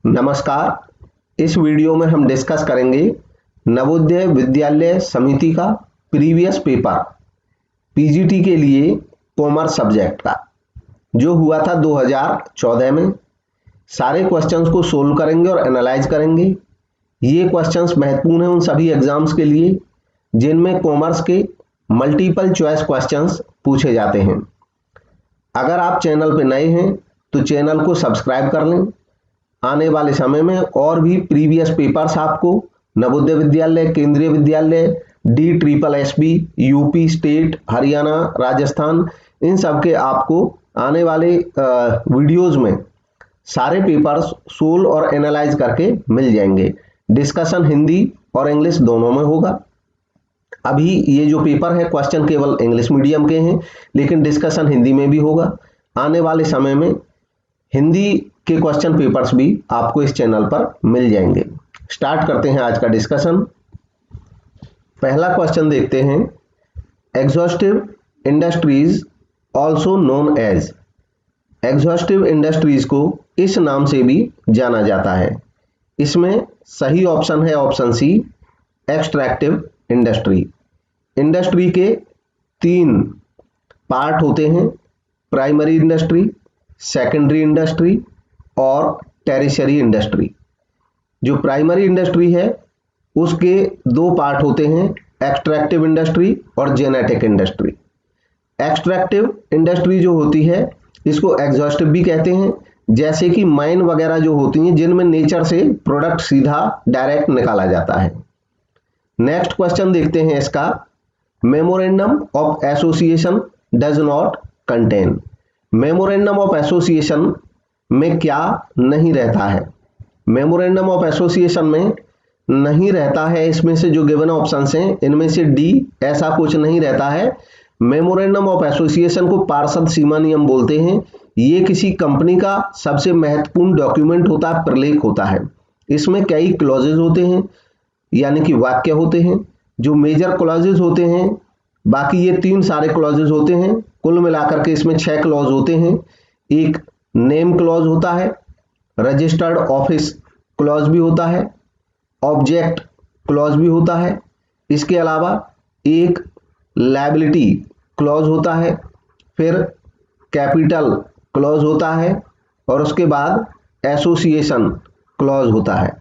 नमस्कार। इस वीडियो में हम डिस्कस करेंगे नवोदय विद्यालय समिति का प्रीवियस पेपर पीजीटी के लिए कॉमर्स सब्जेक्ट का जो हुआ था 2014 में। सारे क्वेश्चंस को सोल्व करेंगे और एनालाइज करेंगे। ये क्वेश्चंस महत्वपूर्ण हैं उन सभी एग्जाम्स के लिए जिनमें कॉमर्स के मल्टीपल चॉइस क्वेश्चंस पूछे जाते हैं। अगर आप चैनल पर नए हैं तो चैनल को सब्सक्राइब कर लें। आने वाले समय में और भी प्रीवियस पेपर्स आपको Navodaya Vidyalaya, Kendriya Vidyalaya, DSSB, UP, state, Haryana, Rajasthan, इन सब के आपको आने वाले वीडियोस में सारे पेपर्स सोल्व और एनालाइज करके मिल जाएंगे। डिस्कशन हिंदी और इंग्लिश दोनों में होगा। अभी ये जो पेपर है क्वेश्चन केवल इंग्लिश मीडियम के हैं, लेकिन डिस्कशन हिंदी में भी होगा। आने वाले समय में हिंदी के क्वेश्चन पेपर्स भी आपको इस चैनल पर मिल जाएंगे। स्टार्ट करते हैं आज का डिस्कशन। पहला क्वेश्चन देखते हैं। Exhaustive industries also known as. Exhaustive industries को इस नाम से भी जाना जाता है। इसमें सही ऑप्शन है option C, extractive industry. Industry के 3 पार्ट होते हैं, प्राइमरी इंडस्ट्री, सेकेंडरी इंडस्ट्री और टेरिशरी इंडस्ट्री। जो प्राइमरी इंडस्ट्री है उसके 2 पार्ट होते हैं, एक्सट्रैक्टिव इंडस्ट्री और जेनेटिक इंडस्ट्री। एक्सट्रैक्टिव इंडस्ट्री जो होती है इसको एग्जॉस्टिव भी कहते हैं, जैसे कि माइन वगैरह जो होती हैं जिनमें नेचर से प्रोडक्ट सीधा डायरेक्ट निकाला जाता है। नेक्स्ट क्वेश्चन देखते हैं इसका। Memorandum of association does not contain. Memorandum of association में क्या नहीं रहता है? मेमोरेंडम ऑफ एसोसिएशन में नहीं रहता है, इसमें से जो गिवन ऑप्शंस हैं इनमें से डी, ऐसा कुछ नहीं रहता है। मेमोरेंडम ऑफ एसोसिएशन को पार्षद सीमा नियम बोलते हैं। ये किसी कंपनी का सबसे महत्वपूर्ण डॉक्यूमेंट होता है, प्रलेख होता है। इसमें कई क्लॉजेज होते हैं, यानी कि वाक्य होते हैं जो मेजर क्लॉजेज होते हैं। बाकी ये 3 सारे क्लॉजेज होते हैं। कुल मिलाकर के इसमें 6 क्लॉज होते हैं। एक नेम क्लॉज होता है, रजिस्टर्ड ऑफिस क्लॉज भी होता है, ऑब्जेक्ट क्लॉज भी होता है। इसके अलावा एक लायबिलिटी क्लॉज होता है, फिर कैपिटल क्लॉज होता है और उसके बाद एसोसिएशन क्लॉज होता है।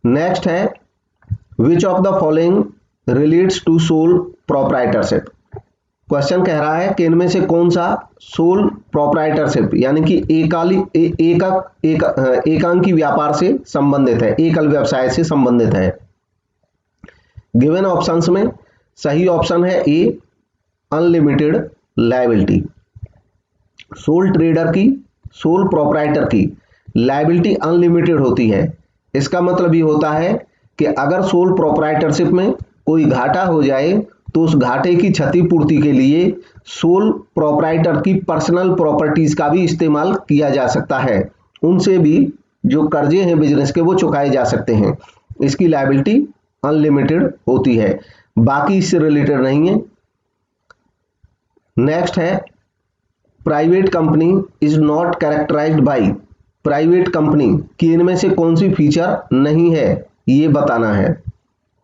नेक्स्ट है which of the following relates to sole proprietorship. Question कह रहा है कि इनमें से कौन सा सोल प्रोप्राइटरशिप यानी कि एकांकी व्यापार से संबंधित है, एकल व्यवसाय से संबंधित है। गिवन ऑप्शंस में सही ऑप्शन है ए, अनलिमिटेड लायबिलिटी। सोल ट्रेडर की, सोल प्रोप्राइटर की लायबिलिटी अनलिमिटेड होती है। इसका मतलब ये होता है कि अगर सोल प्रोप्राइटरशिप में कोई घाटा हो जाए तो उस घाटे की क्षतिपूर्ति के लिए सोल प्रोप्राइटर की पर्सनल प्रॉपर्टीज का भी इस्तेमाल किया जा सकता है। उनसे भी जो कर्जे हैं बिजनेस के वो चुकाए जा सकते हैं। इसकी लायबिलिटी अनलिमिटेड होती है, बाकी इससे रिलेटेड नहीं है। नेक्स्ट है private company is not characterised by. Private company की इनमें से कौन सी फीचर नहीं है ये बताना है।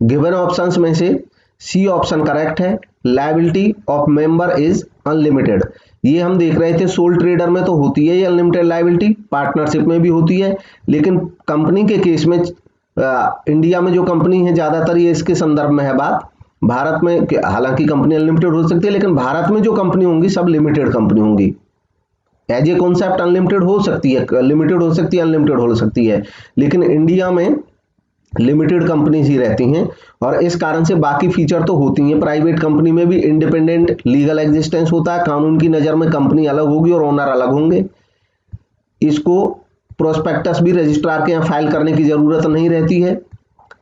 गिवन ऑप्शंस में से सी ऑप्शन करेक्ट है, liability of member is unlimited. ये हम देख रहे थे सोल ट्रेडर में तो होती है ये अनलिमिटेड लायबिलिटी, पार्टनरशिप में भी होती है, लेकिन कंपनी के केस में इंडिया में जो कंपनी है ज्यादातर ये इसके संदर्भ में है बात। भारत में हालांकि कंपनी अनलिमिटेड हो सकती है, लेकिन भारत में जो कंपनी होंगी सब लिमिटेड कंपनी होंगी। एज ए कॉन्सेप्ट अनलिमिटेड हो सकती है, लिमिटेड हो सकती है, अनलिमिटेड हो सकती है, लेकिन इंडिया में लिमिटेड कंपनीज ही रहती हैं और इस कारण से बाकी फीचर तो होती हैं। प्राइवेट कंपनी में भी इंडिपेंडेंट लीगल एग्जिस्टेंस होता है, कानून की नज़र में कंपनी अलग होगी और ओनर अलग होंगे। इसको प्रोस्पेक्टस भी रजिस्ट्रार के यहाँ फाइल करने की जरूरत नहीं रहती है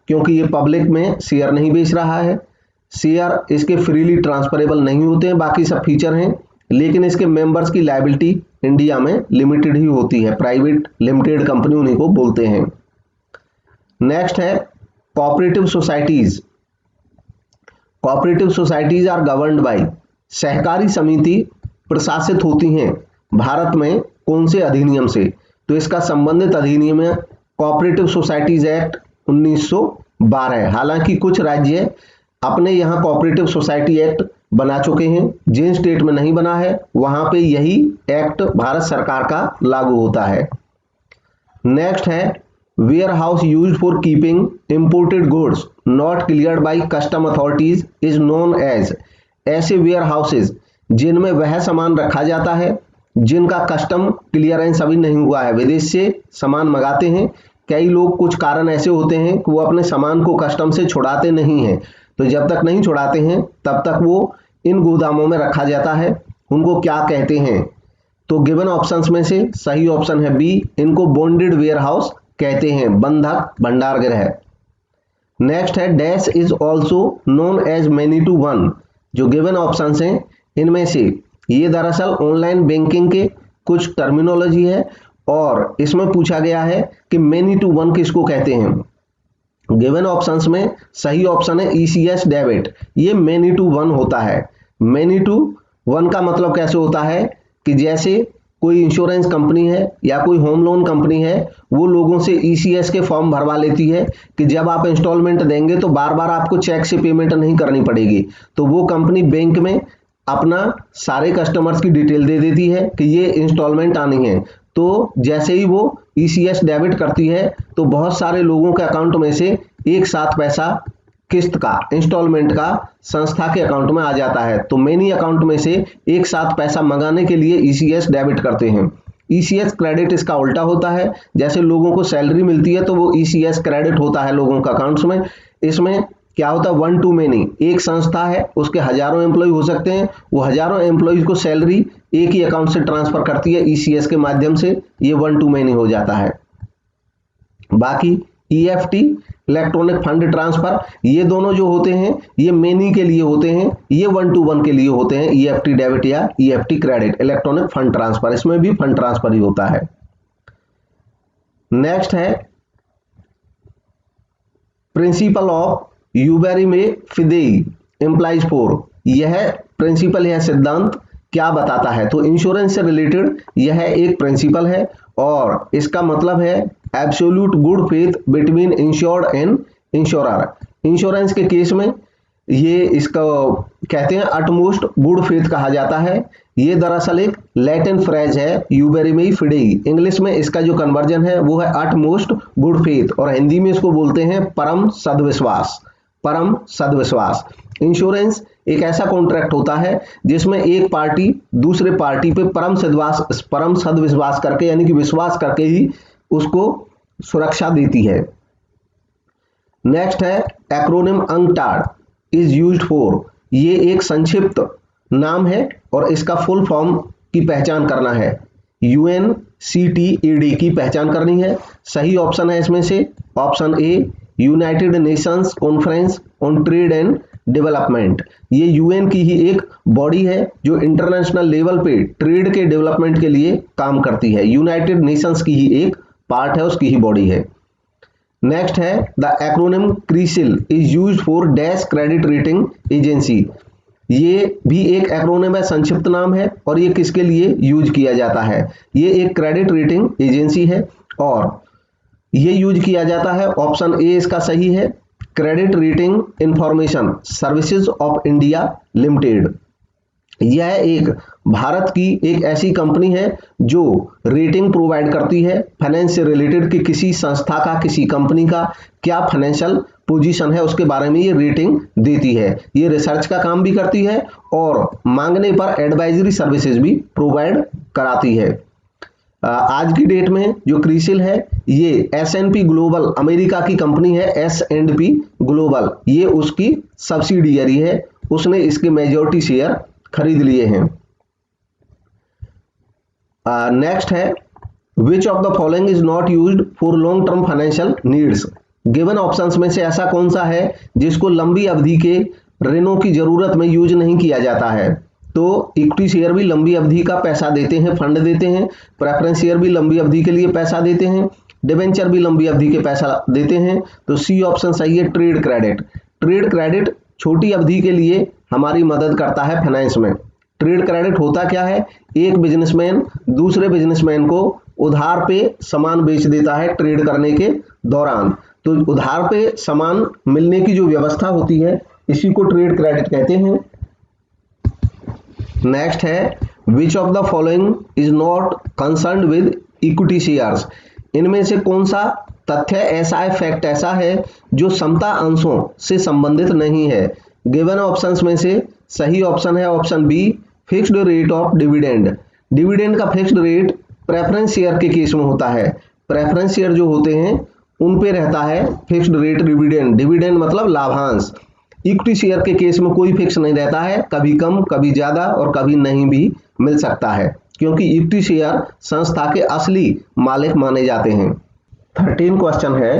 क्योंकि ये पब्लिक में शेयर नहीं बेच रहा है। शेयर इसके फ्रीली ट्रांसफरेबल नहीं होते हैं, बाकी सब फीचर हैं, लेकिन इसके मेंबर्स की लायबिलिटी इंडिया में लिमिटेड ही होती है। प्राइवेट लिमिटेड कंपनी उन्हीं को बोलते हैं। नेक्स्ट है cooperative societies. Cooperative societies are governed by. सहकारी समिति प्रशासित होती हैं भारत में कौन से अधिनियम से? तो इसका संबंधित अधिनियम है कोऑपरेटिव सोसाइटीज एक्ट 1912। हालांकि कुछ राज्य अपने यहाँ कोऑपरेटिव सोसाइटी एक्ट बना चुके हैं, जिन स्टेट में नहीं बना है वहां पे यही एक्ट भारत सरकार का लागू होता है। नेक्स्ट है warehouse use for keeping imported goods not cleared by custom authorities is known as. ऐसे वेयर हाउसेज जिनमें वह सामान रखा जाता है जिनका कस्टम क्लियरेंस अभी नहीं हुआ है, विदेश से सामान मंगाते हैं, कई लोग कुछ कारण ऐसे होते हैं कि वो अपने सामान को कस्टम से छुड़ाते नहीं हैं, तो जब तक नहीं छुड़ाते हैं तब तक वो इन गोदामों में रखा जाता है, उनको क्या कहते हैं? तो गिवन ऑप्शंस में से सही ऑप्शन है बी, इनको बॉन्डेड वेयर हाउस कहते हैं, बंधक भंडार गृह। नेक्स्ट है dash is also known as many to one. जो गिवन ऑप्शंस हैं इनमें से ये दरअसल ऑनलाइन बैंकिंग के कुछ टर्मिनोलॉजी है और इसमें पूछा गया है कि मैनी टू वन किसको कहते हैं। गिवन ऑप्शंस में सही ऑप्शन है ईसीएस डेबिट, ये मैनी टू वन होता है। मैनी टू वन का मतलब कैसे होता है कि जैसे कोई इंश्योरेंस कंपनी है या कोई होम लोन कंपनी है, वो लोगों से ईसीएस के फॉर्म भरवा लेती है कि जब आप इंस्टॉलमेंट देंगे तो बार बार आपको चेक से पेमेंट नहीं करनी पड़ेगी, तो वो कंपनी बैंक में अपना सारे कस्टमर्स की डिटेल दे देती है कि ये इंस्टॉलमेंट आनी है, तो जैसे ही वो ईसीएस डेबिट करती है तो बहुत सारे लोगों के अकाउंट में से एक साथ पैसा किस्त का इंस्टॉलमेंट का संस्था के अकाउंट में आ जाता है। तो मेनी अकाउंट में से एक साथ पैसा मंगाने के लिए ईसीएस डेबिट करते हैं। ईसीएस क्रेडिट इसका उल्टा होता है, जैसे लोगों को सैलरी मिलती है तो वो ईसीएस क्रेडिट होता है लोगों के अकाउंट्स में। इसमें क्या होता है, वन टू मेनी, एक संस्था है उसके हजारों एम्प्लॉय हो सकते हैं, वो हजारों एम्प्लॉयज को सैलरी एक ही अकाउंट से ट्रांसफर करती है ईसीएस के माध्यम से, ये वन टू मेनी हो जाता है। बाकी ईएफटी इलेक्ट्रॉनिक फंड ट्रांसफर, ये दोनों जो होते हैं ये मेनी के लिए होते हैं, ये वन टू वन के लिए होते हैं, ईएफटी डेबिट या EFT credit electronic fund transfer, इसमें भी फंड ट्रांसफर ही होता है। नेक्स्ट है प्रिंसिपल ऑफ यूबेरिमे फिदेई इम्प्लाइज फॉर। यह प्रिंसिपल या सिद्धांत क्या बताता है? तो इंश्योरेंस से रिलेटेड यह एक प्रिंसिपल है और इसका मतलब है absolute good faith between insured and insurer. Insurance के केस में ये इसका कहते हैं अटमोस्ट गुड फेथ कहा जाता है। ये दरअसल एक लैटिन फ्रेज है यूबेरिमे फिडेई, इंग्लिश में इसका जो कन्वर्जन है वो है अटमोस्ट गुड फेथ और हिंदी में इसको बोलते हैं परम सद्विश्वास। परम सद्विश्वास। इंश्योरेंस एक ऐसा कॉन्ट्रैक्ट होता है जिसमें एक पार्टी दूसरे पार्टी पे परम सद्विश्वास करके यानी कि विश्वास करके ही उसको सुरक्षा देती है। नेक्स्ट है acronym UNCTAD is used for. ये एक संक्षिप्त नाम है और इसका फुल फॉर्म की पहचान करना है, यूएनसीटीईडी की पहचान करनी है। सही ऑप्शन है इसमें से option A United Nations conference on trade and development. ये यूएन की ही एक बॉडी है जो इंटरनेशनल लेवल पे ट्रेड के डेवलपमेंट के लिए काम करती है, यूनाइटेड नेशंस की ही एक पार्ट है, उसकी ही बॉडी है। नेक्स्ट है the acronym CRISIL is used for dash credit rating agency. ये भी एक एक्रोनिम है, संक्षिप्त नाम है और ये किसके लिए यूज किया जाता है? ये एक क्रेडिट रेटिंग एजेंसी है और ये यूज किया जाता है, ऑप्शन ए इसका सही है, credit rating information services of India limited. यह एक भारत की एक ऐसी कंपनी है जो रेटिंग प्रोवाइड करती है फाइनेंस से रिलेटेड कि किसी संस्था का किसी कंपनी का क्या फाइनेंशियल पोजीशन है उसके बारे में ये रेटिंग देती है। ये रिसर्च का काम भी करती है और मांगने पर एडवाइजरी सर्विसेज भी प्रोवाइड कराती है। आज की डेट में जो क्रिसिल है ये S&P ग्लोबल अमेरिका की कंपनी है, S&P ग्लोबल ये उसकी सब्सिडियरी है, उसने इसके मेजॉरिटी शेयर खरीद लिए हैं। नेक्स्ट है which of the following is not used for long term financial needs. Given options में से ऐसा कौन सा है जिसको लंबी अवधि के ऋणों की जरूरत में यूज नहीं किया जाता है? तो इक्विटी शेयर भी लंबी अवधि का पैसा देते हैं, फंड देते हैं, प्रेफरेंस शेयर भी लंबी अवधि के लिए पैसा देते हैं, डिबेंचर भी लंबी अवधि के पैसा देते हैं। तो सी ऑप्शन सही है, ट्रेड क्रेडिट। ट्रेड क्रेडिट छोटी अवधि के लिए हमारी मदद करता है फाइनेंस में। ट्रेड क्रेडिट होता क्या है, एक बिजनेसमैन दूसरे बिजनेसमैन को उधार पे सामान बेच देता है ट्रेड करने के दौरान। तो उधार पे सामान मिलने की जो व्यवस्था होती है इसी को ट्रेड क्रेडिट कहते हैं। नेक्स्ट है which of the following is not concerned with equity shares. इनमें से कौन सा तथ्य ऐसा है, फैक्ट ऐसा है जो समता अंशों से संबंधित नहीं है। गिवन ऑप्शंस में से सही ऑप्शन है option B, fixed rate of dividend. Dividend का फिक्स्ड रेट प्रेफरेंस शेयर के केस में होता है। प्रेफरेंस शेयर जो होते हैं उन पे रहता है फिक्स्ड रेट डिविडेंड। डिविडेंड मतलब लाभांश। इक्विटी शेयर के केस में कोई फिक्स नहीं रहता है, कभी कम कभी ज्यादा और कभी नहीं भी मिल सकता है, क्योंकि इक्विटी शेयर संस्था के असली मालिक माने जाते हैं। 13 क्वेश्चन है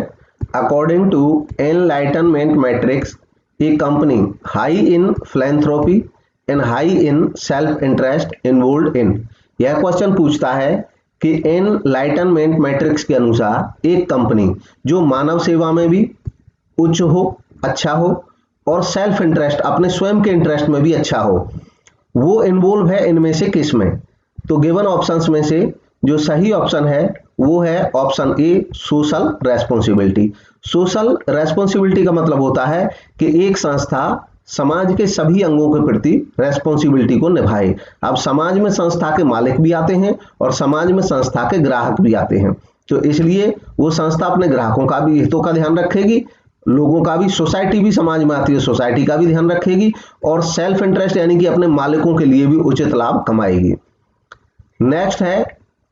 according to enlightenment matrix a company high in philanthropy and high in self interest involved in. यह क्वेश्चन पूछता है कि एनलाइटनमेंट मैट्रिक्स के अनुसार एक कंपनी जो मानव सेवा में भी उच्च हो, अच्छा हो और सेल्फ इंटरेस्ट अपने स्वयं के इंटरेस्ट में भी अच्छा हो, वो इन्वॉल्व है इनमें से किस में। तो गिवन ऑप्शंस में से जो सही ऑप्शन है वो है ऑप्शन ए, सोशल रेस्पॉन्सिबिलिटी। सोशल रेस्पॉन्सिबिलिटी का मतलब होता है कि एक संस्था समाज के सभी अंगों के प्रति रेस्पॉन्सिबिलिटी को निभाए। अब समाज में संस्था के मालिक भी आते हैं और समाज में संस्था के ग्राहक भी आते हैं, तो इसलिए वो संस्था अपने ग्राहकों का भी हितों का ध्यान रखेगी, लोगों का भी, सोसाइटी भी समाज में आती है, सोसाइटी का भी ध्यान रखेगी और सेल्फ इंटरेस्ट यानी कि अपने मालिकों के लिए भी उचित लाभ कमाएगी। नेक्स्ट है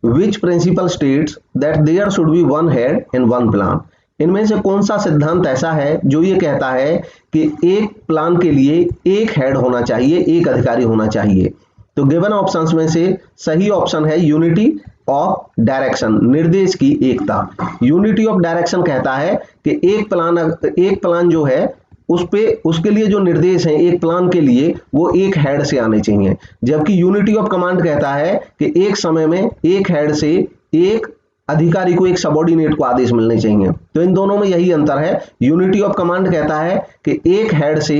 which principle states that there should be one head in one plan. इनमें से कौन सा सिद्धांत ऐसा है जो ये कहता है कि एक प्लान के लिए एक हेड होना चाहिए, एक अधिकारी होना चाहिए। तो गिवन ऑप्शंस में से सही ऑप्शन है यूनिटी ऑफ डायरेक्शन, निर्देश की एकता। यूनिटी ऑफ डायरेक्शन कहता है कि एक प्लान जो है उसके लिए जो निर्देश हैं एक प्लान के लिए वो एक हेड से आने चाहिए, जबकि यूनिटी ऑफ कमांड कहता है कि एक समय में एक हेड से एक अधिकारी को, एक सबऑर्डिनेट को आदेश मिलने चाहिए। तो इन दोनों में यही अंतर है। यूनिटी ऑफ कमांड कहता है कि एक हेड से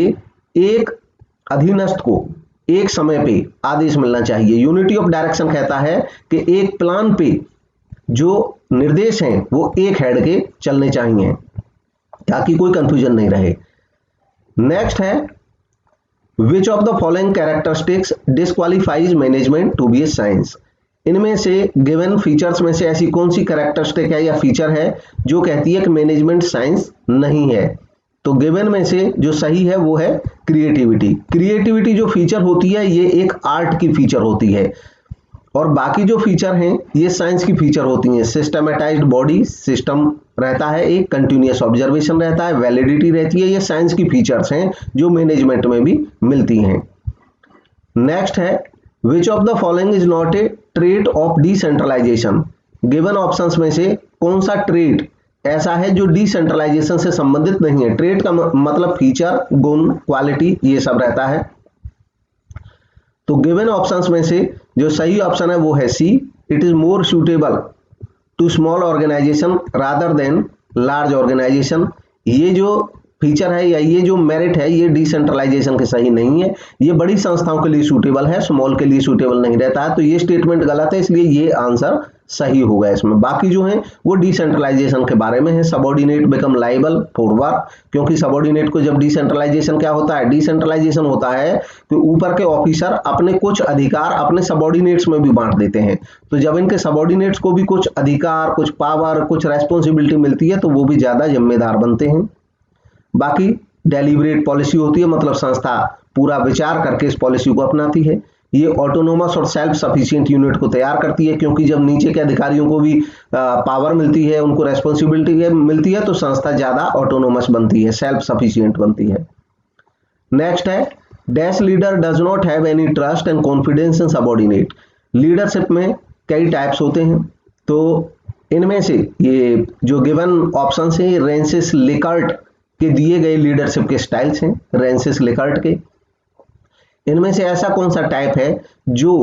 एक अधीनस्थ को एक समय पे आदेश मिलना चाहिए। यूनिटी ऑफ डायरेक्शन कहता है कि एक प्लान पे जो निर्देश हैं वो एक हेड के चलने चाहिए ताकि कोई कंफ्यूजन नहीं रहे। नेक्स्ट है which of the following characteristics disqualifies management to be a science. इनमें से गिवन फीचर्स में से ऐसी कौन सी कैरेक्टरिस्टिक है या फीचर है जो कहती है कि मैनेजमेंट साइंस नहीं है। तो गिवन में से जो सही है वो है क्रिएटिविटी। क्रिएटिविटी जो फीचर होती है ये एक आर्ट की फीचर होती है और बाकी जो फीचर हैं ये साइंस की फीचर होती हैं। सिस्टमेटाइज्ड बॉडी, सिस्टम रहता है, एक कंटिन्यूअस ऑब्जर्वेशन रहता है, वैलिडिटी रहती है, ये साइंस की फीचर्स हैं जो मैनेजमेंट में भी मिलती हैं। नेक्स्ट है which of the following is not a trait of decentralisation. Given options में से कौन सा ट्रेट ऐसा है जो डिसेंट्रलाइजेशन से संबंधित नहीं है। ट्रेट का मतलब फीचर, गुण, क्वालिटी, ये सब रहता है। तो गिवन ऑप्शंस में से जो सही ऑप्शन है वो है C, it is more suitable to small organisation rather than large organisation. ये जो फीचर है या ये जो मेरिट है ये डिसेंट्रलाइजेशन के सही नहीं है, ये बड़ी संस्थाओं के लिए सूटेबल है, स्मॉल के लिए सूटेबल नहीं रहता है। तो ये स्टेटमेंट गलत है, इसलिए ये आंसर सही होगा इसमें। बाकी जो है वो डिसेंट्रलाइजेशन के बारे में है। Subordinate become liable for work, क्योंकि सबऑर्डिनेट को जब डिसेंट्रलाइजेशन क्या होता है, डिसेंट्रलाइजेशन होता है कि ऊपर के ऑफिसर अपने कुछ अधिकार अपने सबऑर्डिनेट्स में भी बांट देते हैं। तो जब इनके सबऑर्डिनेट्स को भी कुछ अधिकार, कुछ पावर, कुछ रेस्पॉन्सिबिलिटी मिलती है तो वो भी ज्यादा जिम्मेदार बनते हैं। बाकी डेलिब्रेट पॉलिसी होती है, मतलब संस्था पूरा विचार करके इस पॉलिसी को अपनाती है। ये ऑटोनोमस और सेल्फ सफिशिएंट यूनिट को तैयार करती है, क्योंकि जब नीचे के अधिकारियों को भी पावर मिलती है, उनको रेस्पॉन्सिबिलिटी मिलती है, तो संस्था ज्यादा ऑटोनोमस बनती है, सेल्फ सफिशिएंट बनती है। नेक्स्ट है dash leader does not have any trust and confidence in subordinate. Leadership में कई टाइप्स होते हैं, तो इनमें से ये जो गिवन ऑप्शन है रेंसिस लिकर्ट के दिए गए लीडरशिप के स्टाइल्स हैं, रेंसिस लिकर्ट के। इनमें से ऐसा कौन सा टाइप है जो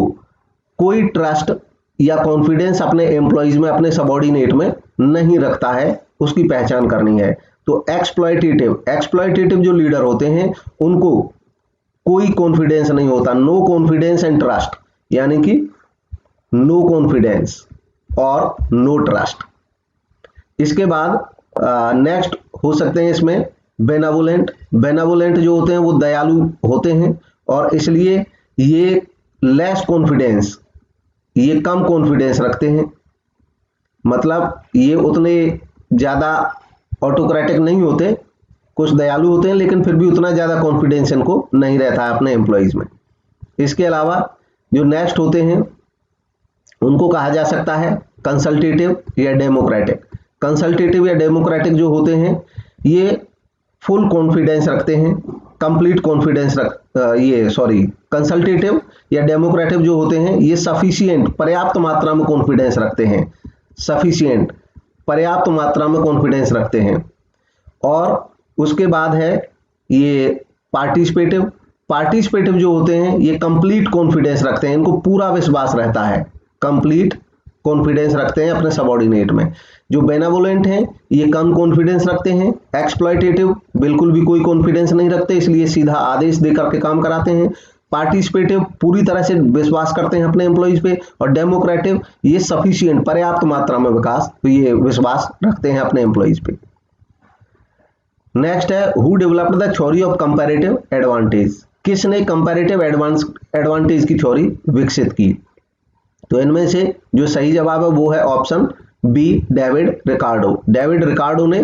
कोई ट्रस्ट या कॉन्फिडेंस अपने एम्प्लॉइज में, अपने सबऑर्डिनेट में नहीं रखता है, उसकी पहचान करनी है। तो एक्सप्लॉयटेटिव जो लीडर होते हैं उनको कोई कॉन्फिडेंस नहीं होता, नो कॉन्फिडेंस एंड ट्रस्ट, यानी कि नो कॉन्फिडेंस और नो ट्रस्ट। इसके बाद नेक्स्ट हो सकते हैं इसमें बेनावोलेंट। बेनावोलेंट जो होते हैं वो दयालु होते हैं और इसलिए ये लेस कॉन्फिडेंस, ये कम कॉन्फिडेंस रखते हैं, मतलब ये उतने ज़्यादा ऑटोक्रेटिक नहीं होते, कुछ दयालु होते हैं लेकिन फिर भी उतना ज़्यादा कॉन्फिडेंस इनको नहीं रहता है अपने एम्प्लॉयज़ में। इसके अलावा जो नेक्स्ट होते हैं उनको कहा जा सकता है कंसल्टेटिव या डेमोक्रेटिक। कंसल्टेटिव या डेमोक्रेटिक जो होते हैं ये फुल कॉन्फिडेंस रखते हैं, कंप्लीट कॉन्फिडेंस कंसल्टेटिव या डेमोक्रेटिव जो होते हैं ये सफिशिएंट, पर्याप्त मात्रा में कॉन्फिडेंस रखते हैं, सफिशिएंट पर्याप्त मात्रा में कॉन्फिडेंस रखते हैं। और उसके बाद है ये पार्टिसिपेटिव। पार्टिसिपेटिव जो होते हैं ये कंप्लीट कॉन्फिडेंस रखते हैं, इनको पूरा विश्वास रहता है, कंप्लीट कॉन्फिडेंस रखते हैं अपने सबऑर्डिनेट में। जो बेनावोलेंट हैं ये कम कॉन्फिडेंस रखते हैं। एक्सप्लॉयटेटिव बिल्कुल भी कोई कॉन्फिडेंस नहीं रखते, इसलिए सीधा आदेश देकर के काम कराते हैं। पार्टिसिपेटिव पूरी तरह से विश्वास करते हैं अपने एम्प्लॉइज पे, और डेमोक्रेटिव ये सफिशिएंट पर्याप्त मात्रा में विश्वास रखते हैं अपने एम्प्लॉइज पे। नेक्स्ट है who developed the theory of comparative advantage. किसने कंपैरेटिव एडवांटेज की थ्योरी विकसित की? तो इनमें से जो सही जवाब है वो है option B, David Ricardo. David Ricardo ने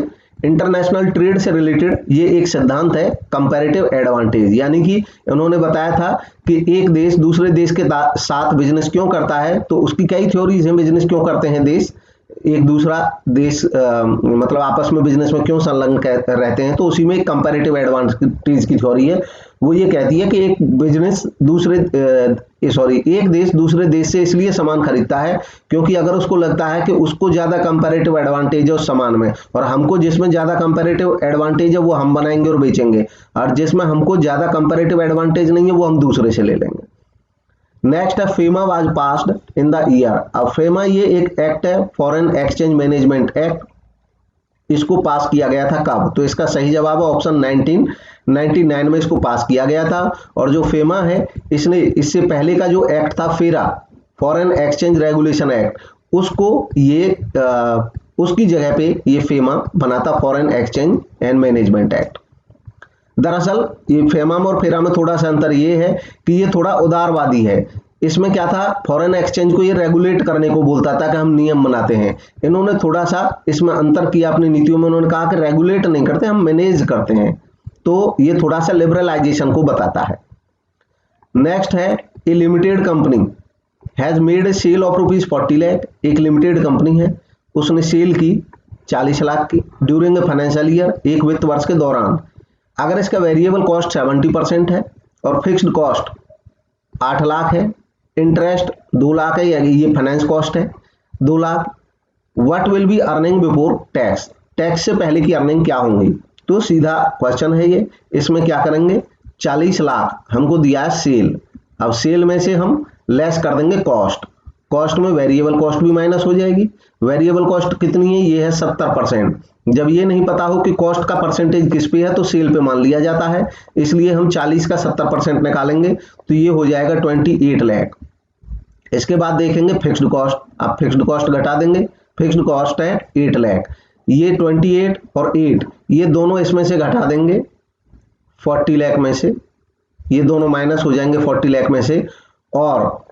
इंटरनेशनल ट्रेड से रिलेटेड ये एक सिद्धांत है कंपैरेटिव एडवांटेज, यानी कि उन्होंने बताया था कि एक देश दूसरे देश के साथ बिजनेस क्यों करता है, तो उसकी कई थ्योरीज हैं बिजनेस क्यों करते हैं देश, एक दूसरा देश मतलब आपस में बिजनेस में क्यों संलग्न रहते हैं, तो उसी में एक कंपैरेटिव एडवांटेज की थ्योरी है। वो ये कहती है कि एक देश दूसरे देश से इसलिए सामान खरीदता है क्योंकि अगर उसको लगता है कि उसको ज्यादा कंपैरेटिव एडवांटेज है उस सामान में, और हमको जिसमें ज्यादा कंपैरेटिव एडवांटेज है वो हम बनाएंगे और बेचेंगे, और जिसमें हमको ज्यादा कंपैरेटिव एडवांटेज नहीं है वो हम दूसरे से ले लेंगे। नेक्स्ट है FEMA was passed in the year. अब फेमा ये एक एक्ट है, फॉरेन एक्सचेंज मैनेजमेंट एक्ट, इसको पास किया गया था कब? तो इसका सही जवाब है ऑप्शन 1999 में इसको पास किया गया था। और जो फेमा है इससे पहले का जो एक्ट था फेरा, फॉरेन एक्सचेंज रेगुलेशन एक्ट, उसको ये उसकी जगह पे ये फेमा बना था, foreign exchange and management act. दरअसल ये फेमा और फेरा में थोड़ा सा अंतर ये है कि ये थोड़ा उदारवादी है। इसमें क्या था, फॉरेन एक्सचेंज को ये रेगुलेट करने को बोलता था कि हम नियम बनाते हैं, इन्होंने थोड़ा सा इसमें अंतर किया अपनी नीतियों में, उन्होंने कहा कि रेगुलेट नहीं करते हम मैनेज करते हैं, तो ये थोड़ा सा लिबरलाइजेशन को बताता है। नेक्स्ट है a limited company has made a sale of ₹40 lakh. एक लिमिटेड कंपनी है, उसने सेल की 40 लाख की ड्यूरिंग ए फाइनेंशियल ईयर, एक वित्त वर्ष के दौरान। अगर इसका वेरिएबल कॉस्ट 70% है और फिक्स्ड कॉस्ट 8 लाख है, इंटरेस्ट 2 लाख है, यानी ये फाइनेंस कॉस्ट है 2 lakh, what will be earning before tax, tax से पहले की अर्निंग क्या होंगी? तो सीधा क्वेश्चन है ये, इसमें क्या करेंगे, 40 लाख हमको दिया है सेल, अब सेल में से हम लेस कर देंगे कॉस्ट, कॉस्ट में वेरिएबल कॉस्ट भी माइनस हो जाएगी। वेरिएबल कॉस्ट कितनी है, ये है 70%। जब ये नहीं पता हो कि कॉस्ट का परसेंटेज किस पे है तो सेल पे मान लिया जाता है, इसलिए हम 40 का 70% निकालेंगे तो ये हो जाएगा 28 लाख। इसके बाद देखेंगे फिक्स्ड कॉस्ट, अब फिक्स्ड कॉस्ट घटा देंगे, फिक्स्ड कॉस्ट है 8 लाख, ये 28 और 8 ये दोनों इसमें से घटा देंगे 40 लाख में से, ये दोनों माइनस हो जाएंगे 40 लाख में से, और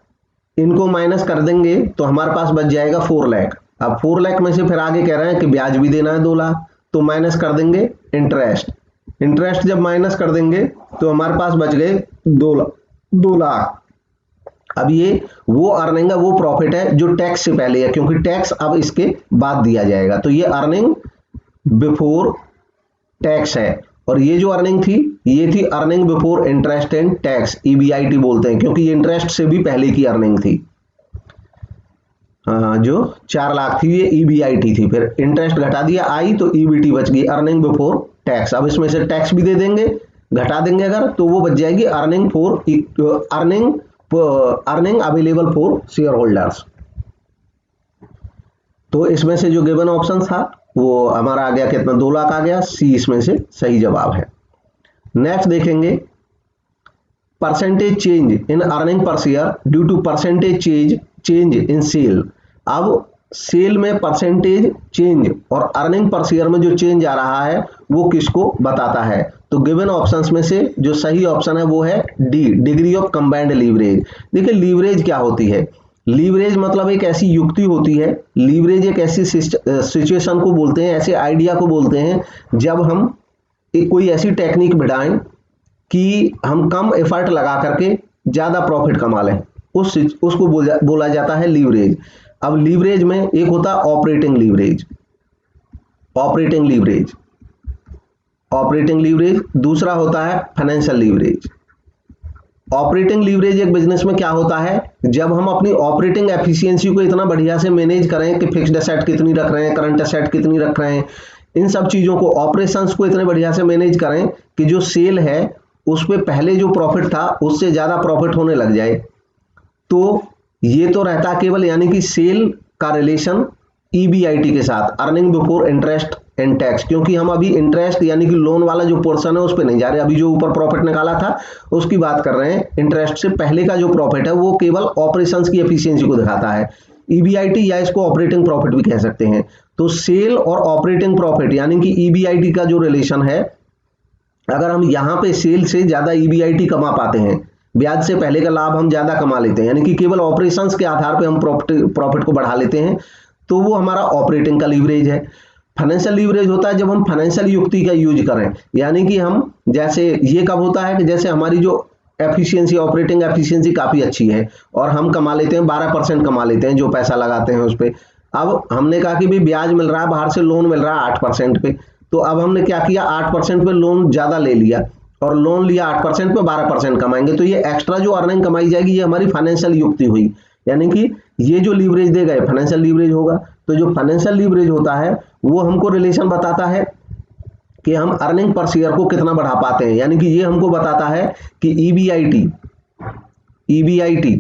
इनको माइनस कर देंगे तो हमारे पास बच जाएगा 4 लाख। अब 4 लाख में से फिर आगे कह रहे हैं कि ब्याज भी देना है 2 लाख, तो माइनस कर देंगे इंटरेस्ट, इंटरेस्ट जब माइनस कर देंगे तो हमारे पास बच गए 2 लाख। अब ये वो अर्निंग है, वो प्रॉफिट है जो टैक्स से पहले है, क्योंकि टैक्स अब इसके बाद दिया जाएगा, तो ये अर्निंग बिफोर टैक्स है। और ये जो अर्निंग थी ये थी earning before interest and tax, EBIT बोलते हैं, क्योंकि ये इंटरेस्ट से भी पहले की अर्निंग थी। जो 4 लाख थी ये EBIT थी, फिर इंटरेस्ट घटा दिया आई तो EBT बच गई, अर्निंग बिफोर टैक्स। अब इसमें से टैक्स भी दे देंगे, घटा देंगे अगर, तो वो बच जाएगी earning available for share holders. तो इसमें से जो गिवन ऑप्शन था वो हमारा आ गया कितना, 2 लाख आ गया, सी इसमें से सही जवाब है। नेक्स्ट देखेंगे percentage change in earning per share due to percentage change in sale. अब सेल में परसेंटेज चेंज और अर्निंग पर शेयर में जो चेंज आ रहा है वो किसको बताता है। तो गिवन ऑप्शंस में से जो सही ऑप्शन है वो है D, degree of combined leverage. देखिए लीवरेज क्या होती है, लीवरेज मतलब एक ऐसी युक्ति होती है, लीवरेज एक ऐसी सिचुएशन को बोलते हैं, ऐसे आइडिया को बोलते हैं जब हम एक कोई ऐसी टेक्निक बढ़ाएं कि हम कम एफर्ट लगा करके ज्यादा प्रॉफिट कमा लें, उसको बोला जाता है लीवरेज। अब लीवरेज में एक होता है operating leverage, operating leverage, operating leverage, दूसरा होता है फाइनेंशियल लीवरेज। ऑपरेटिंग लीवरेज एक बिजनेस में क्या होता है, जब हम अपनी ऑपरेटिंग एफिशिएंसी को इतना बढ़िया से मैनेज करें कि फिक्स्ड एसेट कितनी रख रहे हैं, करंट एसेट कितनी रख रहे हैं, इन सब चीजों को, ऑपरेशंस को इतने बढ़िया से मैनेज करें कि जो सेल है उस पे पहले जो प्रॉफिट था उससे ज्यादा प्रॉफिट होने लग जाए। तो ये तो रहता केवल यानी कि सेल का रिलेशन ईबीआईटी के साथ, earning before interest and tax, क्योंकि हम अभी इंटरेस्ट यानी कि लोन वाला जो पोर्शन है उस पर नहीं जा रहे, अभी जो ऊपर प्रॉफिट निकाला था उसकी बात कर रहे हैं। इंटरेस्ट से पहले का जो प्रॉफिट है वो केवल ऑपरेशंस की एफिशिएंसी को दिखाता है, ईबीआईटी, या इसको ऑपरेटिंग प्रॉफिट भी कह सकते हैं। तो सेल और ऑपरेटिंग प्रॉफिट यानी कि ईबीआईटी का जो रिलेशन है, अगर हम यहाँ पे सेल से ज्यादा ईबीआईटी कमा पाते हैं, ब्याज से पहले का लाभ हम ज्यादा कमा लेते हैं, यानी कि केवल ऑपरेशंस के आधार पे हम प्रॉफिट को बढ़ा लेते हैं, तो वो हमारा ऑपरेटिंग का लीवरेज है। फाइनेंशियल लीवरेज होता है जब हम फाइनेंशियल युक्ति का यूज करें, यानी कि हम, जैसे ये कब होता है कि जैसे हमारी जो एफिशिएंसी, ऑपरेटिंग एफिशिएंसी काफी अच्छी है और हम कमा लेते हैं 12% कमा लेते हैं जो पैसा लगाते हैं उस पर। अब हमने कहा कि भाई ब्याज मिल रहा है, बाहर से लोन मिल रहा है 8% पे, तो अब हमने क्या किया, 8% पे लोन ज्यादा ले लिया और लोन लिया 8% पे, 12% कमाएंगे, तो ये एक्स्ट्रा जो अर्निंग कमाई जाएगी ये हमारी फाइनेंशियल युक्ति हुई, यानी कि ये जो लीवरेज देगा ये फाइनेंशियल लीवरेज होगा। तो जो फाइनेंशियल लीवरेज होता है वो हमको रिलेशन बताता है कि हम अर्निंग पर शेयर को कितना बढ़ा पाते हैं, यानी कि ये हमको बताता है कि ईबीआईटी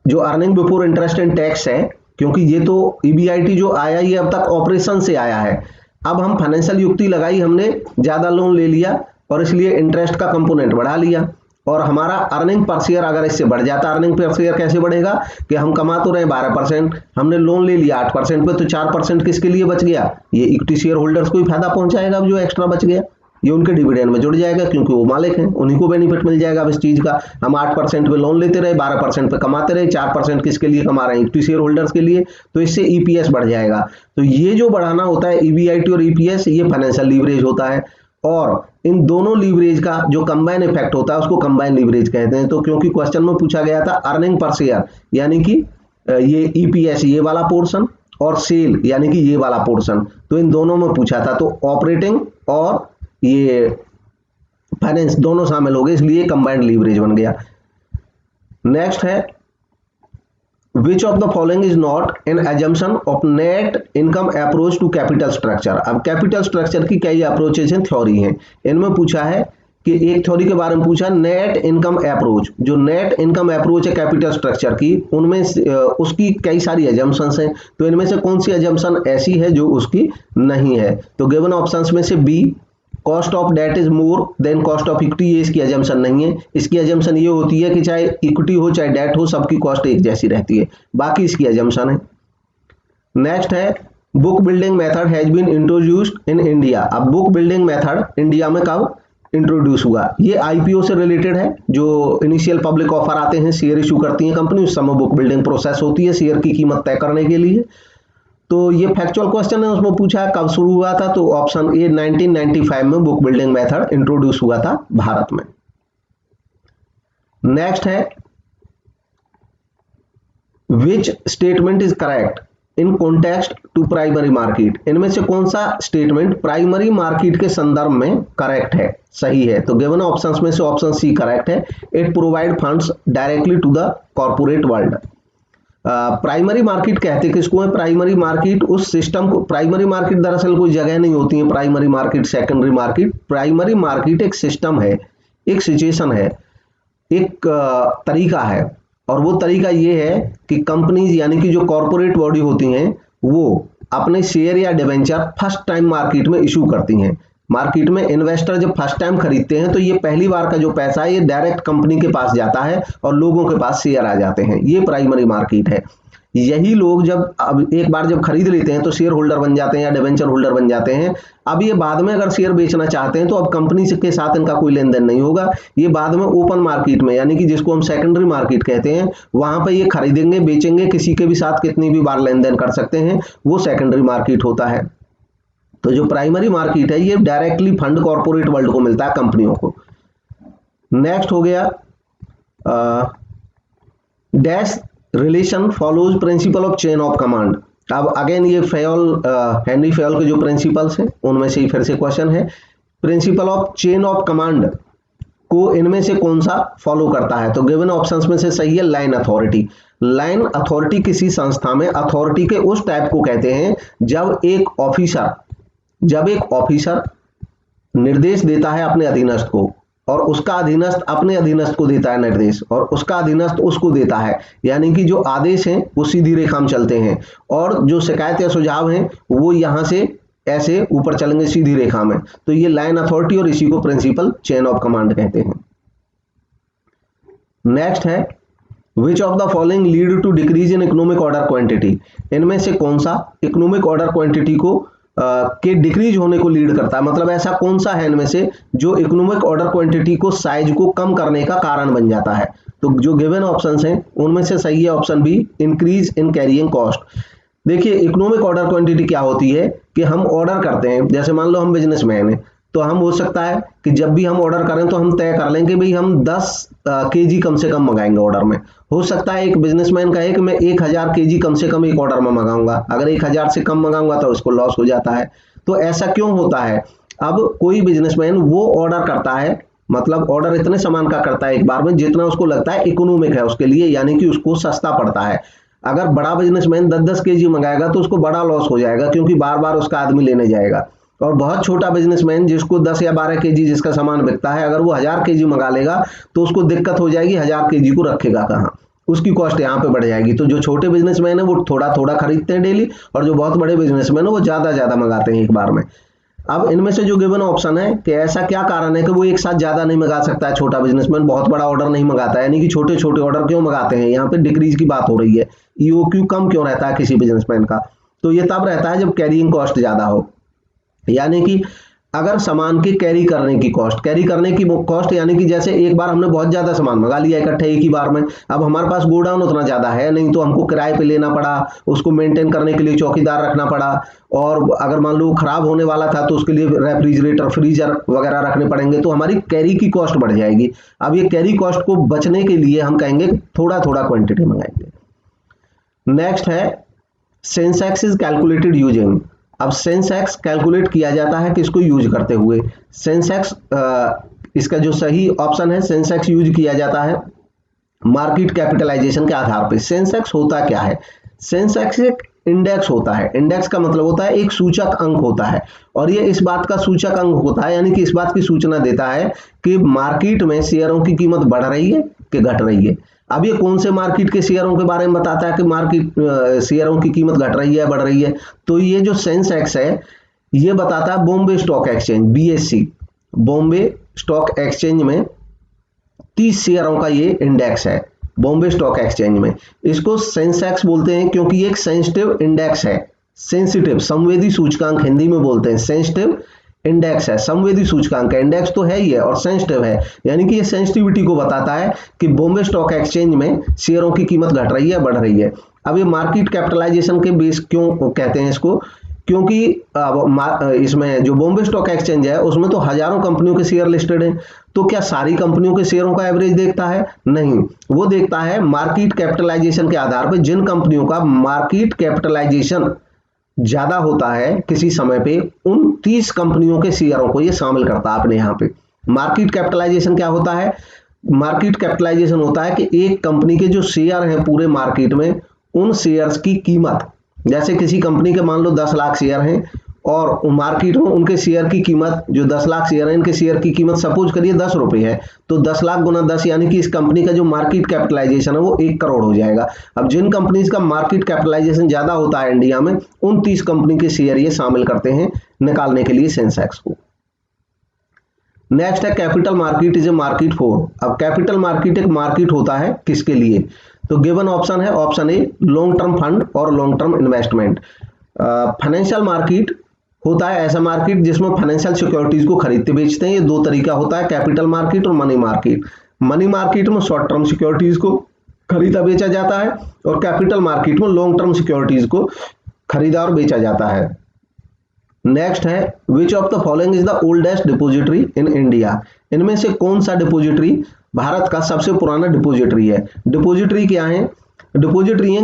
जो earning before interest and tax है, क्योंकि ये तो ईबीआईटी जो आया ये अब तक ऑपरेशन से आया है, अब हम फाइनेंशियल युक्ति लगाई, हमने ज्यादा लोन ले लिया और इसलिए इंटरेस्ट का कंपोनेंट बढ़ा लिया और हमारा अर्निंग पर शेयर अगर इससे बढ़ जाता, अर्निंग पर शेयर कैसे बढ़ेगा कि हम कमा तो रहे 12%, हमने लोन ले लिया 8% पे, तो 4% किसके लिए बच गया, ये इक्विटी शेयर होल्डर्स को ही फायदा पहुंचाएगा। अब जो एक्स्ट्रा बच गया ये उनके डिविडेंड में जुड़ जाएगा, क्योंकि वो मालिक हैं, उन्हीं को बेनिफिट मिल जाएगा अब इस चीज का। हम 8% पे लोन लेते रहे, 12% पे कमाते रहे, 4% किसके लिए कमा रहे हैं, इक्विटी शेयर होल्डर्स के लिए, तो इससे ईपीएस बढ़ जाएगा। तो ये जो बढ़ाना होता है ईबीआईटी और ईपीएस, ये फाइनेंशियल लीवरेज होता है। और इन दोनों लीवरेज का जो कंबाइन इफेक्ट होता है उसको कंबाइन लीवरेज कहते हैं। तो क्योंकि क्वेश्चन में पूछा गया था अर्निंग पर शेयर यानी कि ये ईपीएस ये वाला पोर्शन और सेल यानी कि ये वाला पोर्शन, तो इन दोनों में पूछा था, तो ऑपरेटिंग और ये फाइनेंस दोनों शामिल हो गए, इसलिए कंबाइंड लीवरेज बन गया। नेक्स्ट है Which of the following is not an assumption of net income approach to capital structure। अब कैपिटल स्ट्रक्चर की कई अप्रोचेज हैं, थ्योरी हैं, इनमें पूछा है कि एक थ्योरी के बारे में पूछा, नेट इनकम अप्रोच, जो नेट इनकम अप्रोच है कैपिटल स्ट्रक्चर की, उनमें उसकी कई सारी एजम्पशंस हैं, तो इनमें से कौन सी एजम्पशन ऐसी है जो उसकी नहीं है। तो गिवन ऑप्शंस में से B, cost of debt is more than cost of equity, ये इसकी एजम्पशन नहीं है। इसकी एजम्पशन ये होती है कि चाहे इक्विटी हो चाहे डेट हो, सबकी कॉस्ट एक जैसी रहती है, बाकी इसकी एजम्पशन है। नेक्स्ट है book building method has been introduced in India. अब बुक बिल्डिंग मेथड इंडिया में कब इंट्रोड्यूस हुआ, ये आईपीओ से रिलेटेड है। जो इनिशियल पब्लिक ऑफर आते हैं, शेयर इशू करती है कंपनी, उस समय बुक बिल्डिंग प्रोसेस होती है शेयर की कीमत तय करने के लिए। तो ये फैक्चुअल क्वेश्चन है, उसमें पूछा है कब शुरू हुआ था, तो ऑप्शन ए 1995 में बुक बिल्डिंग मेथड इंट्रोड्यूस हुआ था भारत में। नेक्स्ट है which statement is correct in context to primary market. इनमें से कौन सा स्टेटमेंट प्राइमरी मार्केट के संदर्भ में करेक्ट है, सही है। तो गिवन ऑप्शंस में से ऑप्शन सी करेक्ट है, it provide funds directly to the corporate world. Primary market कहते किसको है, प्राइमरी मार्केट उस सिस्टम को, प्राइमरी मार्केट दरअसल कोई जगह नहीं होती है, primary market secondary market, primary market एक सिस्टम है, एक सिचुएशन है, एक तरीका है, और वो तरीका ये है कि कंपनीज यानी कि जो कॉर्पोरेट बॉडी होती हैं वो अपने शेयर या डिवेंचर फर्स्ट टाइम मार्केट में इशू करती हैं। मार्केट में इन्वेस्टर जब फर्स्ट टाइम खरीदते हैं तो ये पहली बार का जो पैसा है ये डायरेक्ट कंपनी के पास जाता है और लोगों के पास शेयर आ जाते हैं, ये प्राइमरी मार्केट है। यही लोग जब अब एक बार जब खरीद लेते हैं तो शेयर होल्डर बन जाते हैं या डिवेंचर होल्डर बन जाते हैं। अब ये बाद में अगर शेयर बेचना चाहते हैं तो अब कंपनी के साथ इनका कोई लेन देन नहीं होगा, ये बाद में ओपन मार्केट में यानी कि जिसको हम सेकेंडरी मार्केट कहते हैं वहां पर ये खरीदेंगे बेचेंगे, किसी के भी साथ कितनी भी बार लेन देन कर सकते हैं, वो सेकेंडरी मार्केट होता है। तो जो प्राइमरी मार्केट है ये डायरेक्टली फंड कॉर्पोरेट वर्ल्ड को मिलता है, कंपनियों को। नेक्स्ट हो गया dash relation follows principle of chain of command. अब अगेन ये हेनरी फेयोल के जो प्रिंसिपल्स हैं उनमें से ही फिर से क्वेश्चन है, principle of chain of command को इनमें से कौन सा फॉलो करता है? तो गिवन ऑप्शंस में से सही है लाइन अथॉरिटी। लाइन अथॉरिटी किसी संस्था में अथॉरिटी के उस टाइप को कहते हैं जब एक ऑफिसर निर्देश देता है अपने अधीनस्थ को और उसका अधीनस्थ अपने अधीनस्थ को देता है निर्देश और उसका अधीनस्थ उसको देता है, यानी कि जो आदेश हैं वो सीधी रेखा में चलते हैं और जो शिकायत या सुझाव हैं वो यहां से ऐसे ऊपर चलेंगे सीधी रेखा में। तो ये लाइन अथॉरिटी और इसी को प्रिंसिपल चेन ऑफ कमांड कहते हैं। नेक्स्ट है which of the following lead to decrease in economic order quantity. इनमें से कौन सा इकोनॉमिक ऑर्डर क्वांटिटी को के डिक्रीज होने को लीड करता है, मतलब ऐसा कौन सा है इनमें से जो इकोनॉमिक ऑर्डर क्वांटिटी को साइज को कम करने का कारण बन जाता है? तो जो गिवन ऑप्शंस हैं उनमें से सही है option be increase in carrying cost. देखिए इकोनॉमिक ऑर्डर क्वांटिटी क्या होती है कि हम ऑर्डर करते हैं, जैसे मान लो हम बिजनेसमैन हैं तो हम हो सकता है कि जब भी हम ऑर्डर करें तो हम तय कर लें कि भाई हम 10 केजी कम से कम मंगाएंगे ऑर्डर में। हो सकता है एक बिजनेसमैन कहे कि मैं 1000 केजी कम से कम एक ऑर्डर में मंगाऊंगा, अगर 1000 से कम मंगाऊंगा तो उसको लॉस हो जाता है। तो ऐसा क्यों होता है? अब कोई बिजनेसमैन वो ऑर्डर करता है, मतलब ऑर्डर इतने सामान का करता है एक बार में जितना उसको लगता है इकोनॉमिक है उसके लिए, यानी कि उसको सस्ता पड़ता है। अगर बड़ा बिजनेसमैन 10-10 केजी मंगाएगा तो उसको बड़ा लॉस हो जाएगा क्योंकि बार बार उसका आदमी लेने जाएगा। और बहुत छोटा बिजनेसमैन जिसको 10 या 12 केजी जिसका सामान बिकता है, अगर वो 1000 केजी मंगा लेगा तो उसको दिक्कत हो जाएगी, 1000 केजी को रखेगा कहाँ, उसकी कॉस्ट यहाँ पे बढ़ जाएगी। तो जो छोटे बिजनेसमैन है वो थोड़ा थोड़ा खरीदते हैं डेली और जो बहुत बड़े बिजनेसमैन है वो ज्यादा मंगाते हैं एक बार में। अब इनमें से जो गिवन ऑप्शन है कि ऐसा क्या कारण है कि वो एक साथ ज्यादा नहीं मंगा सकता है, छोटा बिजनेसमैन बहुत बड़ा ऑर्डर नहीं मंगाता है, यानी कि छोटे छोटे ऑर्डर क्यों मंगाते हैं? यहाँ पे डिक्रीज की बात हो रही है, ईओक्यू कम क्यों रहता है किसी बिजनेसमैन का? तो ये तब रहता है जब कैरिंग कॉस्ट ज्यादा हो, यानी कि अगर सामान की कैरी करने की कॉस्ट यानी कि जैसे एक बार हमने बहुत ज्यादा सामान मंगा लिया इकट्ठे एक ही बार में, अब हमारे पास गोडाउन उतना ज्यादा है नहीं तो हमको किराए पे लेना पड़ा, उसको मेंटेन करने के लिए चौकीदार रखना पड़ा, और अगर मान लो खराब होने वाला था तो उसके लिए रेफ्रिजरेटर फ्रीजर वगैरह रखने पड़ेंगे, तो हमारी कैरी की कॉस्ट बढ़ जाएगी। अब ये कैरी कॉस्ट को बचने के लिए हम कहेंगे थोड़ा थोड़ा क्वांटिटी मंगाएंगे। नेक्स्ट है सेंसेक्स इज कैलकुलेटेड यूजिंग। अब सेंसेक्स कैलकुलेट किया जाता है किसको यूज करते हुए? सेंसेक्स इसका जो सही ऑप्शन है सेंसेक्स यूज किया जाता है मार्केट कैपिटलाइजेशन के आधार पे। सेंसेक्स होता क्या है? सेंसेक्स एक इंडेक्स होता है, इंडेक्स का मतलब होता है एक सूचक अंक होता है, और ये इस बात का सूचक अंक होता है यानी कि इस बात की सूचना देता है कि मार्केट में शेयरों की कीमत बढ़ रही है कि घट रही है। अब ये कौन से मार्केट के शेयरों के बारे में बताता है कि मार्केट शेयरों की कीमत घट रही है बढ़ रही है? तो ये जो सेंसेक्स है ये बताता है Bombay stock exchange BSE, Bombay stock exchange में 30 शेयरों का ये इंडेक्स है बॉम्बे स्टॉक एक्सचेंज में। इसको सेंसेक्स बोलते हैं क्योंकि ये एक सेंसिटिव इंडेक्स है, सेंसिटिव संवेदी सूचकांक हिंदी में बोलते हैं, सेंसिटिव इंडेक्स है, संवेदी सूचकांक है, इंडेक्स तो है ही है और सेंसिटिव है, यानी कि ये सेंसिटिविटी को बताता है कि बॉम्बे स्टॉक एक्सचेंज में शेयरों की कीमत घट रही है बढ़ रही है। अब ये मार्केट कैपिटलाइजेशन के बेस क्यों कहते हैं इसको? क्योंकि इसमें जो बॉम्बे स्टॉक एक्सचेंज है उसमें तो हजारों कंपनियों के शेयर लिस्टेड हैं, तो क्या सारी कंपनियों के शेयरों का एवरेज देखता है? नहीं, वो देखता है मार्केट कैपिटलाइजेशन के आधार पर जिन कंपनियों का मार्केट कैपिटलाइजेशन ज्यादा होता है किसी समय पे उन 30 कंपनियों के शेयरों को ये शामिल करता है अपने यहाँ पे। मार्केट कैपिटलाइजेशन क्या होता है? मार्केट कैपिटलाइजेशन होता है कि एक कंपनी के जो शेयर हैं पूरे मार्केट में उन शेयर्स की कीमत, जैसे किसी कंपनी के मान लो 10 लाख शेयर हैं और मार्केट में उनके शेयर की कीमत जो 10 लाख शेयर है इनके शेयर की कीमत सपोज करिए 10 रुपए है, तो 10 लाख गुना 10 यानी कि इस कंपनी का जो मार्केट कैपिटलाइजेशन है वो 1 करोड़ हो जाएगा। अब जिन कंपनीज का मार्केट कैपिटलाइजेशन ज्यादा होता है इंडिया में उन 30 कंपनी के शेयर ये शामिल करते हैं निकालने के लिए सेंसेक्स को। नेक्स्ट है capital market is a market for. अब कैपिटल मार्केट एक मार्केट होता है किसके लिए? तो गिवन ऑप्शन है option A long term fund और long term investment. Financial market होता है ऐसा मार्केट जिसमें फाइनेंशियल सिक्योरिटीज को खरीदते बेचते हैं। ये दो तरीका होता है, कैपिटल मार्केट और मनी मार्केट। मनी मार्केट में शॉर्ट टर्म सिक्योरिटीज को खरीदा बेचा जाता है और कैपिटल मार्केट में लॉन्ग टर्म सिक्योरिटीज को खरीदा और बेचा जाता है। नेक्स्ट है which of the following is the oldest depository in India. इनमें से कौन सा डिपोजिटरी भारत का सबसे पुराना डिपोजिटरी है। डिपोजिटरी क्या है, डिपोजिटरी है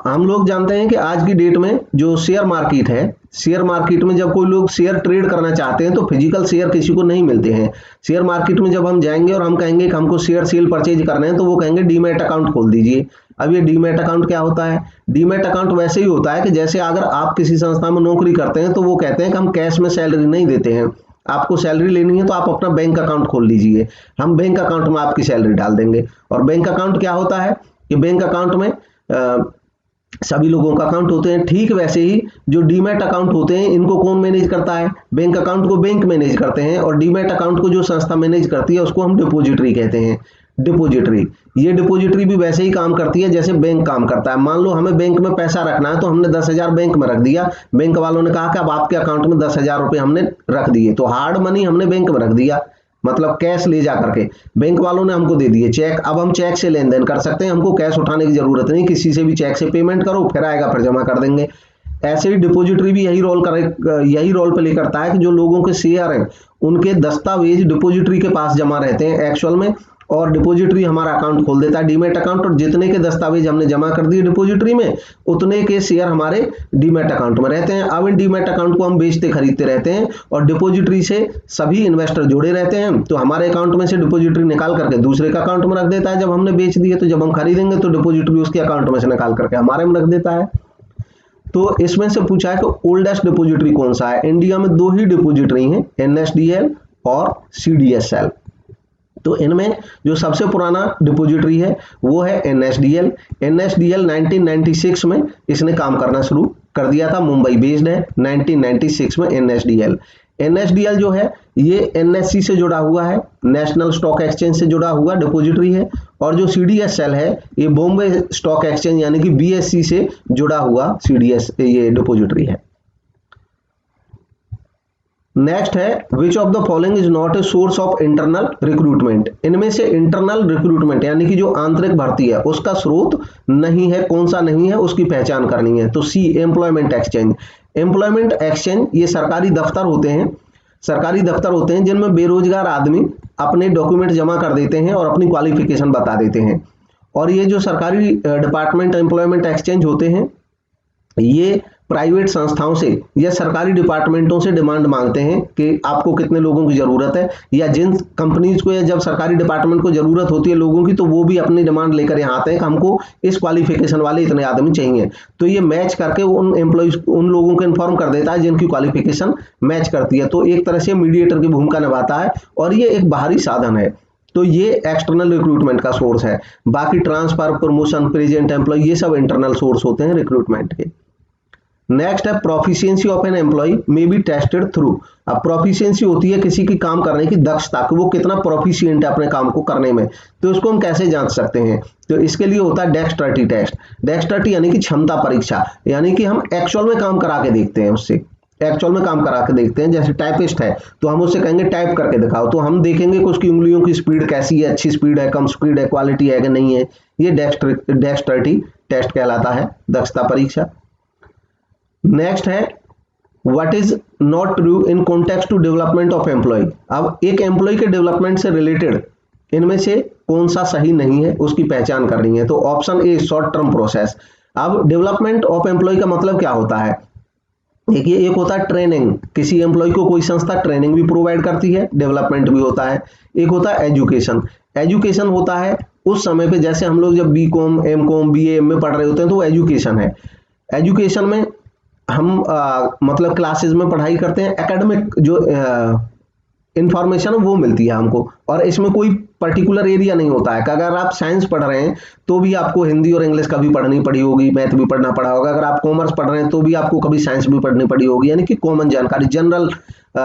हम लोग जानते हैं कि आज की डेट में जो शेयर मार्केट है, शेयर मार्केट में जब कोई लोग शेयर ट्रेड करना चाहते हैं तो फिजिकल शेयर किसी को नहीं मिलते हैं। शेयर मार्केट में जब हम जाएंगे और हम कहेंगे कि हमको शेयर सेल परचेज करने हैं तो वो कहेंगे डीमैट अकाउंट खोल दीजिए। अब ये डीमैट अकाउंट क्या होता है, डीमैट अकाउंट वैसे ही होता है कि जैसे अगर आप किसी संस्था में नौकरी करते हैं तो वो कहते हैं कि हम कैश में सैलरी नहीं देते हैं, आपको सैलरी लेनी है तो आप अपना बैंक अकाउंट खोल लीजिए, हम बैंक अकाउंट में आपकी सैलरी डाल देंगे। और बैंक अकाउंट क्या होता है कि बैंक अकाउंट में सभी लोगों का अकाउंट होते हैं। ठीक वैसे ही जो डीमैट अकाउंट होते हैं इनको कौन मैनेज करता है, बैंक अकाउंट को बैंक मैनेज करते हैं और डीमैट अकाउंट को जो संस्था मैनेज करती है उसको हम डिपोजिटरी कहते हैं। डिपोजिटरी, ये डिपोजिटरी भी वैसे ही काम करती है जैसे बैंक काम करता है। मान लो हमें बैंक में पैसा रखना है तो हमने 10,000 बैंक में रख दिया, बैंक वालों ने कहा कि अब आपके अकाउंट में 10,000 रुपये हमने रख दिए, तो हार्ड मनी हमने बैंक में रख दिया, मतलब कैश ले जा करके बैंक वालों ने हमको दे दिए चेक। अब हम चेक से लेन देन कर सकते हैं, हमको कैश उठाने की जरूरत नहीं, किसी से भी चेक से पेमेंट करो फिर आएगा फिर जमा कर देंगे। ऐसे ही डिपोजिटरी भी यही रोल प्ले करता है कि जो लोगों के शेयर हैं उनके दस्तावेज डिपोजिटरी के पास जमा रहते हैं एक्चुअल में, और डिपोजिटरी हमारा अकाउंट खोल देता है डीमैट अकाउंट, और जितने के दस्तावेज हमने जमा कर दिए डिपोजिटरी में उतने के शेयर हमारे डीमैट अकाउंट में रहते हैं। अब इन डीमैट अकाउंट को हम बेचते खरीदते रहते हैं और डिपोजिटरी से सभी इन्वेस्टर जुड़े रहते हैं, तो हमारे अकाउंट में से डिपोजिटरी निकाल करके दूसरे का अकाउंट में रख देता है। जब हमने बेच दिए तो जब हम खरीदेंगे तो डिपोजिटरी उसके अकाउंट में से निकाल करके हमारे में रख देता है। तो इसमें से पूछा है कि ओल्डेस्ट डिपोजिटरी कौन सा है। इंडिया में दो ही डिपोजिटरी हैं, NSDL और CDSL। तो इनमें जो सबसे पुराना डिपोजिटरी है वो है NSDL। NSDL 1996 में इसने काम करना शुरू कर दिया था, मुंबई बेस्ड है। 1996 में NSDL जो है ये NSE से जुड़ा हुआ है, नेशनल स्टॉक एक्सचेंज से जुड़ा हुआ डिपोजिटरी है, और जो CDSL है ये बॉम्बे स्टॉक एक्सचेंज यानी कि BSE से जुड़ा हुआ ये डिपोजिटरी है। नेक्स्ट है which of the following is not a source of internal recruitment. इनमें से इंटरनल रिक्रूटमेंट यानी कि जो आंतरिक भर्ती है उसका स्रोत नहीं है, कौन सा नहीं है उसकी पहचान करनी है। तो C employment exchange. Employment exchange ये सरकारी दफ्तर होते हैं जिनमें बेरोजगार आदमी अपने डॉक्यूमेंट जमा कर देते हैं और अपनी क्वालिफिकेशन बता देते हैं। और ये जो सरकारी डिपार्टमेंट एम्प्लॉयमेंट एक्सचेंज होते हैं ये प्राइवेट संस्थाओं से या सरकारी डिपार्टमेंटों से डिमांड मांगते हैं कि आपको कितने लोगों की जरूरत है, या जिन कंपनीज को या जब सरकारी डिपार्टमेंट को जरूरत होती है लोगों की तो वो भी अपनी डिमांड लेकर यहाँ आते हैं कि हमको इस क्वालिफिकेशन वाले इतने आदमी चाहिए। तो ये मैच करके उन एम्प्लॉइज उन लोगों को इन्फॉर्म कर देता है जिनकी क्वालिफिकेशन मैच करती है। तो एक तरह से मीडिएटर की भूमिका निभाता है और ये एक बाहरी साधन है। तो ये एक्सटर्नल रिक्रूटमेंट का सोर्स है। बाकी ट्रांसफर, प्रमोशन, प्रेजेंट एम्प्लॉय ये सब इंटरनल सोर्स होते हैं रिक्रूटमेंट के। नेक्स्ट है proficiency of an employee may be tested through. अब प्रोफिशिएंसी होती है किसी की काम करने की दक्षता, कि वो कितना प्रोफिशिएंट है अपने काम को करने में, तो उसको हम कैसे जांच सकते हैं। तो इसके लिए होता है डेक्सटर्टी टेस्ट। डेक्सटर्टी यानी कि क्षमता परीक्षा, यानी कि हम एक्चुअल में काम करा के देखते हैं उससे, जैसे टाइपिस्ट है तो हम उससे कहेंगे टाइप करके दिखाओ, तो हम देखेंगे कि उसकी उंगलियों की स्पीड कैसी है, अच्छी स्पीड है, कम स्पीड है, क्वालिटी है कि नहीं है। ये डेक्सटर्टी टेस्ट कहलाता है, दक्षता परीक्षा। नेक्स्ट है what is not true in context to development of employee. अब एक एम्प्लॉय के डेवलपमेंट से रिलेटेड इनमें से कौन सा सही नहीं है उसकी पहचान करनी है। तो option A short term process. अब डेवलपमेंट ऑफ एम्प्लॉय का मतलब क्या होता है, देखिए एक होता है ट्रेनिंग, किसी एम्प्लॉय को कोई संस्था ट्रेनिंग भी प्रोवाइड करती है, डेवलपमेंट भी होता है। एक होता है एजुकेशन। एजुकेशन होता है उस समय पे जैसे हम लोग जब BCom, MCom, BA, MA पढ़ रहे होते हैं तो वो एजुकेशन है। एजुकेशन में हम मतलब क्लासेस में पढ़ाई करते हैं, एकेडमिक जो इंफॉर्मेशन वो मिलती है हमको, और इसमें कोई पर्टिकुलर एरिया नहीं होता है कि अगर आप साइंस पढ़ रहे हैं तो भी आपको हिंदी और इंग्लिश कभी पढ़नी पड़ी होगी, मैथ भी पढ़ना पड़ा होगा। अगर आप कॉमर्स पढ़ रहे हैं तो भी आपको कभी साइंस भी पढ़नी पड़ी होगी, यानी कि कॉमन जानकारी, जनरल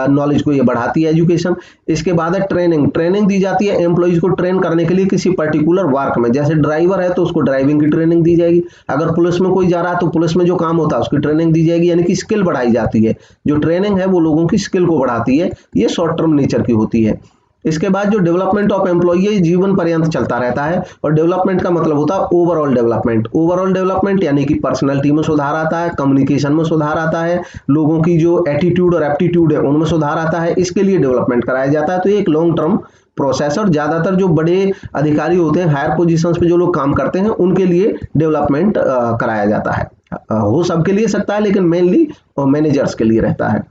नॉलेज को ये बढ़ाती है एजुकेशन। इसके बाद है ट्रेनिंग। ट्रेनिंग दी जाती है एम्प्लॉइज को ट्रेन करने के लिए किसी पर्टिकुलर वर्क में। जैसे ड्राइवर है तो उसको ड्राइविंग की ट्रेनिंग दी जाएगी, अगर पुलिस में कोई जा रहा है तो पुलिस में जो काम होता है उसकी ट्रेनिंग दी जाएगी, यानी कि स्किल बढ़ाई जाती है। जो ट्रेनिंग है वो लोगों की स्किल को बढ़ाती है, ये शॉर्ट टर्म नेचर की होती है। इसके बाद जो डेवलपमेंट ऑफ एम्प्लॉय, ये जीवन पर्यंत चलता रहता है। और डेवलपमेंट का मतलब होता है ओवरऑल डेवलपमेंट। ओवरऑल डेवलपमेंट यानी कि पर्सनैलिटी में सुधार आता है, कम्युनिकेशन में सुधार आता है, लोगों की जो एटीट्यूड और एप्टीट्यूड है उनमें सुधार आता है, इसके लिए डेवलपमेंट कराया जाता है। तो ये एक लॉन्ग टर्म प्रोसेस, और ज्यादातर जो बड़े अधिकारी होते हैं, हायर पोजीशंस पे जो लोग काम करते हैं, उनके लिए डेवलपमेंट कराया जाता है। हो सबके लिए सकता है लेकिन मेनली मैनेजर्स के लिए रहता है।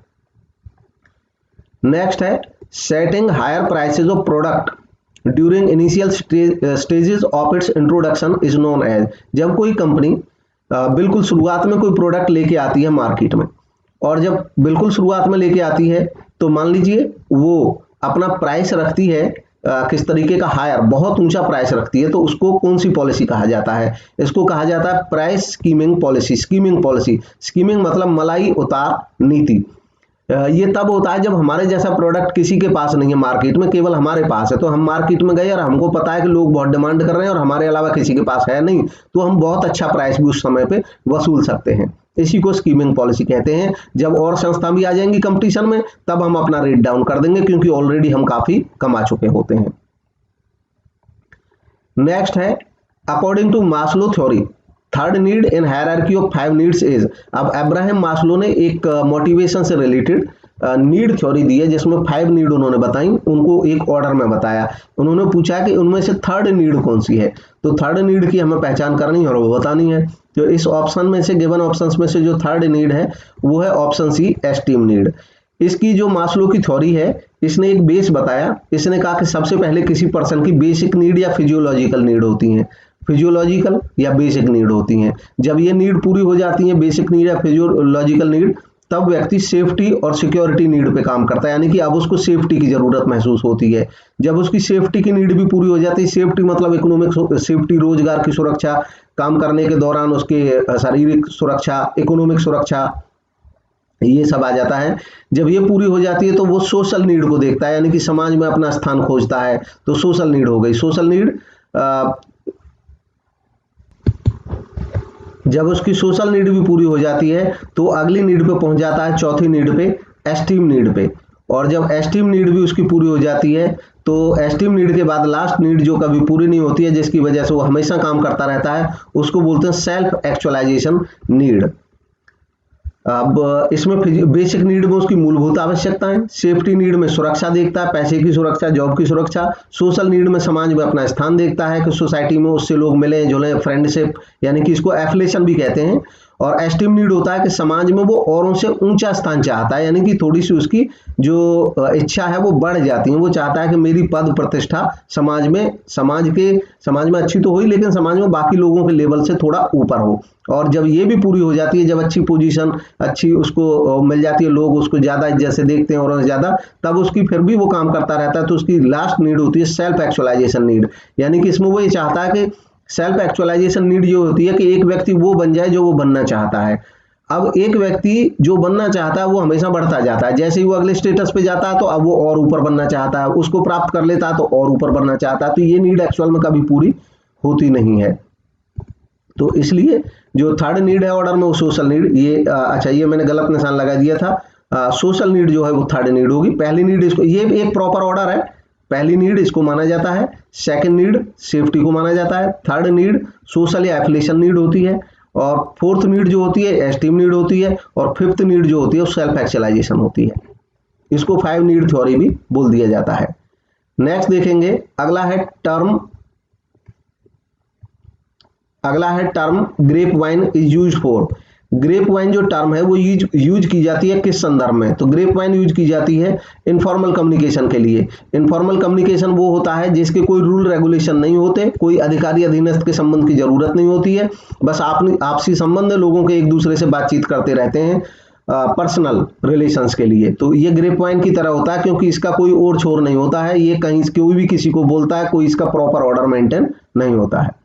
नेक्स्ट है setting higher prices of product during initial stages of its introduction is known as. जब कोई कंपनी बिल्कुल शुरुआत में कोई प्रोडक्ट लेके आती है मार्केट में, और जब बिल्कुल शुरुआत में लेके आती है तो मान लीजिए वो अपना प्राइस रखती है किस तरीके का, हायर, बहुत ऊंचा प्राइस रखती है, तो उसको कौन सी पॉलिसी कहा जाता है? इसको कहा जाता है price skimming policy. Skimming policy, skimming मतलब मलाई उतार नीति। ये तब होता है जब हमारे जैसा प्रोडक्ट किसी के पास नहीं है मार्केट में, केवल हमारे पास है। तो हम मार्केट में गए और हमको पता है कि लोग बहुत डिमांड कर रहे हैं और हमारे अलावा किसी के पास है नहीं, तो हम बहुत अच्छा प्राइस भी उस समय पे वसूल सकते हैं। इसी को स्कीमिंग पॉलिसी कहते हैं। जब और संस्था भी आ जाएंगी कंपटीशन में तब हम अपना रेट डाउन कर देंगे, क्योंकि ऑलरेडी हम काफी कमा चुके होते हैं। नेक्स्ट है according to Maslow theory, third need in hierarchy of 5 needs is. अब अब्राहम मास्लो ने एक मोटिवेशन से रिलेटेड नीड थ्योरी दी है, जिसमें 5 नीड उन्होंने बताई, उनको एक ऑर्डर में बताया। उन्होंने पूछा कि उनमें से थर्ड नीड कौन सी है, तो थर्ड नीड की हमें पहचान करनी और वो बतानी है। तो इस ऑप्शन में से, गिवन ऑप्शंस में से जो थर्ड नीड है वो है ऑप्शन सी, एस्टीम नीड। इसकी जो मास्लो की थ्योरी है, इसने एक बेस बताया। इसने कहा कि सबसे पहले किसी पर्सन की बेसिक नीड या फिजियोलॉजिकल नीड होती हैं, फिजियोलॉजिकल या बेसिक नीड होती हैं। जब ये नीड पूरी हो जाती है, बेसिक नीड या फिजियोलॉजिकल नीड, तब व्यक्ति सेफ्टी और सिक्योरिटी नीड पे काम करता है, यानी कि अब उसको सेफ्टी की जरूरत महसूस होती है। जब उसकी सेफ्टी की नीड भी पूरी हो जाती है, सेफ्टी मतलब इकोनॉमिक सेफ्टी, रोजगार की सुरक्षा, काम करने के दौरान उसके शारीरिक सुरक्षा, इकोनॉमिक सुरक्षा, ये सब आ जाता है। जब ये पूरी हो जाती है तो वो सोशल नीड को देखता है, यानी कि समाज में अपना स्थान खोजता है, तो सोशल नीड हो गई। सोशल नीड, जब उसकी सोशल नीड भी पूरी हो जाती है तो अगली नीड पे पहुंच जाता है, चौथी नीड पे, एस्टीम नीड पे। और जब एस्टीम नीड भी उसकी पूरी हो जाती है तो एस्टीम नीड के बाद लास्ट नीड जो कभी पूरी नहीं होती है, जिसकी वजह से वो हमेशा काम करता रहता है, उसको बोलते हैं सेल्फ एक्चुअलाइजेशन नीड। अब इसमें बेसिक नीड में उसकी मूलभूत आवश्यकताएं, सेफ्टी नीड में सुरक्षा देखता है, पैसे की सुरक्षा, जॉब की सुरक्षा, सोशल नीड में समाज में अपना स्थान देखता है कि सोसाइटी में उससे लोग मिले जुले, फ्रेंडशिप, यानी कि इसको एफिलिएशन भी कहते हैं। और एस्टीम नीड होता है कि समाज में वो औरों से ऊंचा स्थान चाहता है, यानी कि थोड़ी सी उसकी जो इच्छा है वो बढ़ जाती है। वो चाहता है कि मेरी पद प्रतिष्ठा समाज में अच्छी तो हुई, लेकिन समाज में बाकी लोगों के लेवल से थोड़ा ऊपर हो। और जब ये भी पूरी हो जाती है, जब अच्छी पोजीशन अच्छी उसको मिल जाती है, लोग उसको ज्यादा इज्जत से देखते हैं और ज्यादा, तब उसकी फिर भी वो काम करता रहता है। तो उसकी लास्ट नीड होती है सेल्फ एक्चुअलाइजेशन नीड, यानी कि इसमें वो ये चाहता है कि सेल्फ एक्चुअलाइजेशन नीड जो होती है कि एक व्यक्ति वो बन जाए जो वो बनना चाहता है। अब एक व्यक्ति जो बनना चाहता है वो हमेशा बढ़ता जाता है, जैसे ही वो अगले स्टेटस पे जाता है तो अब वो और ऊपर बनना चाहता है, उसको प्राप्त कर लेता है तो और ऊपर बनना चाहता है। तो ये नीड एक्चुअल में कभी पूरी होती नहीं है। तो इसलिए जो थर्ड नीड है ऑर्डर में, वो सोशल नीड, ये अच्छा ये मैंने गलत निशान लगा दिया था। सोशल नीड जो है वो थर्ड नीड होगी। पहली नीड, इसको, ये एक प्रॉपर ऑर्डर है, पहली नीड इसको माना जाता है, सेकंड नीड सेफ्टी को माना जाता है, थर्ड नीड सोशल या एफिलिएशन नीड होती है, और फोर्थ नीड जो होती है एस्टीम नीड होती है, और फिफ्थ नीड जो होती है वो सेल्फ एक्चुअलाइजेशन होती है। इसको 5 नीड थ्योरी भी बोल दिया जाता है। नेक्स्ट देखेंगे, अगला है term grapevine is use for. Grapevine जो टर्म है वो यूज की जाती है किस संदर्भ में? तो ग्रेप वाइन यूज की जाती है इनफॉर्मल कम्युनिकेशन के लिए। इनफॉर्मल कम्युनिकेशन वो होता है जिसके कोई रूल रेगुलेशन नहीं होते, कोई अधिकारी अधीनस्थ के संबंध की जरूरत नहीं होती है, बस आपसी संबंध है, लोगों के एक दूसरे से बातचीत करते रहते हैं। पर्सनल रिलेशंस के लिए। तो ये ग्रेप वाइन की तरह होता है, क्योंकि इसका कोई और छोर नहीं होता है, ये कहीं कोई भी किसी को बोलता है, कोई इसका प्रॉपर ऑर्डर मेंटेन नहीं होता है।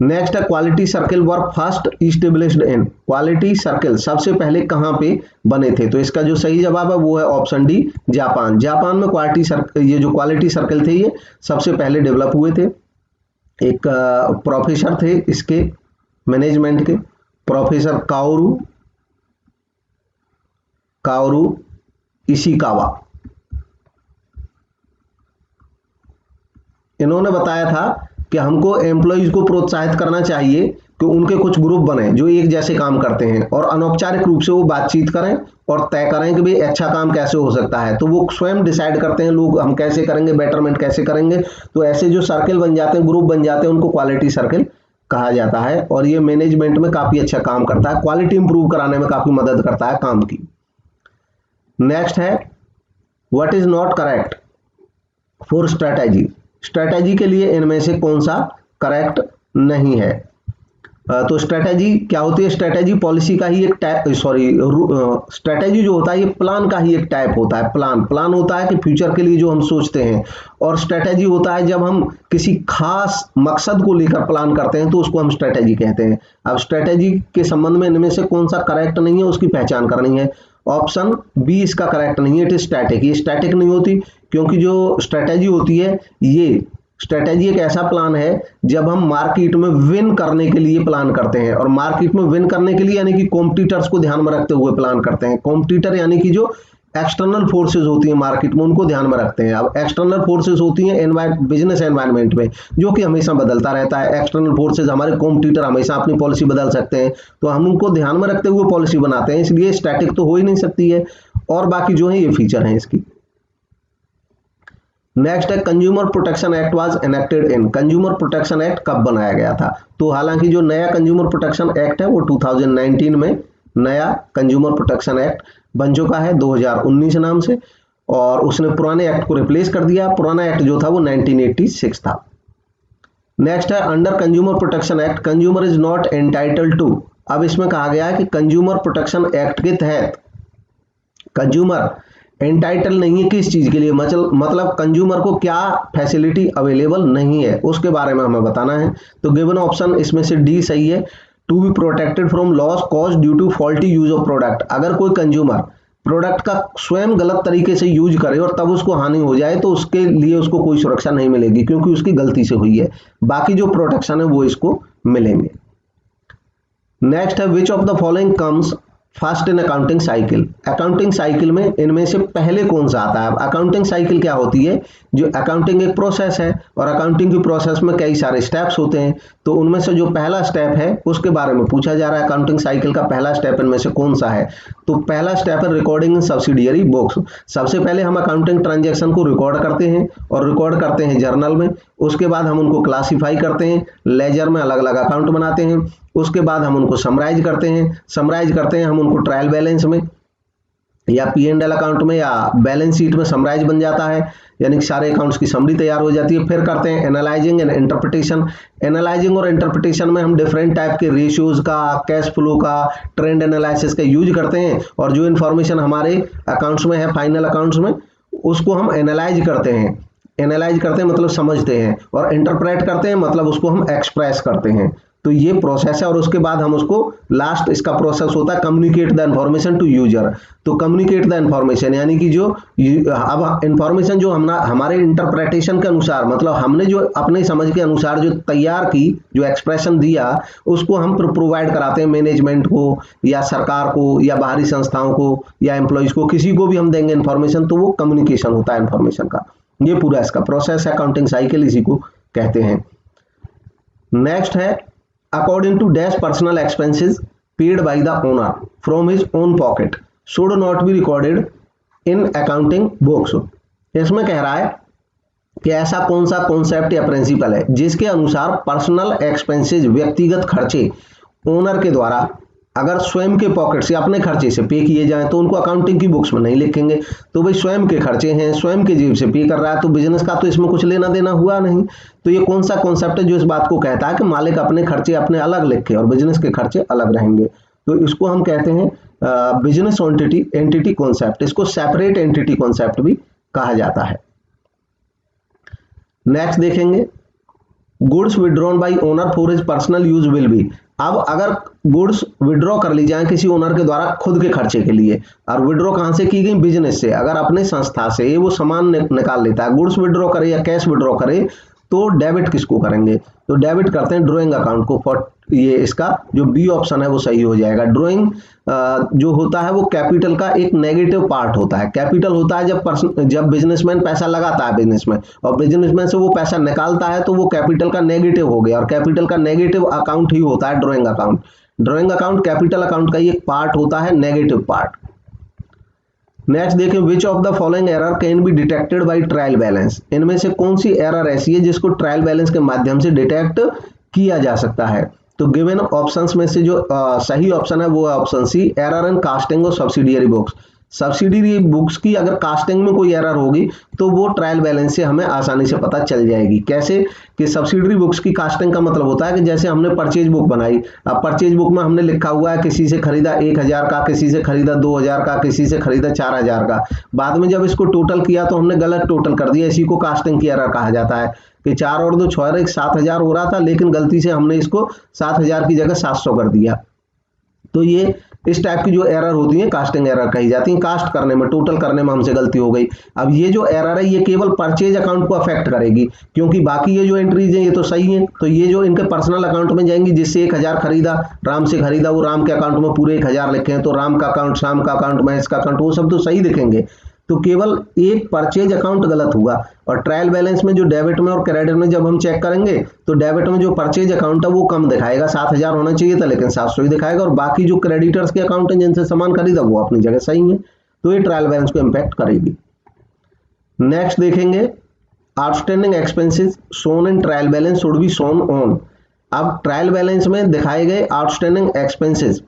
नेक्स्ट है quality circle were first established in, quality circle सबसे पहले कहां पे बने थे? तो इसका जो सही जवाब है वो है ऑप्शन डी, जापान। जापान में क्वालिटी सर्किल, ये जो क्वालिटी सर्किल थे ये सबसे पहले डेवलप हुए थे। एक प्रोफेसर थे इसके मैनेजमेंट के, प्रोफेसर काओरू इशिकावा। इन्होंने बताया था कि हमको एम्प्लॉइज को प्रोत्साहित करना चाहिए कि उनके कुछ ग्रुप बने जो एक जैसे काम करते हैं और अनौपचारिक रूप से वो बातचीत करें और तय करें कि भाई अच्छा काम कैसे हो सकता है। तो वो स्वयं डिसाइड करते हैं लोग, हम कैसे करेंगे, बेटरमेंट कैसे करेंगे। तो ऐसे जो सर्किल बन जाते हैं, ग्रुप बन जाते हैं, उनको क्वालिटी सर्किल कहा जाता है। और ये मैनेजमेंट में काफी अच्छा काम करता है, क्वालिटी इंप्रूव कराने में काफी मदद करता है काम की। नेक्स्ट है what is not correct for strategy, strategy के लिए इनमें से कौन सा करेक्ट नहीं है? तो स्ट्रेटेजी क्या होती है? स्ट्रेटेजी पॉलिसी का ही एक टाइप, स्ट्रेटेजी जो होता है ये प्लान का ही एक टाइप होता है। प्लान होता है कि फ्यूचर के लिए जो हम सोचते हैं, और स्ट्रेटेजी होता है जब हम किसी खास मकसद को लेकर प्लान करते हैं तो उसको हम स्ट्रेटेजी कहते हैं। अब स्ट्रेटेजी के संबंध में इनमें से कौन सा करेक्ट नहीं है उसकी पहचान करनी है। ऑप्शन बी इसका करेक्ट नहीं है, इट इज स्टैटिक। ये स्टैटिक नहीं होती, क्योंकि जो स्ट्रेटेजी होती है, ये स्ट्रेटेजी एक ऐसा प्लान है जब हम मार्केट में विन करने के लिए प्लान करते हैं। और मार्केट में विन करने के लिए यानी कि कॉम्पिटिटर्स को ध्यान में रखते हुए प्लान करते हैं। कॉम्पिटिटर यानी कि जो एक्सटर्नल फोर्सेज होती हैं मार्केट में, उनको ध्यान में रखते हैं। अब एक्सटर्नल फोर्सेज होती हैं बिजनेस एनवायरनमेंट में, जो कि हमेशा बदलता रहता है। एक्सटर्नल फोर्सेज, हमारे कॉम्पिटिटर हमेशा अपनी पॉलिसी बदल सकते हैं, तो हम उनको ध्यान में रखते हुए पॉलिसी बनाते हैं, इसलिए स्टैटिक तो हो ही नहीं सकती है। और बाकी जो है ये फीचर है इसकी। नेक्स्ट है consumer protection act was enacted in, consumer protection act कब बनाया गया था? तो हालांकि जो नया कंज्यूमर प्रोटेक्शन एक्ट है वो 2019 में नया कंज्यूमर प्रोटेक्शन एक्ट बन चुका है 2019 नाम से, और उसने पुराने एक्ट को रिप्लेस कर दिया। पुराना एक्ट जो था वो 1986 था। नेक्स्ट है under consumer protection act consumer is not entitled to, अब इसमें कहा गया है कि कंज्यूमर प्रोटेक्शन एक्ट के तहत कंज्यूमर एंटाइटल नहीं है किस चीज के लिए, मतलब कंज्यूमर को क्या फैसिलिटी अवेलेबल नहीं है उसके बारे में हमें बताना है। तो गिवन ऑप्शन इसमें से डी सही है, to be protected from loss cause due to faulty use of product. अगर कोई कंज्यूमर प्रोडक्ट का स्वयं गलत तरीके से यूज करे और तब उसको हानि हो जाए तो उसके लिए उसको कोई सुरक्षा नहीं मिलेगी, क्योंकि उसकी गलती से हुई है। बाकी जो प्रोटेक्शन है वो इसको मिलेंगे। नेक्स्ट है which of the following comes first in accounting cycle, accounting cycle में इनमें से पहले कौन सा आता है? अकाउंटिंग साइकिल क्या होती है? जो अकाउंटिंग एक प्रोसेस है और अकाउंटिंग की प्रोसेस में कई सारे स्टेप्स होते हैं, तो उनमें से जो पहला स्टेप है उसके बारे में पूछा जा रहा है। अकाउंटिंग साइकिल का पहला स्टेप इनमें से कौन सा है? तो पहला स्टेप है रिकॉर्डिंग इन सब्सिडियरी बुक्स। सबसे पहले हम अकाउंटिंग ट्रांजेक्शन को रिकॉर्ड करते हैं और रिकॉर्ड करते हैं जर्नल में। उसके बाद हम उनको क्लासीफाई करते हैं, लेजर में अलग अलग अकाउंट बनाते हैं। उसके बाद हम उनको समराइज करते हैं हम उनको ट्रायल बैलेंस में या P&L अकाउंट में या बैलेंस शीट में समराइज बन जाता है, यानी कि सारे अकाउंट्स की समरी तैयार हो जाती है। फिर करते हैं एनालाइजिंग एंड इंटरप्रिटेशन। एनालाइजिंग और इंटरप्रिटेशन में हम डिफरेंट टाइप के रेशियोज का, कैश फ्लो का, ट्रेंड एनालिसिस का यूज करते हैं, और जो इन्फॉर्मेशन हमारे अकाउंट्स में है, फाइनल अकाउंट्स में, उसको हम एनालाइज करते हैं मतलब समझते हैं, और इंटरप्रेट करते हैं मतलब उसको हम एक्सप्रेस करते हैं। तो ये प्रोसेस है, और उसके बाद हम उसको लास्ट इसका प्रोसेस होता है communicate the information to user. तो कम्युनिकेट द इंफॉर्मेशन यानी कि जो अब इंफॉर्मेशन जो हमारे इंटरप्रिटेशन के अनुसार, मतलब हमने जो अपने समझ के अनुसार जो तैयार की, जो एक्सप्रेशन दिया, उसको हम प्रोवाइड कराते हैं मैनेजमेंट को या सरकार को या बाहरी संस्थाओं को या एम्प्लॉइज को, किसी को भी हम देंगे इंफॉर्मेशन, तो वो कम्युनिकेशन होता है इंफॉर्मेशन का। ये पूरा इसका प्रोसेस है, अकाउंटिंग साइकिल इसी को कहते हैं। नेक्स्ट है according to dash personal expenses paid by the owner from his own pocket should not be recorded in accounting books. इसमें कह रहा है कि ऐसा कौन सा कॉन्सेप्ट या प्रिंसिपल है जिसके अनुसार पर्सनल एक्सपेंसेस, व्यक्तिगत खर्चे ओनर के द्वारा अगर स्वयं के पॉकेट से, अपने खर्चे से पे किए जाएं तो उनको अकाउंटिंग की बुक्स में नहीं लिखेंगे। तो भाई स्वयं के खर्चे हैं, स्वयं के जेब से पे कर रहा है, तो बिजनेस का तो इसमें कुछ लेना देना हुआ नहीं। तो ये कौन सा कॉन्सेप्ट है जो इस बात को कहता है कि मालिक अपने खर्चे अपने अलग लिखे और बिजनेस के खर्चे अलग रहेंगे? तो इसको हम कहते हैं बिजनेस एंटिटी कॉन्सेप्ट, इसको सेपरेट एंटिटी कॉन्सेप्ट भी कहा जाता है। नेक्स्ट देखेंगे, goods withdrawn bye owner for his personal use will be. अब अगर गुड्स विड्रॉ कर ली जाए किसी ओनर के द्वारा खुद के खर्चे के लिए, और विड्रॉ कहां से की गई, बिजनेस से, अगर अपने संस्था से वो सामान निकाल लेता है, गुड्स विड्रॉ करे या कैश विड्रॉ करे, तो डेबिट किसको करेंगे, तो डेबिट करते हैं ड्रॉइंग अकाउंट को। फॉर ये इसका जो बी ऑप्शन है वो सही हो जाएगा। ड्रॉइंग जो होता है वो कैपिटल का एक नेगेटिव पार्ट होता है। कैपिटल होता है जब बिजनेसमैन पैसा लगाता है बिजनेस में, और बिजनेसमैन से वो पैसा निकालता है, तो वो कैपिटल का नेगेटिव हो गया, और कैपिटल का नेगेटिव अकाउंट ही होता है drawing account. Drawing account capital account का ही एक पार्ट होता है, नेगेटिव पार्ट। नेक्स्ट देखें, विच of the following error can be detected by trial balance. इनमें से कौन सी एरर ऐसी है जिसको ट्रायल बैलेंस के माध्यम से डिटेक्ट किया जा सकता है, तो गिवन ऑप्शंस में से जो सही ऑप्शन है वो है option C, error in casting of subsidiary books. Subsidiary books की अगर कास्टिंग में कोई एरर होगी तो वो ट्रायल बैलेंस से हमें आसानी से पता चल जाएगी। कैसे कि सब्सिडियरी बुक्स की कास्टिंग का मतलब होता है कि जैसे हमने परचेज बुक बनाई, अब परचेज बुक में हमने लिखा हुआ है किसी से खरीदा 1000 का, किसी से खरीदा 2000 का, किसी से खरीदा 4000 का, बाद में जब इसको टोटल किया तो हमने गलत टोटल कर दिया, इसी को कास्टिंग की एरर कहा जाता है कि 4 और 2 6 7000 हो रहा था, लेकिन गलती से हमने इसको 7000 की जगह 700 कर दिया। तो ये इस टाइप की जो एरर होती है कास्टिंग एरर कही जाती है। कास्ट करने में, टोटल करने में हमसे गलती हो गई। अब ये जो एरर है ये केवल परचेज अकाउंट को अफेक्ट करेगी, क्योंकि बाकी ये जो एंट्रीज हैं ये तो सही है, तो ये जो इनके पर्सनल अकाउंट में जाएंगी, जिससे 1000 खरीदा, राम से खरीदा, वो राम के अकाउंट में पूरे 1000 लिखे हैं, तो राम का अकाउंट, श्याम का अकाउंट, महेश का अकाउंट, वो सब तो सही दिखेंगे। तो केवल एक परचेज अकाउंट गलत हुआ। और ट्रायल बैलेंस में जो डेबिट में और क्रेडिट में जब हम चेक करेंगे तो डेबिट में जो परचेज अकाउंट है वो कम दिखाएगा, 7000 होना चाहिए था लेकिन 700 ही दिखाएगा, और बाकी जो क्रेडिटर्स के अकाउंट हैं जिनसे सामान खरीदा वो अपनी जगह सही है, तो ये ट्रायल बैलेंस को इम्पैक्ट करेगी। नेक्स्ट देखेंगे, outstanding expenses shown in trial balance should be shown on. अब ट्रायल बैलेंस में दिखाए गए आउटस्टैंडिंग एक्सपेंसेस,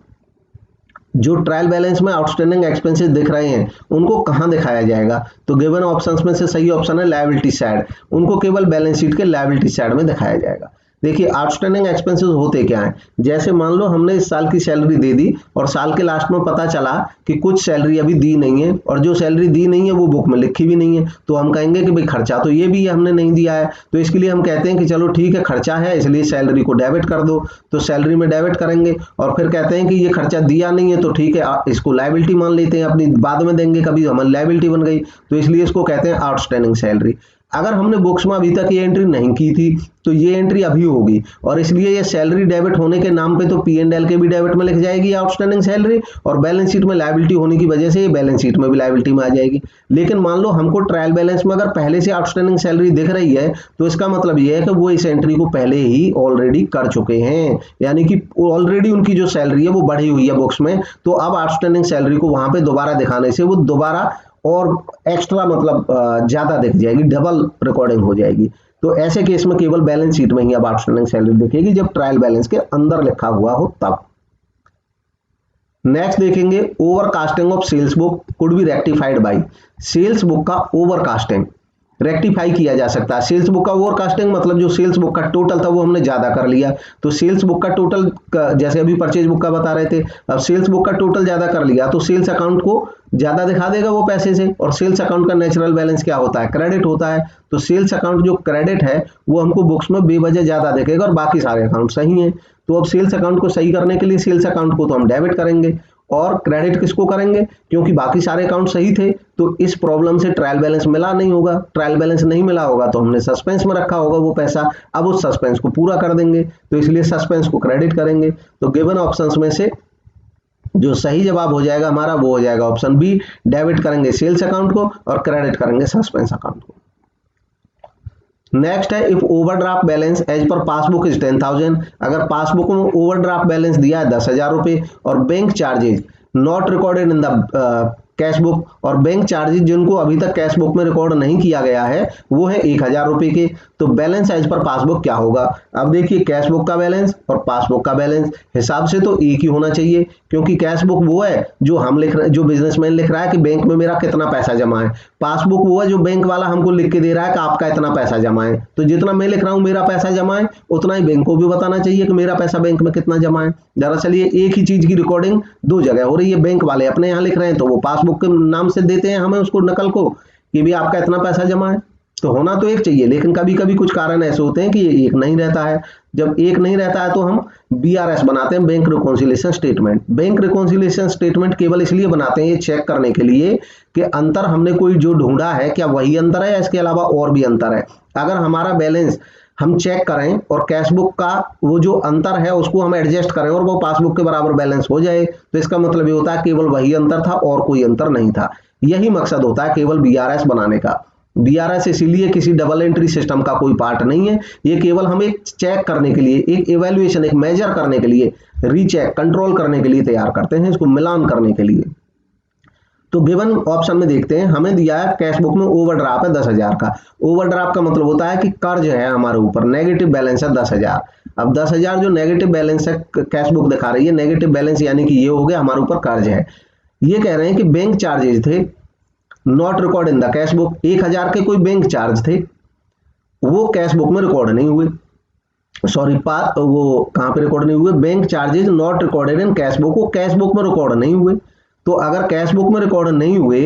जो ट्रायल बैलेंस में आउटस्टैंडिंग एक्सपेंसेस दिख रहे हैं उनको कहां दिखाया जाएगा, तो गिवन ऑप्शंस में से सही ऑप्शन है लायबिलिटी साइड, उनको केवल बैलेंस शीट के लायबिलिटी साइड में दिखाया जाएगा। देखिए आउटस्टैंडिंग एक्सपेंसेस होते क्या हैं, जैसे मान लो हमने इस साल की सैलरी दे दी और साल के लास्ट में पता चला कि कुछ सैलरी अभी दी नहीं है, और जो सैलरी दी नहीं है वो बुक में लिखी भी नहीं है, तो हम कहेंगे कि भाई खर्चा तो ये भी हमने नहीं दिया है, तो इसके लिए हम कहते हैं कि चलो ठीक है खर्चा है इसलिए सैलरी को डेबिट कर दो, तो सैलरी में डेबिट करेंगे। और फिर कहते हैं कि ये खर्चा दिया नहीं है तो ठीक है इसको लायबिलिटी मान लेते हैं, अपनी बाद में देंगे, कभी हमारी लायबिलिटी बन गई, तो इसलिए इसको कहते हैं आउटस्टैंडिंग सैलरी। अगर हमने बुक्स में अभी तक ये एंट्री नहीं की थी तो ये एंट्री अभी होगी, और इसलिए ये सैलरी डेबिट होने के नाम पे तो P&L के भी डेबिट में लिख जाएगी आउटस्टैंडिंग सैलरी, और बैलेंस शीट में लायबिलिटी होने की वजह से ये बैलेंस शीट में भी लायबिलिटी में आ जाएगी। लेकिन मान लो हमको ट्रायल बैलेंस में अगर पहले से आउटस्टैंडिंग सैलरी दिख रही है तो इसका मतलब ये है कि वो इस एंट्री को पहले ही ऑलरेडी कर चुके हैं, यानी कि ऑलरेडी उनकी जो सैलरी है वो बढ़ी हुई है बुक्स में, तो अब आउटस्टैंडिंग सैलरी को वहां पे दोबारा दिखाने से वो दोबारा और एक्स्ट्रा मतलब ज्यादा दिख जाएगी, डबल रिकॉर्डिंग हो जाएगी। तो ऐसे केस में केवल बैलेंस शीट में ही अब आउटस्टैंडिंग सैलरी दिखेगी जब ट्रायल बैलेंस के अंदर लिखा हुआ हो तब। नेक्स्ट देखेंगे, overcasting of sales book could be rectified by. Sales book का ओवरकास्टिंग रेक्टिफाई किया जा सकता है। सेल्स बुक का ओवरकास्टिंग मतलब जो सेल्स बुक का टोटल था वो हमने ज्यादा कर लिया, तो सेल्स बुक का टोटल जैसे अभी परचेज बुक का बता रहे थे, अब सेल्स बुक का टोटल ज्यादा कर लिया तो सेल्स अकाउंट को ज्यादा दिखा देगा वो पैसे से, और सेल्स अकाउंट का नेचुरल बैलेंस क्या होता है, क्रेडिट होता है, तो सेल्स अकाउंट जो क्रेडिट है वो हमको बुक्स में बेवजह ज्यादा दिखेगा और बाकी सारे अकाउंट सही हैं। तो अब सेल्स अकाउंट को सही करने के लिए सेल्स अकाउंट को तो हम डेबिट करेंगे और क्रेडिट किसको करेंगे, क्योंकि बाकी सारे अकाउंट सही थे, तो इस प्रॉब्लम से ट्रायल बैलेंस मिला नहीं होगा, ट्रायल बैलेंस नहीं मिला होगा तो हमने सस्पेंस में रखा होगा वो पैसा, अब उस सस्पेंस को पूरा कर देंगे, तो इसलिए सस्पेंस को क्रेडिट करेंगे। तो गिवन ऑप्शंस में से जो सही जवाब हो जाएगा हमारा वो हो जाएगा ऑप्शन बी, डेबिट करेंगे सेल्स अकाउंट को और क्रेडिट करेंगे सस्पेंस अकाउंट को। नेक्स्ट है, if overdraft balance as per passbook is 10,000, अगर पासबुक में ओवरड्राफ्ट बैलेंस दिया है 10,000 रुपए और bank charges not recorded in the cash book, और बैंक चार्जेज जिनको अभी तक कैश बुक में रिकॉर्ड नहीं किया गया है वो है 1000 रुपए के। तो बैलेंस एज पर पासबुक क्या होगा? अब देखिए कैश बुक का बैलेंस और पासबुक का बैलेंस हिसाब से तो एक ही होना चाहिए, क्योंकि कैश बुक वो है जो हम लिख रहे, जो बिजनेसमैन लिख रहा है कि बैंक में मेरा कितना पैसा जमा है। पासबुक वो है जो बैंक वाला हमको लिख के दे रहा है कि आपका इतना पैसा जमा है। तो जितना मैं लिख रहा हूं मेरा पैसा जमा है, उतना ही बैंक को भी बताना चाहिए कि मेरा पैसा बैंक में कितना जमा है। दरअसल ये एक ही चीज की रिकॉर्डिंग दो जगह हो रही है। बैंक वाले अपने यहाँ लिख रहे हैं तो वो पासबुक के नाम से देते हैं हमें उसको नकल को कि भी आपका इतना पैसा जमा है। तो होना तो एक चाहिए, लेकिन कभी कभी कुछ कारण ऐसे होते हैं कि ये एक नहीं रहता है। जब एक नहीं रहता है तो हम BRS बनाते हैं, bank reconciliation statement. Bank reconciliation statement केवल इसलिए बनाते हैं ये चेक करने के लिए कि अंतर हमने कोई जो ढूंढा है क्या वही अंतर है या इसके अलावा और भी अंतर है। अगर हमारा बैलेंस हम चेक करें और कैश बुक का वो जो अंतर है उसको हम एडजस्ट करें और वो पासबुक के बराबर बैलेंस हो जाए, तो इसका मतलब ये होता है केवल वही अंतर था और कोई अंतर नहीं था। यही मकसद होता है केवल BRS बनाने का। BRS इसीलिए किसी डबल एंट्री सिस्टम का कोई पार्ट नहीं है, ये केवल हम एक चेक करने के लिए, एक इवैल्यूएशन, एक मेजर करने के लिए, रीचेक, कंट्रोल करने के लिए तैयार करते हैं, इसको मिलान करने के लिए। तो गिवन ऑप्शन में देखते हैं, हमें दिया है कैश बुक में ओवरड्राफ्ट है 10,000 का। ओवरड्राफ्ट का मतलब होता है कि कर्ज है हमारे ऊपर, नेगेटिव बैलेंस है 10,000। अब 10,000 जो नेगेटिव बैलेंस है कैश बुक दिखा रही है, नेगेटिव बैलेंस यानी कि ये हो गया हमारे ऊपर कर्ज है। ये कह रहे हैं कि बैंक चार्जेज थे not record in the cash book, 1000 के कोई बैंक चार्ज थे वो कैश बुक में रिकॉर्ड नहीं हुए। सॉरी, वो कहां पे रिकॉर्ड नहीं हुए? Bank charges not recorded in cash book, वो कैश बुक में रिकॉर्ड नहीं हुए। तो अगर कैश बुक में रिकॉर्ड नहीं हुए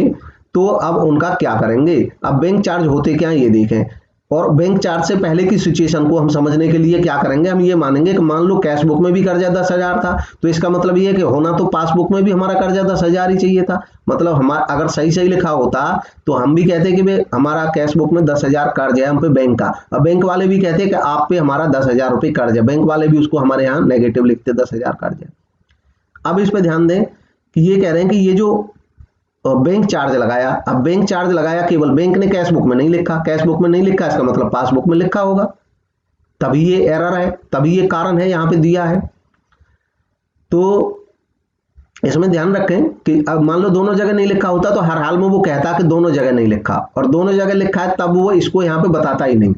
तो अब उनका क्या करेंगे? अब बैंक चार्ज होते क्या ये देखें, और बैंक चार्ज से पहले की सिचुएशन को हम समझने के लिए क्या करेंगे, हम ये मानेंगे कि मान लो कैश बुक में भी कर्जा 10,000 था, तो इसका मतलब ये है कि होना तो पासबुक में भी हमारा कर्जा 10,000 ही चाहिए था। मतलब हमारा अगर सही सही लिखा होता तो हम भी कहते कि भाई हमारा कैश बुक में 10,000 कर्ज है हम पे बैंक का, और बैंक वाले भी कहते कि आप पे हमारा 10,000 रुपये कर्ज है, बैंक वाले भी उसको हमारे यहाँ नेगेटिव लिखते 10,000 कर्ज है। अब इस पर ध्यान दें कि ये कह रहे हैं कि ये जो बैंक चार्ज लगाया, अब बैंक चार्ज लगाया केवल बैंक ने, कैश बुक में नहीं लिखा। कैश बुक में नहीं लिखा इसका मतलब पासबुक में लिखा होगा, तभी ये एरर है, तभी ये कारण है यहां पे दिया है। तो इसमें ध्यान रखें कि अब मान लो दोनों जगह नहीं लिखा होता तो हर हाल में वो कहता कि दोनों जगह नहीं लिखा, और दोनों जगह लिखा है तब वो इसको यहां पे बताता ही नहीं।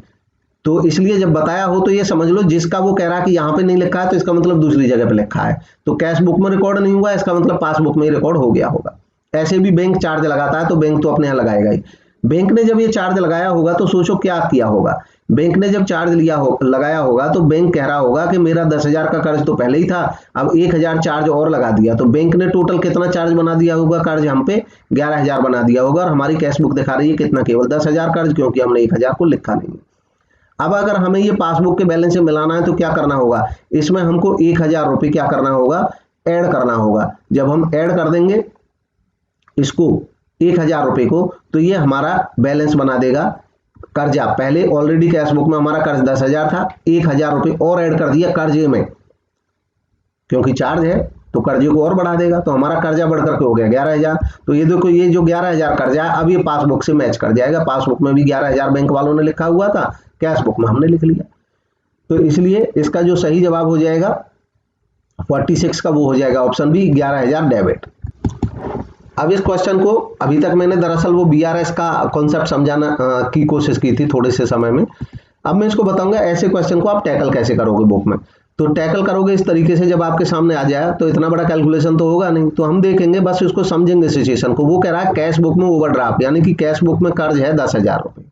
तो इसलिए जब बताया हो तो ये समझ लो जिसका वो कह रहा है कि यहाँ पे नहीं लिखा है तो इसका मतलब दूसरी जगह पे लिखा है। तो कैश बुक में रिकॉर्ड नहीं हुआ, इसका मतलब पासबुक में ही रिकॉर्ड हो गया होगा। ऐसे भी बैंक चार्ज लगाता है तो बैंक तो अपने यहाँ लगाएगा ही। बैंक ने जब ये चार्ज लगाया होगा तो सोचो क्या किया होगा। बैंक ने जब चार्ज लगाया होगा तो बैंक कह रहा होगा कि मेरा 10,000 का कर्ज तो पहले ही था, अब 1,000 चार्ज और लगा दिया, तो बैंक ने टोटल कितना चार्ज बना दिया होगा, कर्ज हम पे 11,000 बना दिया होगा, और हमारी कैश बुक दिखा रही है कितना, केवल 10,000 कर्ज, क्योंकि हमने 1,000 को लिखा नहीं। अब अगर हमें ये पासबुक के बैलेंस से मिलाना है तो क्या करना होगा, इसमें हमको 1,000 रुपये क्या करना होगा, ऐड करना होगा। जब हम ऐड कर देंगे इसको 1,000 रुपये को, तो ये हमारा बैलेंस बना देगा कर्जा। पहले ऑलरेडी कैश बुक में हमारा कर्ज 10,000 था, 1,000 रुपये और ऐड कर दिया कर्जे में, क्योंकि चार्ज है तो कर्जे को और बढ़ा देगा, तो हमारा कर्जा बढ़कर के हो गया 11,000। तो ये देखो ये जो 11,000 कर्जा है अब ये पासबुक से मैच कर जाएगा, पासबुक में भी 11,000 बैंक वालों ने लिखा हुआ था, कैश बुक में हमने लिख लिया। तो इसलिए इसका जो सही जवाब हो जाएगा 46 का वो हो जाएगा ऑप्शन बी, 11,000 डेबिट। अब इस क्वेश्चन को अभी तक मैंने दरअसल वो BRS का कॉन्सेप्ट समझाना की कोशिश की थी थोड़े से समय में। अब मैं इसको बताऊंगा ऐसे क्वेश्चन को आप टैकल कैसे करोगे बुक में। तो टैकल करोगे इस तरीके से, जब आपके सामने आ जाए तो इतना बड़ा कैलकुलेशन तो होगा नहीं, तो हम देखेंगे बस इसको समझेंगे सिचुएशन को। वो कह रहा है कैश बुक में ओवरड्राफ्ट, यानी कि कैश बुक में कर्ज है 10,000 रुपये।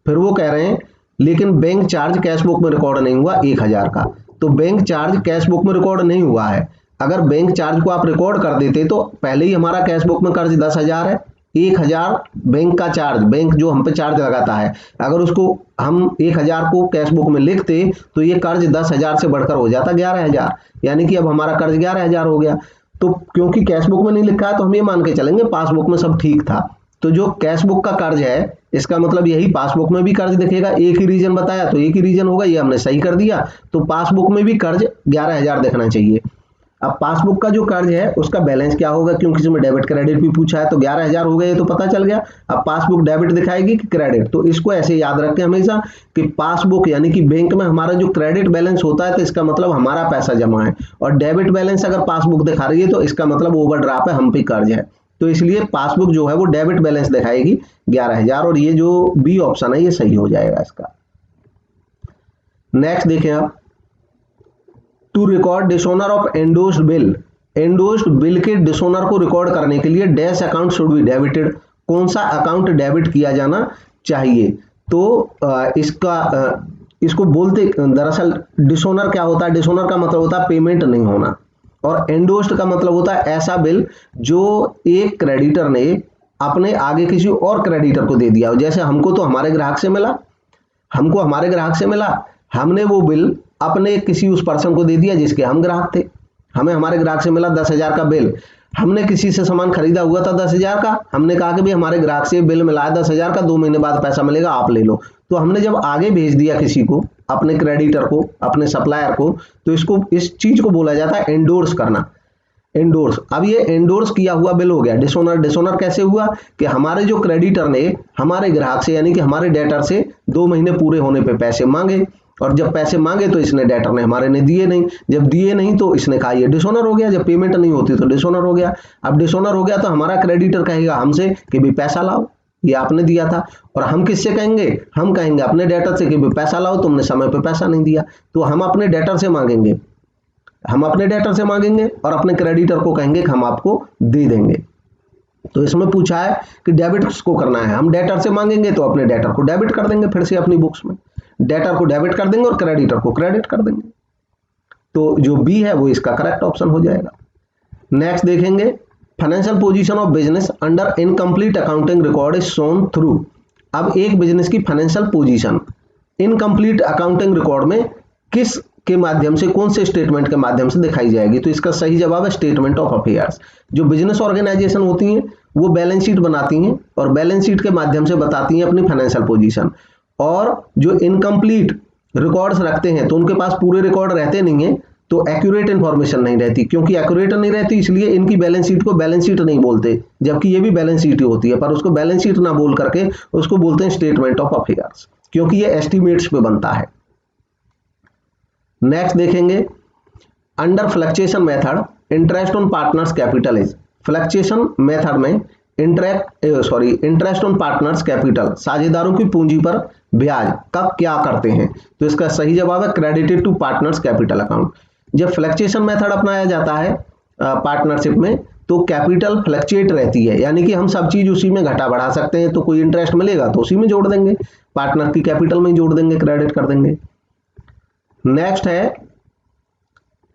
फिर वो कह रहे हैं लेकिन बैंक चार्ज कैश बुक में रिकॉर्ड नहीं हुआ 1,000 का। तो बैंक चार्ज कैश बुक में रिकॉर्ड नहीं हुआ है, अगर बैंक चार्ज को आप रिकॉर्ड कर देते तो पहले ही हमारा कैश बुक में कर्ज 10,000 है, 1,000 बैंक का चार्ज, बैंक जो हम पे चार्ज लगाता है, अगर उसको हम 1,000 को कैश बुक में लिखते तो ये कर्ज 10,000 से बढ़कर हो जाता 11,000, यानी कि अब हमारा कर्ज 11,000 हो गया। तो क्योंकि कैश बुक में नहीं लिखा है तो हम ये मान के चलेंगे पासबुक में सब ठीक था। तो जो कैश बुक का कर्ज है इसका मतलब यही पासबुक में भी कर्ज दिखेगा, एक ही रीजन बताया तो एक ही रीजन होगा, ये हमने सही कर दिया। तो पासबुक में भी कर्ज 11,000 दिखना चाहिए। अब पासबुक का जो कर्ज है उसका बैलेंस क्या होगा, क्योंकि इसमें डेबिट क्रेडिट भी पूछा है, तो 11,000 हो गए ये तो पता चल गया। अब पासबुक डेबिट दिखाएगी कि क्रेडिट, तो इसको ऐसे याद रखें हमेशा कि पासबुक यानी कि बैंक में हमारा जो क्रेडिट बैलेंस होता है तो इसका मतलब हमारा पैसा जमा है, और डेबिट बैलेंस अगर पासबुक दिखा रही है तो इसका मतलब ओवरड्राफ्ट है, हम पे कर्ज है। तो इसलिए पासबुक जो है वो डेबिट बैलेंस दिखाएगी 11,000, और ये जो बी ऑप्शन है ये सही हो जाएगा इसका। नेक्स्ट देखें आप, to record dishonour of endorsed bill, endorsed bill के डिसोनर को रिकॉर्ड करने के लिए dash account should be debited, कौन सा अकाउंट डेबिट किया जाना चाहिए। तो इसको बोलते, दरअसल डिसोनर क्या होता है, डिसोनर का मतलब होता है पेमेंट नहीं होना, और एंडोस्ड का मतलब होता है ऐसा बिल जो एक क्रेडिटर ने अपने आगे किसी और क्रेडिटर को दे दिया हो। जैसे हमको तो हमारे ग्राहक से मिला, हमको हमारे ग्राहक से मिला, हमने वो बिल अपने किसी उस पर्सन को दे दिया जिसके हम ग्राहक थे। हमें हमारे ग्राहक से मिला 10,000 का बिल, हमने किसी से सामान खरीदा हुआ था 10,000 का, हमने कहा कि भाई हमारे ग्राहक से बिल मिला है 10,000 का, 2 महीने बाद पैसा मिलेगा, आप ले लो। तो हमने जब आगे भेज दिया किसी को, अपने क्रेडिटर को, अपने सप्लायर को, तो इसको, इस चीज को बोला जाता है एंडोर्स करना, एंडोर्स। अब ये एंडोर्स किया हुआ बिल हो गया डिसोनर। डिसोनर कैसे हुआ कि हमारे जो क्रेडिटर ने हमारे ग्राहक से यानी कि हमारे डेटर से 2 महीने पूरे होने पे पैसे मांगे, और जब पैसे मांगे तो इसने, डेटर ने हमारे ने दिए नहीं, जब दिए नहीं तो इसने कहा ये डिसोनर हो गया, जब पेमेंट नहीं होती तो डिसोनर हो गया। अब डिसोनर हो गया तो हमारा क्रेडिटर कहेगा हमसे कि भाई पैसा लाओ, ये आपने दिया था, और हम किससे कहेंगे, हम कहेंगे अपने डेटर से कि भाई पैसा लाओ, तुमने समय पे पैसा नहीं दिया। तो हम अपने डेटर से मांगेंगे, हम अपने डेटर से मांगेंगे और अपने क्रेडिटर को कहेंगे कि हम आपको दे देंगे। तो इसमें पूछा है कि डेबिट किसको करना है, हम डेटर से मांगेंगे तो अपने डेटर को डेबिट कर देंगे, फिर से अपनी बुक्स में डेटर को डेबिट कर देंगे और क्रेडिटर को क्रेडिट कर देंगे। तो जो बी है वो इसका करेक्ट ऑप्शन हो जाएगा। नेक्स्ट देखेंगे, financial position of business under incomplete accounting record is shown through. अब एक बिजनेस की financial position incomplete accounting record में किस के माध्यम से, कौन से स्टेटमेंट के माध्यम से दिखाई जाएगी। तो इसका सही जवाब है स्टेटमेंट ऑफ अफेयर्स। जो बिजनेस ऑर्गेनाइजेशन होती हैं वो बैलेंस शीट बनाती हैं और बैलेंस शीट के माध्यम से बताती हैं अपनी फाइनेंशियल पोजीशन, और जो इनकम्प्लीट रिकॉर्ड्स रखते हैं तो उनके पास पूरे रिकॉर्ड रहते नहीं है, तो एक्यूरेट इंफॉर्मेशन नहीं रहती। क्योंकि एक्यूरेट नहीं रहती इसलिए इनकी बैलेंस शीट को बैलेंस शीट नहीं बोलते, जबकि ये भी बैलेंस शीट ही होती है, पर उसको बैलेंस शीट ना बोल करके उसको बोलते हैं स्टेटमेंट ऑफ अफेयर्स, क्योंकि ये एस्टिमेट्स पे बनता है। नेक्स्ट देखेंगे, under fluctuation method interest on partners capital is. Fluctuation method में इंटरेस्ट ऑन पार्टनर्स कैपिटल, साझेदारों की पूंजी पर ब्याज का क्या करते हैं। तो इसका सही जवाब है credited to partners capital account. जब फ्लक्चुएशन मेथड अपनाया जाता है पार्टनरशिप में तो कैपिटल फ्लक्चुएट रहती है, यानी कि हम सब चीज उसी में घटा बढ़ा सकते हैं। तो कोई इंटरेस्ट मिलेगा तो उसी में जोड़ देंगे, पार्टनर की कैपिटल में जोड़ देंगे, क्रेडिट कर देंगे। नेक्स्ट है,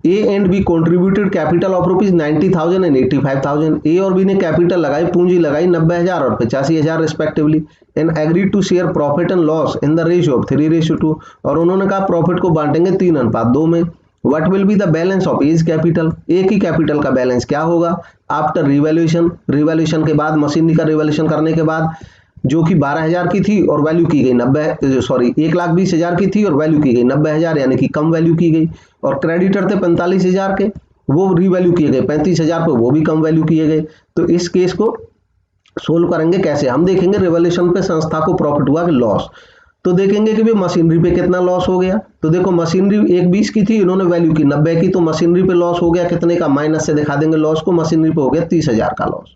A and B contributed capital of rupees 90,000 and 85,000। A और बी ने कैपिटल लगाई, पूंजी लगाई 90,000 और 85,000 respectively, and agreed to share profit and loss in the ratio of 3:2, और उन्होंने कहा प्रॉफिट को बांटेंगे 3:2 में। What will be the balance of A's capital, A की कैपिटल का बैलेंस क्या होगा आफ्टर रिवैल्यूएशन, रिवैल्यूएशन के बाद, मशीनरी का रिवैल्यूएशन करने के बाद, जो कि 12,000 की थी और वैल्यू की गई 1,20,000 की थी और वैल्यू की गई 90,000, यानी कि कम वैल्यू की गई। और क्रेडिटर थे 45,000 के, वो रिवैल्यू किए गए 35,000 पे, वो भी कम वैल्यू किए गए। तो इस केस को सोल्व करेंगे कैसे, हम देखेंगे रिवैल्यूएशन पे संस्था को प्रॉफिट हुआ कि लॉस। तो देखेंगे कि भाई मशीनरी पे कितना लॉस हो गया। तो देखो मशीनरी 1,20 की थी, इन्होंने वैल्यू की 90 की, तो मशीनरी पे लॉस हो गया कितने का, माइनस से दिखा देंगे लॉस को, मशीनरी पे हो गया 30,000 का लॉस।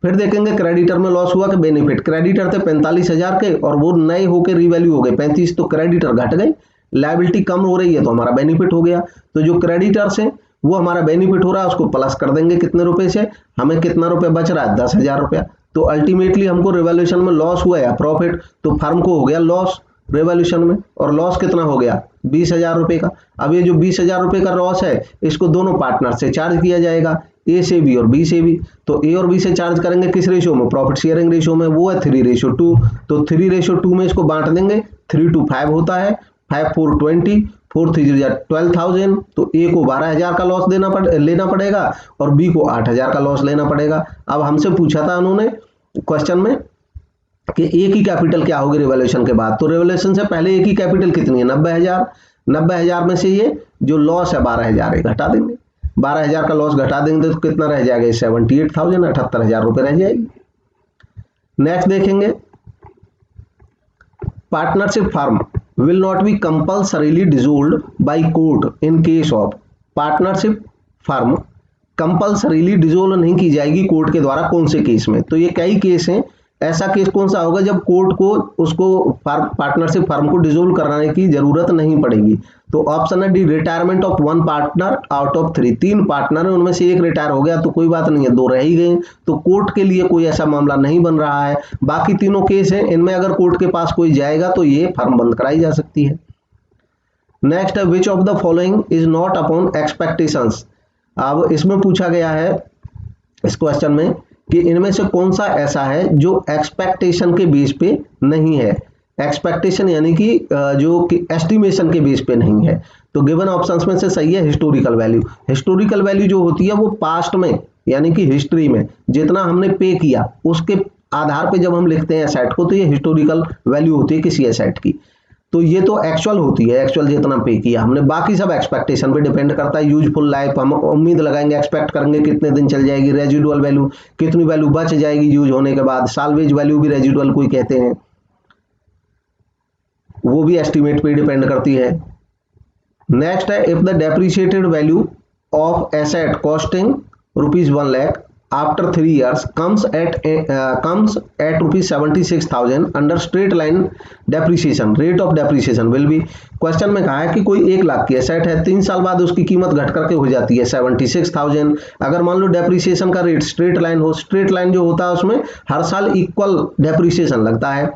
फिर देखेंगे क्रेडिटर में लॉस हुआ कि बेनिफिट, क्रेडिटर थे 45,000 के और वो नए होकर रिवैल्यू हो गए 35, तो क्रेडिटर घट गए, लायबिलिटी कम हो रही है तो हमारा बेनिफिट हो गया। तो जो क्रेडिटर्स है वो हमारा बेनिफिट हो रहा है, उसको प्लस कर देंगे कितने रुपए से, हमें कितना रुपया बच रहा है 10,000 रुपया। तो अल्टीमेटली हमको रिवैल्यूएशन में लॉस हुआ या प्रॉफिट, तो फर्म को हो गया लॉस रिवैल्यूएशन में, और लॉस कितना हो गया 20,000 रुपए का। अब ये जो 20,000 रुपए का लॉस है इसको दोनों पार्टनर से चार्ज किया जाएगा, ए से बी और बी से भी। तो ए और बी से चार्ज करेंगे किस रेशियो में, प्रॉफिट शेयरिंग रेशियो में, वो है 3:2। तो 3:2 में इसको बांट देंगे, 3:5 होता है, 5 4 20, 4 3 12,000। तो ए को 12,000 का लॉस लेना पड़ेगा और बी को 8,000 का लॉस लेना पड़ेगा। अब हमसे पूछा था उन्होंने क्वेश्चन में कि ए की कैपिटल क्या होगी रिवैल्यूएशन के बाद। तो रिवैल्यूएशन से पहले ए की कैपिटल कितनी है 90,000, 90,000 में से ये जो लॉस है 12,000 है घटा देंगे, 12,000 का लॉस घटा देंगे तो कितना रह जाएगा 78,000, 78,000 रुपए रह जाएगी। नेक्स्ट देखेंगे, partnership firm will not be compulsorily dissolved by court in case of. Partnership firm compulsorily dissolve नहीं की जाएगी कोर्ट के द्वारा। कौन से केस में? तो ये कई केस हैं। ऐसा केस कौन सा होगा जब कोर्ट को उसको पार्टनरशिप फर्म को डिसोल्व कराने की जरूरत नहीं पड़ेगी? तो ऑप्शन है D, retirement of one partner out of 3। 3 partner है, उनमें से एक रिटायर हो गया तो कोई बात नहीं है, 2 रह ही गए, तो कोर्ट के लिए कोई ऐसा मामला नहीं बन रहा है। बाकी तीनों केस हैं, इनमें अगर कोर्ट के पास कोई जाएगा तो ये फर्म बंद कराई जा सकती है। नेक्स्ट है which of the following is not upon expectations. अब इसमें पूछा गया है इस क्वेश्चन में कि इनमें से कौन सा ऐसा है जो एक्सपेक्टेशन के बेस पे नहीं है। एक्सपेक्टेशन यानी कि जो कि एस्टिमेशन के बेस पे नहीं है। तो गिवन ऑप्शंस में से सही है हिस्टोरिकल वैल्यू। हिस्टोरिकल वैल्यू जो होती है वो पास्ट में यानी कि हिस्ट्री में जितना हमने पे किया उसके आधार पे जब हम लिखते हैं एसेट को तो ये हिस्टोरिकल वैल्यू होती है किसी एसेट की। तो ये तो एक्चुअल होती है, एक्चुअल जितना पे किया हमने, बाकी सब एक्सपेक्टेशन पे डिपेंड करता है। यूजफुल लाइफ हम उम्मीद लगाएंगे, एक्सपेक्ट करेंगे कितने दिन चल जाएगी। रेजिडुअल वैल्यू कितनी वैल्यू बच जाएगी यूज होने के बाद। साल्वेज वैल्यू भी रेजिडुअल कोई कहते हैं, वो भी एस्टिमेट पे डिपेंड करती है। नेक्स्ट है if the depreciated value of asset costing ₹1 lakh after 3 years comes at ₹76,000 under straight line depreciation, rate of depreciation will be। Question में कहा है कि कोई 1 लाख की एसेट है, 3 साल बाद उसकी कीमत घट करके हो जाती है 76,000। अगर मान लो डेप्रिसिएशन का रेट स्ट्रेट लाइन हो, स्ट्रेट लाइन जो होता है उसमें हर साल इक्वल डेप्रिसिएशन लगता है,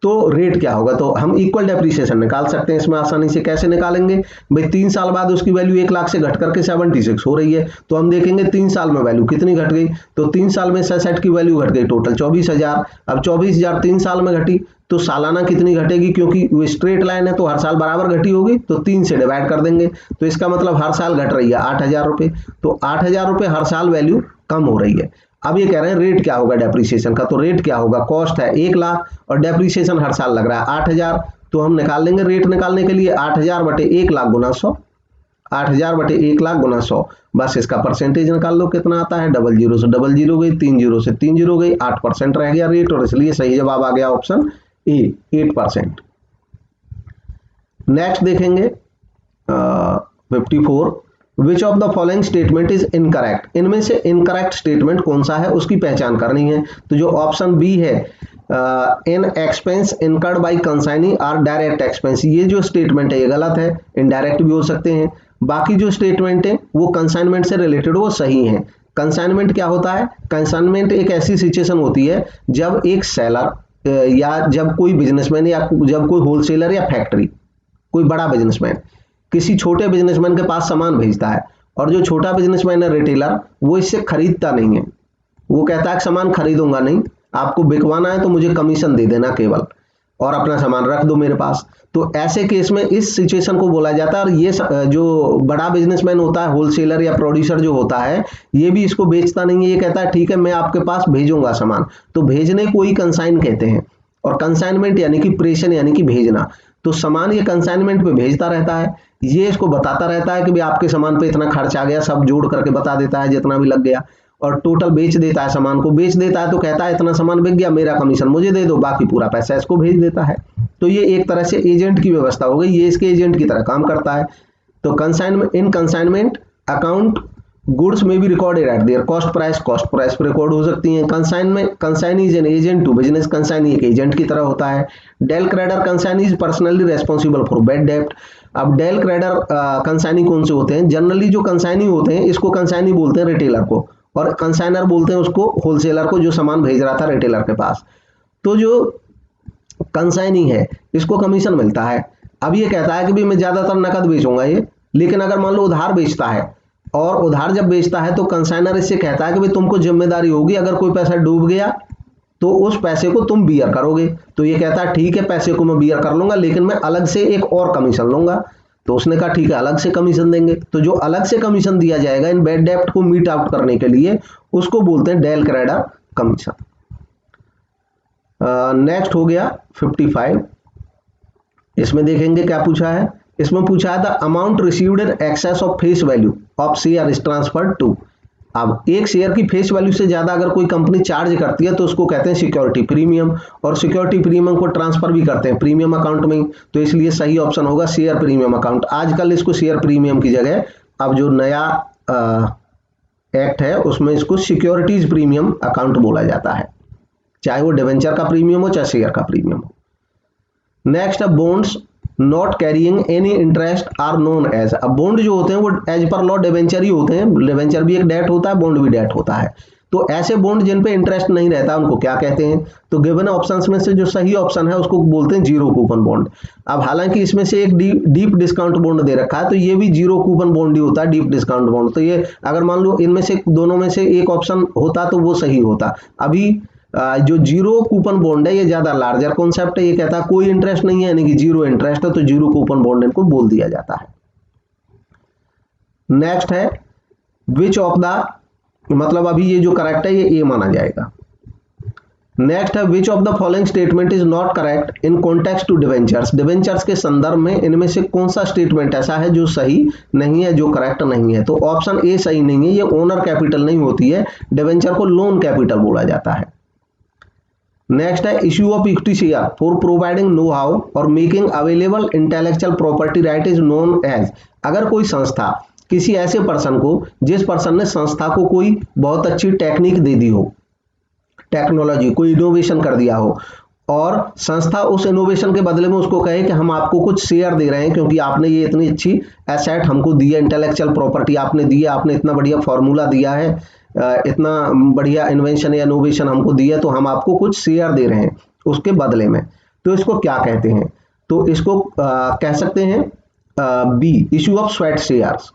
तो रेट क्या होगा? तो हम इक्वल डेप्रिसिएशन निकाल सकते हैं इसमें आसानी से। कैसे निकालेंगे भाई? 3 साल बाद उसकी वैल्यू 1 लाख से घट करके 76 हो रही है, तो हम देखेंगे 3 साल में वैल्यू कितनी घट गई। तो 3 साल में एसेट की वैल्यू घट गई टोटल 24,000। अब 24,000 3 साल में घटी तो सालाना कितनी घटेगी? क्योंकि वो स्ट्रेट लाइन है तो हर साल बराबर घटी होगी, तो 3 से डिवाइड कर देंगे, तो इसका मतलब हर साल घट रही है 8,000 रुपये। तो 8,000 रुपये हर साल वैल्यू कम हो रही है। अब ये कह रहे हैं रेट क्या होगा डेप्रिसिएशन का, तो रेट क्या होगा? कॉस्ट है 1 लाख और डेप्रिसिएशन हर साल लग रहा है 8,000, तो हम निकाल लेंगे रेट निकालने के लिए 8,000 बटे 1 लाख गुना 100। 8,000 बटे 1 लाख गुना 100, बस इसका परसेंटेज निकाल लो कितना आता है। 00 से 00 गई, 30 से 30 गई, 8% रह गया रेट, और इसलिए सही जवाब आ गया ऑप्शन ए 8%। नेक्स्ट देखेंगे 54 विच of the following statement is incorrect. इनमें से इनकरेक्ट स्टेटमेंट कौन सा है उसकी पहचान करनी है। तो जो ऑप्शन बी है in expense incurred by consignee are direct expense, ये जो स्टेटमेंट है ये गलत है, इनडायरेक्ट भी हो सकते हैं। बाकी जो स्टेटमेंट है वो कंसाइनमेंट से रिलेटेड वो सही है। कंसाइनमेंट क्या होता है? कंसाइनमेंट एक ऐसी सिचुएशन होती है जब एक सेलर या जब कोई बिजनेसमैन या जब कोई होलसेलर या फैक्ट्री, कोई बड़ा बिजनेसमैन किसी छोटे बिजनेसमैन के पास सामान भेजता है, और जो छोटा बिजनेसमैन है रिटेलर वो इससे खरीदता नहीं है, वो कहता है कि सामान खरीदूंगा नहीं, आपको बिकवाना है तो मुझे कमीशन दे देना केवल, और अपना सामान रख दो मेरे पास। तो ऐसे केस में इस सिचुएशन को बोला जाता है। और ये जो बड़ा बिजनेसमैन होता है, होलसेलर या प्रोड्यूसर जो होता है, ये भी इसको बेचता नहीं है, ये कहता है ठीक है मैं आपके पास भेजूंगा सामान, तो भेजने को ही कंसाइन कहते हैं। और कंसाइनमेंट यानी कि प्रेषण यानी कि भेजना, तो सामान ये कंसाइनमेंट पे भेजता रहता है, ये इसको बताता रहता है कि भाई आपके सामान पे इतना खर्च आ गया, सब जोड़ करके बता देता है जितना भी लग गया, और टोटल बेच देता है, सामान को बेच देता है, तो कहता है इतना सामान बिक गया, मेरा कमीशन मुझे दे दो, बाकी पूरा पैसा इसको भेज देता है। तो ये एक तरह से एजेंट की व्यवस्था हो गई, ये इसके एजेंट की तरह काम करता है। तो consignment, in consignment account goods में भी recorded at their cost price पर रिकॉर्ड हो सकती हैं। Consignment, consignee is an agent to business, consignee एक एजेंट की तरह होता है। Del credere consignee is personally responsible for bad डेब्ट। अब डेल क्रेडर कंसाइनी कौन से होते हैं? जनरली जो कंसाइनी होते हैं इसको कंसाइनी बोलते हैं रिटेलर को, और कंसाइनर बोलते हैं उसको होलसेलर को जो सामान भेज रहा था रिटेलर के पास। तो जो कंसाइनी है इसको कमीशन मिलता है। अब ये कहता है कि भी मैं ज्यादातर नकद बेचूंगा ये, लेकिन अगर मान लो उधार बेचता है, और उधार जब बेचता है तो कंसाइनर इससे कहता है कि भाई तुमको जिम्मेदारी होगी, अगर कोई पैसा डूब गया तो उस पैसे को तुम बियर करोगे। तो ये कहता है ठीक है पैसे को मैं बियर कर लूंगा, लेकिन मैं अलग से एक और कमीशन लूंगा। तो उसने कहा ठीक है अलग से कमीशन देंगे। तो जो अलग से कमीशन दिया जाएगा इन बैड डेब्ट को मीट आउट करने के लिए, उसको बोलते हैं डेल क्रेडर कमीशन। नेक्स्ट हो गया 55। इसमें देखेंगे क्या पूछा है। इसमें पूछा है the amount received in excess of face value of share is transferred to. अब एक शेयर की फेस वैल्यू से ज्यादा अगर कोई कंपनी चार्ज करती है तो उसको कहते हैं सिक्योरिटी प्रीमियम, और सिक्योरिटी प्रीमियम को ट्रांसफर भी करते हैं प्रीमियम अकाउंट में। तो इसलिए सही ऑप्शन होगा शेयर प्रीमियम अकाउंट। आजकल इसको शेयर प्रीमियम की जगह अब जो नया एक्ट है उसमें इसको सिक्योरिटीज प्रीमियम अकाउंट बोला जाता है, चाहे वो डिवेंचर का प्रीमियम हो चाहे शेयर का प्रीमियम हो। नेक्स्ट है bonds not carrying any interest are known as. अब बॉन्ड जो होते हैं वो एज पर लॉ डिवेंचर ही होते हैं, डिवेंचर भी एक डेट होता है, बॉन्ड भी डेट होता है। तो ऐसे बॉन्ड जिन पे इंटरेस्ट नहीं रहता उनको क्या कहते हैं? तो गिवन ऑप्शंस में से जो सही ऑप्शन है उसको बोलते हैं जीरो कूपन बॉन्ड। अब हालांकि इसमें से एक डीप डिस्काउंट बॉन्ड दे रखा है, तो ये भी जीरो कूपन बॉन्ड ही होता है, डीप डिस्काउंट बॉन्ड। तो ये अगर मान लो इनमें से दोनों में से एक ऑप्शन होता तो वो सही होता। अभी जो जीरो कूपन बॉन्ड है ये ज्यादा लार्जर कॉन्सेप्ट है, ये कहता है कोई इंटरेस्ट नहीं है, यानी कि जीरो इंटरेस्ट है, तो जीरो कूपन बॉन्ड इनको बोल दिया जाता है। नेक्स्ट है विच ऑफ द, मतलब अभी ये जो करेक्ट है ये ए माना जाएगा। नेक्स्ट है which of the following statement is not correct in context to debentures. Debentures के संदर्भ में इनमें से कौन सा स्टेटमेंट ऐसा है जो सही नहीं है, जो करेक्ट नहीं है? तो ऑप्शन ए सही नहीं है, ये ओनर कैपिटल नहीं होती है, डिवेंचर को लोन कैपिटल बोला जाता है। नेक्स्ट है issue of equity share for providing know how और making available intellectual property right is known as. अगर कोई संस्था किसी ऐसे पर्सन को, जिस पर्सन ने संस्था को कोई बहुत अच्छी टेक्निक दे दी हो, टेक्नोलॉजी कोई इनोवेशन कर दिया हो, और संस्था उस इनोवेशन के बदले में उसको कहे कि हम आपको कुछ शेयर दे रहे हैं क्योंकि आपने ये इतनी अच्छी एसेट हमको दी है, इंटेलेक्चुअल प्रॉपर्टी आपने दी है, आपने इतना बढ़िया फॉर्मूला दिया है, इतना बढ़िया इन्वेंशन या इनोवेशन हमको दी है, तो हम आपको कुछ शेयर दे रहे हैं उसके बदले में। तो इसको क्या कहते हैं? तो इसको कह सकते हैं B, issue of sweat shares.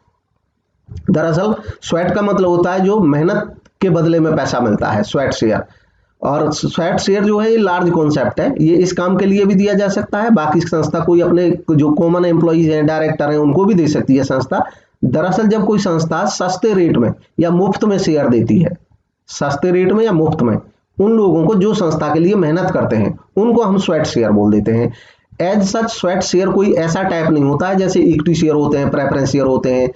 दरअसल स्वेट का मतलब होता है जो मेहनत के बदले में पैसा मिलता है, स्वेट शेयर। और स्वेट शेयर जो है ये लार्ज कॉन्सेप्ट है, ये इस काम के लिए भी दिया जा सकता है, बाकी संस्था कोई अपने जो कॉमन एम्प्लॉइज हैं, डायरेक्टर हैं, उनको भी दे सकती है संस्था। दरअसल जब कोई संस्था सस्ते रेट में या मुफ्त में शेयर देती है, सस्ते रेट में या मुफ्त में, उन लोगों को जो संस्था के लिए मेहनत करते हैं उनको हम स्वेट शेयर बोल देते हैं। एज सच स्वेट शेयर कोई ऐसा टाइप नहीं होता है जैसे इक्विटी शेयर होते हैं, प्रेफरेंस शेयर होते हैं।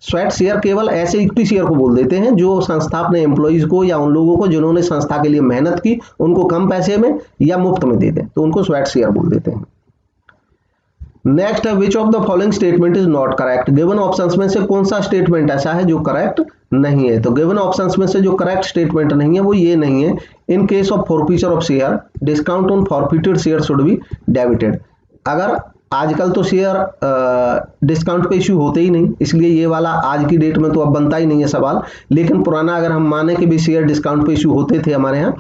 स्वेट शेयर केवल ऐसे इक्विटी शेयर को बोल देते हैं जो संस्था अपने एम्प्लॉइज को या उन लोगों को जिन्होंने संस्था के लिए मेहनत की उनको कम पैसे में या मुफ्त में दे दें, तो उनको स्वेट शेयर बोल देते हैं। नेक्स्ट है which of the following statement is not correct. Given options में से कौन सा स्टेटमेंट ऐसा है जो करेक्ट नहीं है? तो गिवन ऑप्शंस में से जो करेक्ट स्टेटमेंट नहीं है वो ये नहीं है, in case of forfeiture of share discount on forfeited share should be debited. अगर आजकल तो शेयर डिस्काउंट पे इश्यू होते ही नहीं, इसलिए ये वाला आज की डेट में तो अब बनता ही नहीं है सवाल। लेकिन पुराना अगर हम माने कि भी शेयर डिस्काउंट पे इश्यू होते थे हमारे यहाँ,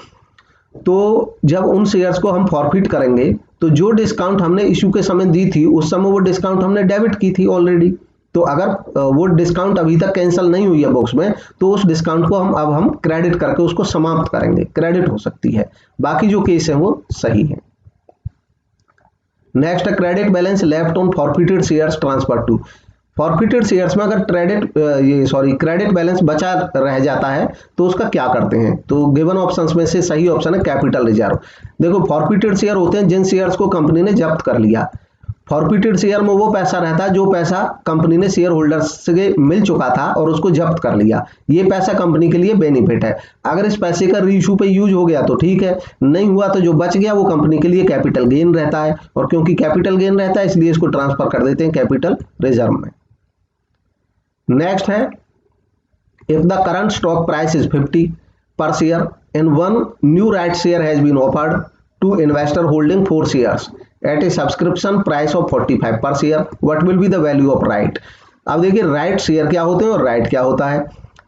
तो जब उन शेयर्स को हम फॉरफिट करेंगे तो जो डिस्काउंट हमने इश्यू के समय दी थी उस समय वो डिस्काउंट हमने डेबिट की थी ऑलरेडी। तो अगर वो डिस्काउंट अभी तक कैंसिल नहीं हुई है बुक्स में, तो उस डिस्काउंट को हम क्रेडिट करके उसको समाप्त करेंगे, क्रेडिट हो सकती है। बाकी जो केस है वो सही है। नेक्स्ट है credit balance left on forfeited shares transfer to. Forfeited shares में अगर क्रेडिट बैलेंस बचा रह जाता है तो उसका क्या करते हैं? तो गिवन ऑप्शंस में से सही ऑप्शन है कैपिटल रिजर्व। देखो फॉरफिटेड शेयर होते हैं जिन शेयर्स को कंपनी ने जब्त कर लिया। फॉरफिटेड शेयर में वो पैसा रहता है जो पैसा कंपनी ने शेयर होल्डर्स से मिल चुका था और उसको जब्त कर लिया, ये पैसा कंपनी के लिए बेनिफिट है। अगर इस पैसे का रीइश्यू पे यूज हो गया तो ठीक है, नहीं हुआ तो जो बच गया वो कंपनी के लिए कैपिटल गेन रहता है, और क्योंकि कैपिटल गेन रहता है इसलिए इसको ट्रांसफर कर देते हैं कैपिटल रिजर्व में। नेक्स्ट है if the current stock price is 50 per share and one new right share has been offered to investor holding 4 shares at a subscription price of 45 per share, what will be the value of right. अब देखिए right share क्या होते हैं और right क्या होता है।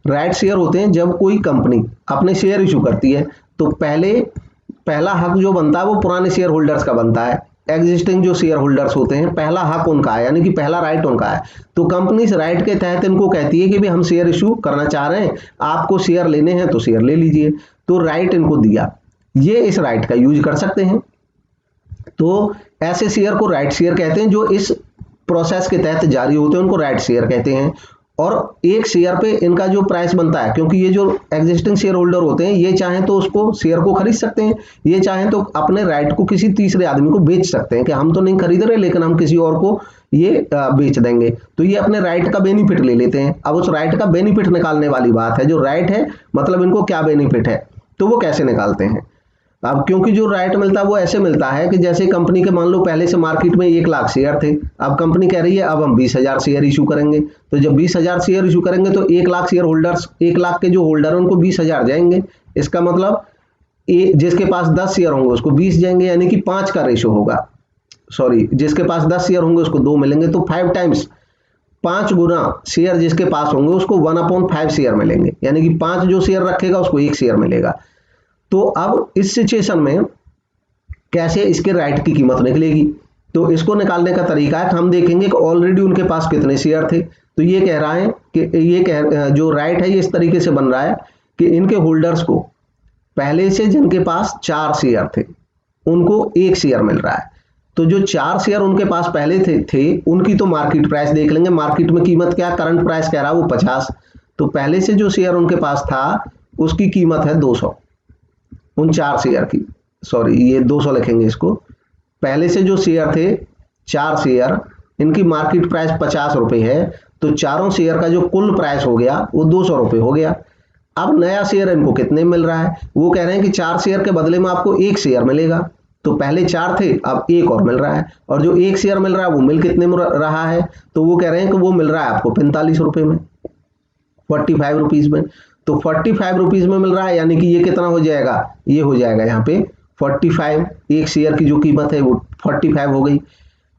Right share होते हैं जब कोई कंपनी अपने शेयर इशू करती है तो पहला हक जो बनता है वो पुराने शेयर होल्डर्स का बनता है। एग्जिस्टिंग जो शेयर होल्डर्स होते हैं पहला हक उनका है, यानी कि पहला राइट उनका है। तो कंपनी इस राइट के तहत इनको कहती है कि भी हम शेयर इशू करना चाह रहे हैं, आपको शेयर लेने हैं तो शेयर ले लीजिए। तो राइट इनको दिया, ये इस राइट का यूज कर सकते हैं। तो ऐसे शेयर को राइट शेयर कहते हैं जो इस प्रोसेस के तहत जारी होते हैं, उनको राइट शेयर कहते हैं। और एक शेयर पे इनका जो प्राइस बनता है, क्योंकि ये जो एग्जिस्टिंग शेयर होल्डर होते हैं ये चाहें तो उसको शेयर को खरीद सकते हैं, ये चाहें तो अपने राइट को किसी तीसरे आदमी को बेच सकते हैं कि हम तो नहीं खरीद रहे लेकिन हम किसी और को ये बेच देंगे, तो ये अपने राइट का बेनिफिट ले लेते हैं। अब उस राइट का बेनिफिट निकालने वाली बात है, जो राइट है मतलब इनको क्या बेनिफिट है, तो वो कैसे निकालते हैं। अब क्योंकि जो राइट मिलता है वो ऐसे मिलता है कि जैसे कंपनी के मान लो पहले से मार्केट में 1 लाख शेयर थे, अब कंपनी कह रही है अब हम 20,000 शेयर इशू करेंगे, तो जब 20,000 शेयर इशू करेंगे तो 1 लाख शेयर होल्डर्स, 1 लाख के जो होल्डर हैं उनको 20,000 जाएंगे। इसका मतलब जिसके पास 10 शेयर होंगे उसको 20 जाएंगे, यानी कि 5 का रेशो होगा, सॉरी जिसके पास 10 शेयर होंगे उसको 2 मिलेंगे, तो 5 टाइम्स 5 गुना शेयर जिसके पास होंगे उसको 1/5 शेयर मिलेंगे, यानी कि 5 जो शेयर रखेगा उसको 1 शेयर मिलेगा। तो अब इस सिचुएशन में कैसे इसके राइट की कीमत निकलेगी, तो इसको निकालने का तरीका है कि हम देखेंगे कि ऑलरेडी उनके पास कितने शेयर थे। तो ये कह रहा है कि जो राइट है ये इस तरीके से बन रहा है कि इनके होल्डर्स को पहले से जिनके पास 4 शेयर थे उनको 1 शेयर मिल रहा है, तो जो 4 शेयर उनके पास पहले थे उनकी तो मार्केट प्राइस देख लेंगे, मार्केट में कीमत क्या, करंट प्राइस कह रहा है वो 50, तो पहले से जो शेयर उनके पास था उसकी कीमत है 200, उन 4 शेयर की, सॉरी ये 200 लिखेंगे इसको, पहले से जो शेयर थे 4 शेयर इनकी मार्केट प्राइस 50 रुपए है, तो चारों शेयर का जो कुल प्राइस हो गया वो 200 रुपए हो गया। अब नया शेयर इनको कितने मिल रहा है, वो कह रहे हैं कि 4 शेयर के बदले में आपको 1 शेयर मिलेगा, तो पहले 4 थे अब 1 और मिल रहा है, और जो 1 शेयर मिल रहा है वो मिल कितने में रहा है, तो वो कह रहे हैं कि वो मिल रहा है आपको 45 रुपए में, 45 रुपीज में, तो 45 रुपीज में मिल रहा है, यानी कि ये कितना हो जाएगा, ये हो जाएगा यहाँ पे 45, 1 शेयर की जो कीमत है वो 45 हो गई।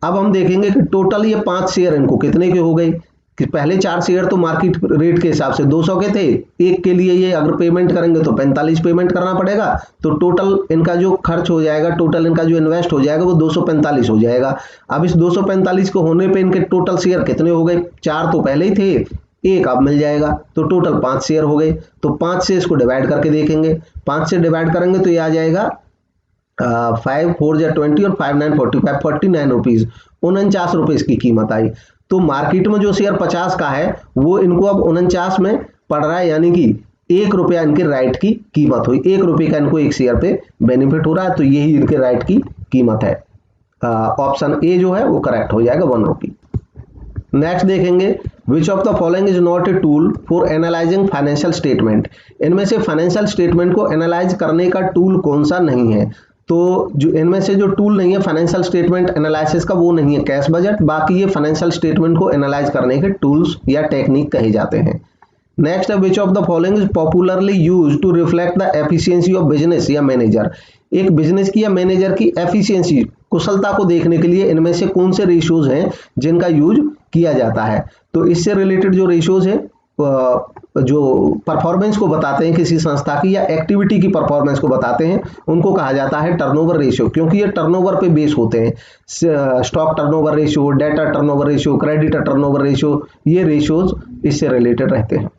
अब हम देखेंगे कि टोटल ये 5 शेयर इनको कितने के हो गए, कि पहले 4 शेयर तो मार्केट रेट के हिसाब से 200 के थे, एक के लिए ये अगर पेमेंट करेंगे तो 45 पेमेंट करना पड़ेगा, तो टोटल इनका जो खर्च हो जाएगा, टोटल इनका जो इन्वेस्ट हो जाएगा वो 245 हो जाएगा। अब इस 245 को होने पे इनके टोटल शेयर कितने हो गए, 4 तो पहले ही थे, 1 अब मिल जाएगा, तो टोटल 5 शेयर हो गए। तो 5 से इसको डिवाइड करके देखेंगे, 5 से डिवाइड करेंगे तो ये आ जाएगा 5 4 जा 20 और 5 9 45, 49 रुपीज, 49 रुपए इसकी कीमत आई। तो मार्केट में जो शेयर 50 का है वो इनको अब 49 में पड़ रहा है, यानी कि 1 रुपया इनके राइट की कीमत हुई, 1 रुपये का इनको 1 शेयर पे बेनिफिट हो रहा है, तो यही इनके राइट की कीमत है। ऑप्शन ए जो है वो करेक्ट हो जाएगा, 1 रुपी। नेक्स्ट देखेंगे, विच of the following is not a tool for analysing financial statement, इनमें से फाइनेंशियल स्टेटमेंट को एनालाइज करने का टूल कौन सा नहीं है, तो जो इनमें से जो टूल नहीं है फाइनेंशियल स्टेटमेंट एनालिसिस का वो नहीं है कैश बजट, बाकी ये फाइनेंशियल स्टेटमेंट को एनालाइज करने के टूल्स या टेक्निक कहे जाते हैं। नेक्स्ट है, which of the following is popularly used to reflect the efficiency of business या मैनेजर, एक बिजनेस की या मैनेजर की एफिशिएंसी कुशलता को देखने के लिए इनमें से कौन से रेशियोज हैं जिनका यूज किया जाता है। तो इससे रिलेटेड जो रेशियोज है जो परफॉर्मेंस को बताते हैं किसी संस्था की या एक्टिविटी की परफॉर्मेंस को बताते हैं उनको कहा जाता है टर्नओवर रेशियो, क्योंकि ये टर्नओवर पे बेस होते हैं, stock turnover ratio, data turnover ratio, creditor turnover ratio, ये रेशियोज इससे रिलेटेड रहते हैं।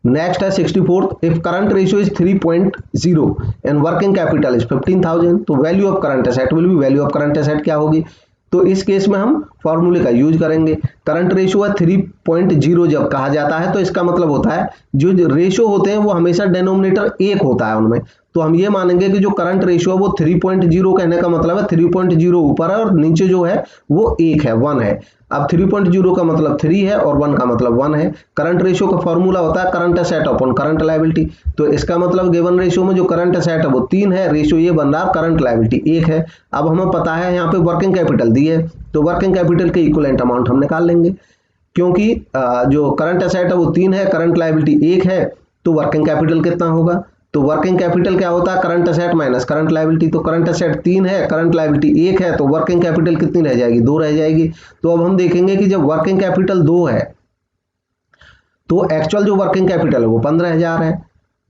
नेक्स्ट है 64th, if current ratio is 3.0 and working capital is 15,000, तो value of current asset will be, value of current asset क्या होगी, तो इस केस में हम फॉर्मूले का यूज करेंगे। करंट रेशियो है 3.0 जब कहा जाता है तो इसका मतलब होता है जो रेशियो होते हैं वो हमेशा डिनोमिनेटर 1 होता है उनमें, तो हम ये मानेंगे कि जो करंट रेशियो है वो 3.0 कहने का मतलब है 3.0 ऊपर है और नीचे जो है वो 1 है, 1 है। अब 3.0 का मतलब 3 है और 1 का मतलब 1 है। करंट रेशियो का फॉर्मूला होता है current asset upon current liability, तो इसका मतलब गिवन रेशियो में जो करंट एसेट है वो 3 है, रेशियो ये बन रहा है करंट लायबिलिटी 1 है। अब हमें पता है यहाँ पे वर्किंग कैपिटल दी है, तो वर्किंग कैपिटल के इक्विवेलेंट अमाउंट हम निकाल लेंगे, क्योंकि जो करंट एसेट है वो 3 है, करंट लायबिलिटी 1 है, तो वर्किंग कैपिटल कितना होगा, तो वर्किंग कैपिटल क्या होता है current asset minus current liability, तो करंट एसेट 3 है, करंट लायबिलिटी 1 है, तो वर्किंग कैपिटल कितनी रह जाएगी, 2 रह जाएगी। तो अब हम देखेंगे कि जब वर्किंग कैपिटल 2 है तो एक्चुअल जो वर्किंग कैपिटल है वो 15,000 है,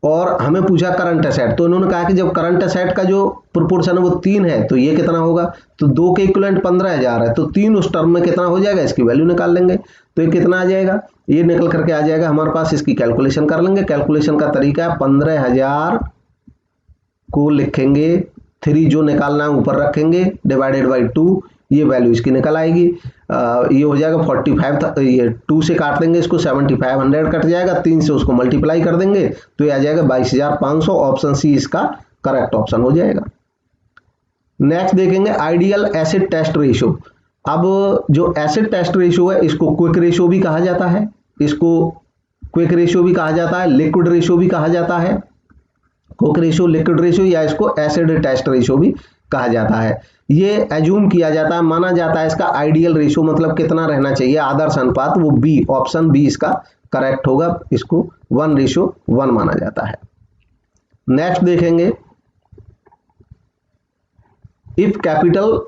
और हमें पूछा करंट एसेट, तो इन्होंने कहा कि जब करंट एसेट का जो प्रोपोर्शन है वो 3 है तो ये कितना होगा, तो 2 के इक्विवेलेंट 15,000 है, तो 3 उस टर्म में कितना हो जाएगा, इसकी वैल्यू निकाल लेंगे, तो ये कितना आ जाएगा, ये निकल करके आ जाएगा हमारे पास, इसकी कैलकुलेशन कर लेंगे। कैलकुलेशन का तरीका है 15,000 को लिखेंगे, 3 जो निकालना है ऊपर रखेंगे, डिवाइडेड बाई 2, ये वैल्यू इसकी निकल आएगी, ये हो जाएगा 45, ये 2 से काट देंगे इसको 7500 कट जाएगा, 3 से उसको मल्टीप्लाई कर देंगे तो ये आ जाएगा 22,500, ऑप्शन सी इसका करेक्ट ऑप्शन हो जाएगा। नेक्स्ट देखेंगे आइडियल एसिड टेस्ट रेशियो। अब जो एसिड टेस्ट रेशियो है इसको क्विक रेशियो भी कहा जाता है, इसको क्विक रेशियो भी कहा जाता है, लिक्विड रेशियो भी कहा जाता है, कुक रेशियो, लिक्विड रेशियो या इसको एसिड टेस्ट रेशियो भी कहा जाता है। ये एज्यूम किया जाता है, माना जाता है इसका आइडियल रेशियो मतलब कितना रहना चाहिए आदर्श अनुपात, वो बी, ऑप्शन बी इसका करेक्ट होगा, इसको 1:1 माना जाता है। नेक्स्ट देखेंगे, if capital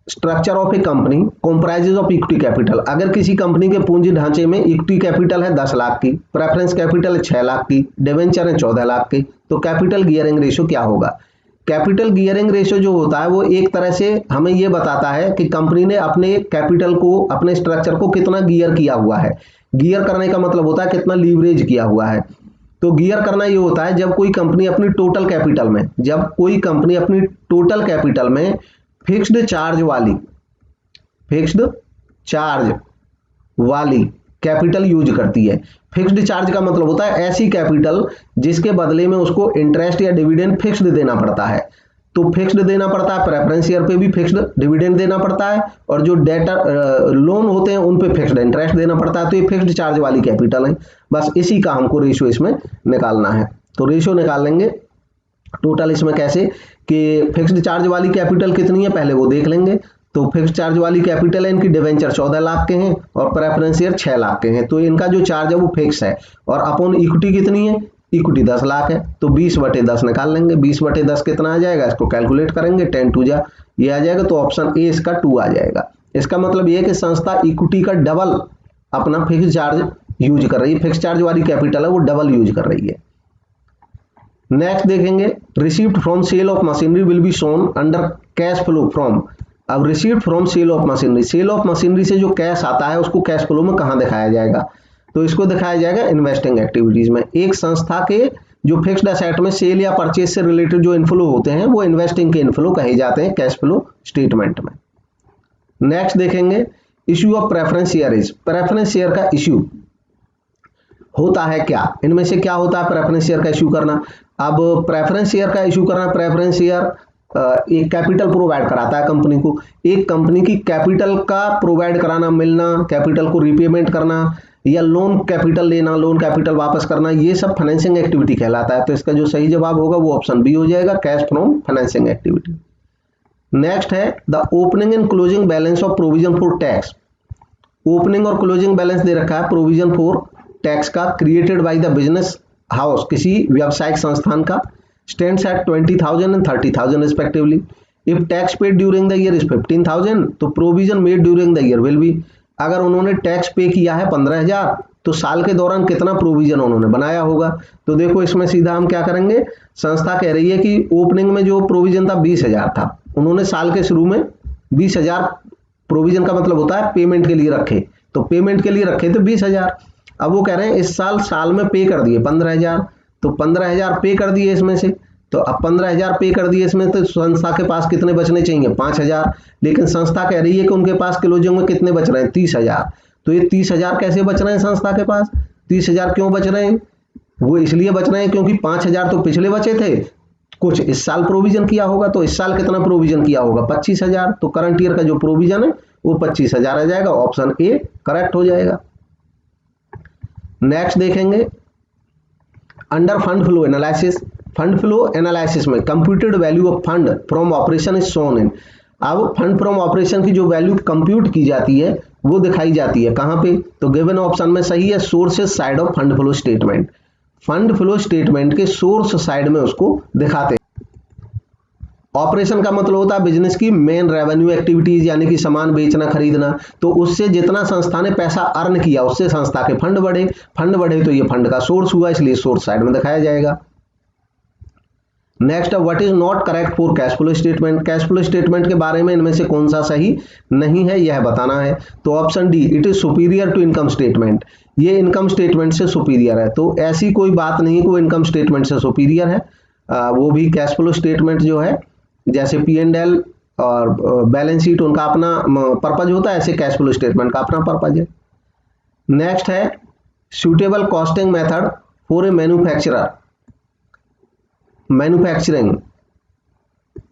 structure of a company comprises of equity capital, अगर किसी कंपनी के पूंजी ढांचे में इक्विटी कैपिटल है 10 लाख की, प्रेफरेंस कैपिटल है 6 लाख की, डिवेंचर है 14 लाख की, तो कैपिटल गियरिंग रेशियो क्या होगा? कैपिटल गियरिंग रेशियो जो होता है वो एक तरह से हमें ये बताता है कि कंपनी ने अपने कैपिटल को, अपने स्ट्रक्चर को कितना गियर किया हुआ है। गियर करने का मतलब होता है कितना लीवरेज किया हुआ है। तो गियर करना ये होता है जब कोई कंपनी अपनी टोटल कैपिटल में, जब कोई कंपनी अपनी टोटल कैपिटल में फिक्स्ड चार्ज वाली कैपिटल यूज करती है। फिक्स्ड चार्ज का मतलब होता है ऐसी कैपिटल जिसके बदले में उसको इंटरेस्ट या डिविडेंड फिक्स्ड देना पड़ता है। तो फिक्स्ड देना पड़ता है, प्रेफरेंस शेयर पे भी फिक्स्ड डिविडेंड देना पड़ता है, और जो डेटर लोन होते हैं उन पे फिक्स्ड इंटरेस्ट देना पड़ता है। तो ये फिक्स्ड चार्ज वाली कैपिटल है, बस इसी का हमको रेशियो इसमें निकालना है। तो रेशियो निकाल लेंगे टोटल इसमें कैसे कि फिक्स्ड चार्ज वाली कैपिटल कितनी है पहले वो देख लेंगे। तो फिक्स्ड चार्ज वाली कैपिटल है इनकी, डिवेंचर 14 लाख के हैं और प्रेफरेंस शेयर 6 लाख के हैं, तो इनका जो चार्ज है वो फिक्स है। और अपॉन इक्विटी कितनी है? इक्विटी 10 लाख है, तो 20/10 निकाल लेंगे। 20/10 कितना आ जाएगा, इसको कैलकुलेट करेंगे, 10×2 ये आ जाएगा, तो ऑप्शन ए इसका 2 आ जाएगा। इसका मतलब ये है कि संस्था इक्विटी का डबल अपना फिक्स चार्ज यूज कर रही है, फिक्स चार्ज वाली कैपिटल है वो डबल यूज कर रही है। नेक्स्ट देखेंगे, received from sale of machinery will be shown under cash flow from. अब received from sale of machinery, sale of machinery से जो कैश आता है उसको कैश फ्लो में कहाँ दिखाया जाएगा? तो इसको दिखाया जाएगा इन्वेस्टिंग एक्टिविटीज में। एक संस्था के जो फिक्स्ड एसेट में सेल या परचेज से रिलेटेड जो इनफ्लो होते हैं वो इन्वेस्टिंग के इनफ्लो कहे जाते हैं कैश फ्लो स्टेटमेंट में। नेक्स्ट देखेंगे, issue of preference share. Preference share का इश्यू होता है क्या? इनमें से क्या होता है प्रेफरेंस शेयर का इश्यू करना? अब प्रेफरेंस शेयर का इश्यू करना, प्रेफरेंस शेयर एक कैपिटल प्रोवाइड कराता है कंपनी को। एक कंपनी की कैपिटल का प्रोवाइड कराना, मिलना, कैपिटल को रिपेमेंट करना या लोन कैपिटल लेना, लोन कैपिटल वापस करना, ये सब फाइनेंसिंग एक्टिविटी कहलाता है। तो इसका जो सही जवाब होगा वो ऑप्शन बी हो जाएगा, cash from financing activity. Next है the opening and closing balance of provision for tax. Opening और क्लोजिंग बैलेंस दे रखा है प्रोविजन फॉर टैक्स का, created by the business house, किसी व्यावसायिक संस्थान का, stands at 20,000 and 30,000 respectively. If tax paid during the year is 15,000, तो provision made during the year will be, अगर उन्होंने टैक्स पे किया है 15,000 तो साल के दौरान कितना प्रोविजन उन्होंने बनाया होगा? तो देखो इसमें सीधा हम क्या करेंगे, संस्था कह रही है कि ओपनिंग में जो प्रोविजन था 20,000 था, उन्होंने साल के शुरू में 20,000, प्रोविजन का मतलब होता है पेमेंट के लिए रखे, तो पेमेंट के लिए रखे थे 20,000। अब वो कह रहे हैं इस साल में पे कर दिए 15,000, तो 15,000 पे कर दिए इसमें से, तो अब 15,000 पे कर दिए इसमें, तो संस्था के पास कितने बचने चाहिए? 5,000। लेकिन संस्था कह रही है कि उनके पास क्लोजिंग में कितने बच रहे हैं? 30,000। तो ये 30,000 कैसे बच रहे हैं संस्था के पास? 30,000 क्यों बच रहे हैं? वो इसलिए बच रहे हैं क्योंकि 5,000 तो पिछले बचे थे, कुछ इस साल प्रोविजन किया होगा, तो इस साल कितना प्रोविजन किया होगा? 25,000। तो करंट ईयर का जो प्रोविजन है वो 25,000 आ जाएगा, ऑप्शन ए करेक्ट हो जाएगा। नेक्स्ट देखेंगे, under fund flow analysis. Fund flow analysis में computed value of fund from operation is shown in. अब फंड फ्रॉम ऑपरेशन की जो वैल्यू कंप्यूट की जाती है वो दिखाई जाती है कहां पे? तो गिवन ऑप्शन में सही है, sources side of fund flow statement. Fund flow statement के सोर्स साइड में उसको दिखाते हैं। ऑपरेशन का मतलब होता है बिजनेस की मेन रेवेन्यू एक्टिविटीज, यानी कि सामान बेचना खरीदना, तो उससे जितना संस्था ने पैसा अर्न किया उससे संस्था के फंड बढ़े, फंड बढ़े तो ये फंड का सोर्स हुआ, इसलिए सोर्स साइड में दिखाया जाएगा। Next, what is not correct for cash flow statement. Cash flow statement के बारे में इनमें से कौन सा सही नहीं है यह बताना है। तो option D, it is superior to income statement. ये इनकम स्टेटमेंट से सुपीरियर है, तो ऐसी कोई बात नहीं को इनकम स्टेटमेंट से सुपीरियर है। वो भी कैश फ्लो स्टेटमेंट जो है, जैसे P&L और बैलेंस शीट उनका अपना पर्पज होता है, ऐसे कैश फ्लो स्टेटमेंट का अपना पर्पज है। नेक्स्ट है suitable costing method for a manufacturing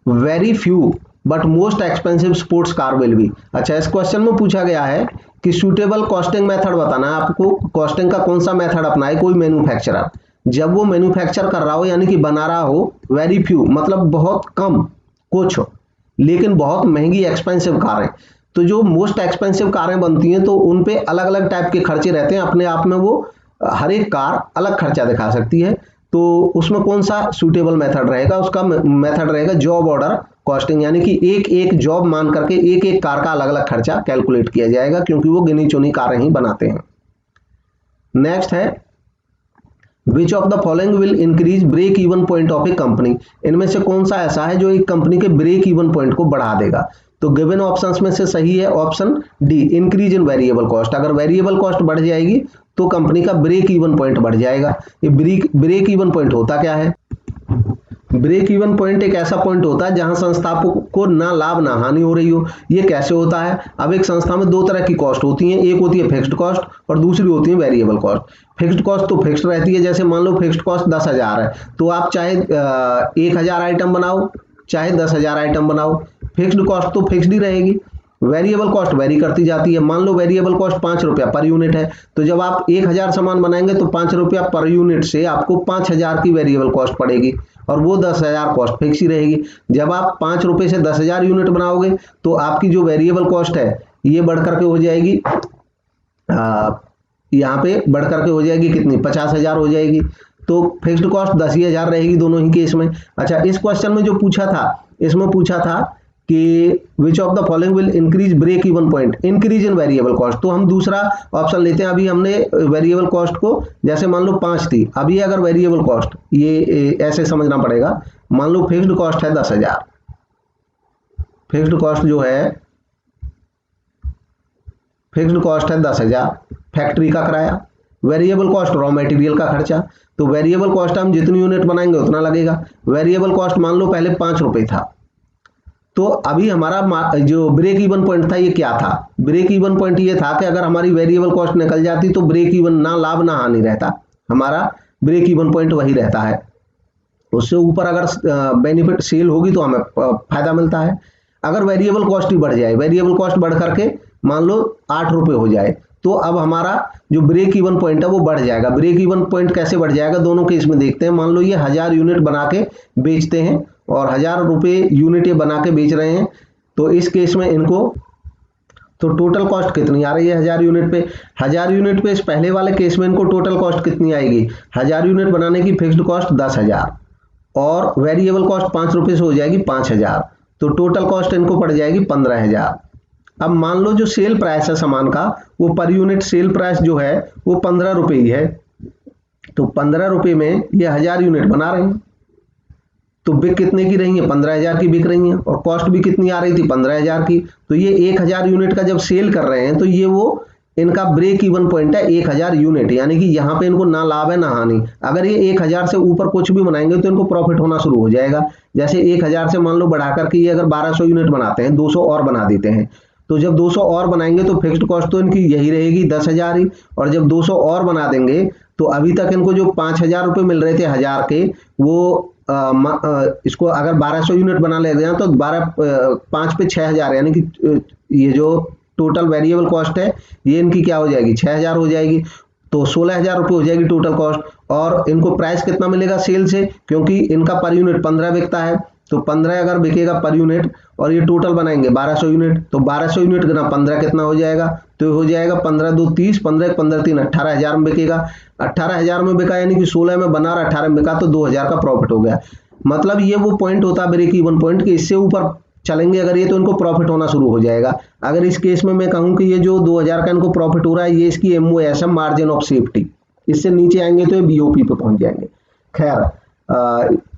very few but most expensive sports car will be. अच्छा, इस क्वेश्चन में पूछा गया है कि सूटेबल कॉस्टिंग मेथड बताना है आपको, कॉस्टिंग का कौन सा मेथड अपनाए कोई मैन्युफैक्चरर। जब वो मैन्युफैक्चर कर रहा हो यानी कि बना रहा हो, वेरी फ्यू मतलब बहुत कम कुछ, लेकिन बहुत महंगी एक्सपेंसिव कारें। तो जो मोस्ट एक्सपेंसिव कारें बनती हैं तो उन पे अलग अलग टाइप के खर्चे रहते हैं, अपने आप में वो हर एक कार अलग खर्चा दिखा सकती है। तो उसमें कौन सा सूटेबल मेथड रहेगा, उसका मेथड रहेगा जॉब ऑर्डर कॉस्टिंग, यानी कि एक एक जॉब मान करके एक एक कार का अलग अलग खर्चा कैलकुलेट किया जाएगा, क्योंकि वो गिनी चुनी कारें ही बनाते हैं। नेक्स्ट है which of the following will increase break even point of a company, इनमें से कौन सा ऐसा है जो एक कंपनी के ब्रेक इवन पॉइंट को बढ़ा देगा। तो गिवन ऑप्शंस में से सही है option D, increase in variable cost. अगर वेरिएबल कॉस्ट बढ़ जाएगी तो कंपनी का ब्रेक इवन पॉइंट बढ़ जाएगा। ये ब्रेक इवन पॉइंट होता क्या है? ब्रेक इवन पॉइंट एक ऐसा पॉइंट होता है जहां संस्था को ना लाभ ना हानि हो रही हो। ये कैसे होता है? अब एक संस्था में दो तरह की कॉस्ट होती हैं, एक होती है फिक्स्ड कॉस्ट और दूसरी होती है वेरिएबल कॉस्ट। फिक्स्ड कॉस्ट तो फिक्स्ड रहती है, जैसे मान लो फिक्स्ड कॉस्ट 10,000 है, तो आप चाहे 1,000 आइटम बनाओ चाहे 10,000 आइटम बनाओ, फिक्स्ड कॉस्ट तो फिक्स्ड ही रहेगी। वेरिएबल कॉस्ट वेरी करती जाती है। मान लो वेरिएबल कॉस्ट 5 रुपया पर यूनिट है, तो जब आप 1,000 सामान बनाएंगे तो 5 रुपया पर यूनिट से आपको 5,000 की वेरिएबल कॉस्ट पड़ेगी और वो 10,000 कॉस्ट फिक्स ही रहेगी। जब आप 5 रुपये से 10,000 यूनिट बनाओगे तो आपकी जो वेरिएबल कॉस्ट है ये बढ़ करके हो जाएगी, यहाँ पे बढ़ करके हो जाएगी कितनी, 50,000 हो जाएगी। तो फिक्स्ड कॉस्ट 10,000 रहेगी दोनों ही केस में। अच्छा, इस क्वेश्चन में जो पूछा था, इसमें पूछा था कि which of the following will increase break even point, increase in variable cost. तो हम दूसरा ऑप्शन लेते हैं। अभी हमने वेरिएबल कॉस्ट को जैसे मान लो 5 थी, अभी अगर वेरिएबल कॉस्ट ये ऐसे समझना पड़ेगा, मान लो फिक्स्ड कॉस्ट है 10,000, फिक्स्ड कॉस्ट जो है फिक्स्ड कॉस्ट है 10,000 फैक्ट्री का किराया, वेरिएबल कॉस्ट रॉ मटेरियल का खर्चा। तो वेरिएबल कॉस्ट हम जितनी यूनिट बनाएंगे उतना लगेगा। वेरिएबल कॉस्ट मान लो पहले 5 रुपये था, तो अभी हमारा जो ब्रेक इवन पॉइंट था ये क्या था? ब्रेक इवन पॉइंट ये था कि अगर हमारी वेरिएबल कॉस्ट निकल जाती तो ब्रेक इवन, ना लाभ ना हानि रहता, हमारा ब्रेक इवन पॉइंट वही रहता है। उससे ऊपर अगर बेनिफिट सेल होगी तो हमें फायदा मिलता है। अगर वेरिएबल कॉस्ट ही बढ़ जाए, वेरिएबल कॉस्ट बढ़ करके मान लो 8 रुपये हो जाए, तो अब हमारा जो ब्रेक इवन पॉइंट है वो बढ़ जाएगा। ब्रेक इवन पॉइंट कैसे बढ़ जाएगा, दोनों केस में देखते हैं। मान लो ये 1000 यूनिट बना के बेचते हैं और 1000 रुपये यूनिट ये बना के बेच रहे हैं, तो इस केस में इनको तो टोटल कॉस्ट कितनी आ रही है 1000 यूनिट पे? 1000 यूनिट पे इस पहले वाले केस में इनको टोटल कॉस्ट कितनी आएगी? 1000 यूनिट बनाने की फिक्स्ड कॉस्ट 10,000 और वेरिएबल कॉस्ट 5 रुपये से हो जाएगी 5,000, तो टोटल कॉस्ट इनको पड़ जाएगी 15,000। अब मान लो जो सेल प्राइस है सामान का, वो पर यूनिट सेल प्राइस जो है वो 15 रुपये ही है, तो 15 रुपये में ये 1000 यूनिट बना रहे हैं, तो बिक कितने की रही है? 15,000 की बिक रही है और कॉस्ट भी कितनी आ रही थी? 15,000 की। तो ये 1000 यूनिट का जब सेल कर रहे हैं तो ये वो इनका ब्रेक इवन पॉइंट है 1000 यूनिट, यानी कि यहाँ पे इनको ना लाभ है ना हानि। अगर ये 1000 से ऊपर कुछ भी बनाएंगे तो इनको प्रॉफिट होना शुरू हो जाएगा। जैसे 1000 से मान लो बढ़ा करके ये अगर 1200 यूनिट बनाते हैं, 200 और बना देते हैं, तो जब 200 और बनाएंगे तो फिक्स्ड कॉस्ट तो इनकी यही रहेगी 10,000 ही, और जब 200 और बना देंगे तो अभी तक इनको जो 5,000 रुपये मिल रहे थे 1000 के, वो इसको अगर 1200 यूनिट बना ले गए तो 5 पे 6,000, यानी कि ये जो टोटल वेरिएबल कॉस्ट है ये इनकी क्या हो जाएगी? 6,000 हो जाएगी, तो 16,000 रुपये हो जाएगी टोटल कॉस्ट। और इनको प्राइस कितना मिलेगा सेल से, क्योंकि इनका पर यूनिट 15 बिकता है, तो 15 अगर बिकेगा पर यूनिट और ये टोटल बनाएंगे 1200 यूनिट, तो 1200 यूनिट गुना 15 कितना हो जाएगा? तो हो जाएगा 15 2 30, 15 15 3 18,000 में बिकेगा। 18,000 में बिका, यानी कि 16 में बना और 18 में बिका, तो 2,000 का प्रॉफिट हो गया। मतलब ये वो पॉइंट होता है ब्रेक इवन पॉइंट कि इससे ऊपर चलेंगे अगर ये तो इनको प्रॉफिट होना शुरू हो जाएगा। अगर इस केस में मैं कहूँ कि ये जो 2,000 का इनको प्रॉफिट हो रहा है, ये इसकी MOS है, मार्जिन ऑफ सेफ्टी। इससे नीचे आएंगे तो ये BOP पे पहुंच जाएंगे। खैर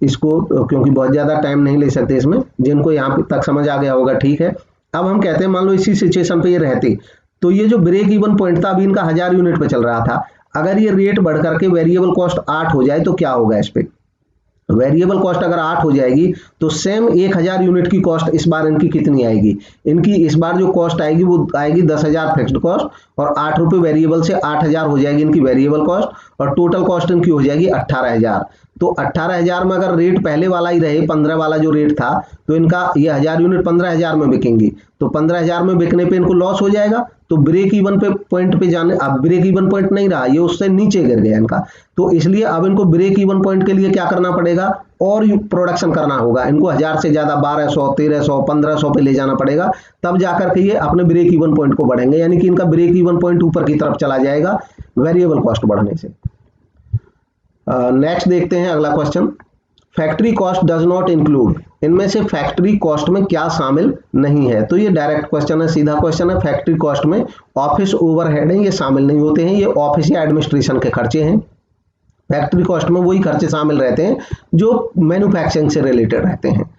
इसको क्योंकि बहुत ज़्यादा टाइम नहीं ले सकते इसमें, जिनको यहाँ तक समझ आ गया होगा ठीक है। अब हम कहते हैं मान लो इसी सिचुएशन पे ये रहते, तो ये जो ब्रेक इवन पॉइंट था अभी इनका 1000 यूनिट पे चल रहा था, अगर ये रेट बढ़ करके वेरिएबल कॉस्ट 8 हो जाए तो क्या होगा? इस पे वेरिएबल कॉस्ट अगर 8 हो जाएगी तो सेम 1000 यूनिट की कॉस्ट इस बार इनकी कितनी आएगी? इनकी इस बार जो कॉस्ट आएगी वो आएगी 10,000 फिक्स्ड कॉस्ट और 8 रुपये वेरिएबल से 8,000 हो जाएगी इनकी वेरिएबल कॉस्ट और टोटल कॉस्ट इनकी हो जाएगी 18,000। तो 18,000 में अगर रेट पहले वाला ही रहे, 15 वाला जो रेट था, तो इनका ये 1000 यूनिट 15,000 में बिकेंगी, तो 15,000 में बिकने पे इनको लॉस हो जाएगा, तो ब्रेक इवन पे पॉइंट पे जाने, अब ब्रेक इवन पॉइंट नहीं रहा, ये उससे नीचे गिर गया इनका, तो इसलिए अब इनको ब्रेक इवन पॉइंट के लिए क्या करना पड़ेगा, और प्रोडक्शन करना होगा, इनको 1000 से ज्यादा 1200, 1300, 1500 पे ले जाना पड़ेगा, तब जाकर के ये अपने ब्रेक इवन पॉइंट को बढ़ेंगे, यानी कि इनका ब्रेक इवन पॉइंट ऊपर की तरफ चला जाएगा वेरिएबल कॉस्ट बढ़ने से। नेक्स्ट देखते हैं अगला question, factory cost does not include, इनमें से फैक्ट्री कॉस्ट में क्या शामिल नहीं है, तो ये डायरेक्ट क्वेश्चन है, सीधा क्वेश्चन है। फैक्ट्री कॉस्ट में ऑफिस ओवरहेड है, ये शामिल नहीं होते हैं, ये ऑफिस या एडमिनिस्ट्रेशन के खर्चे हैं। फैक्ट्री कॉस्ट में वही खर्चे शामिल रहते हैं जो मैन्युफैक्चरिंग से रिलेटेड रहते हैं।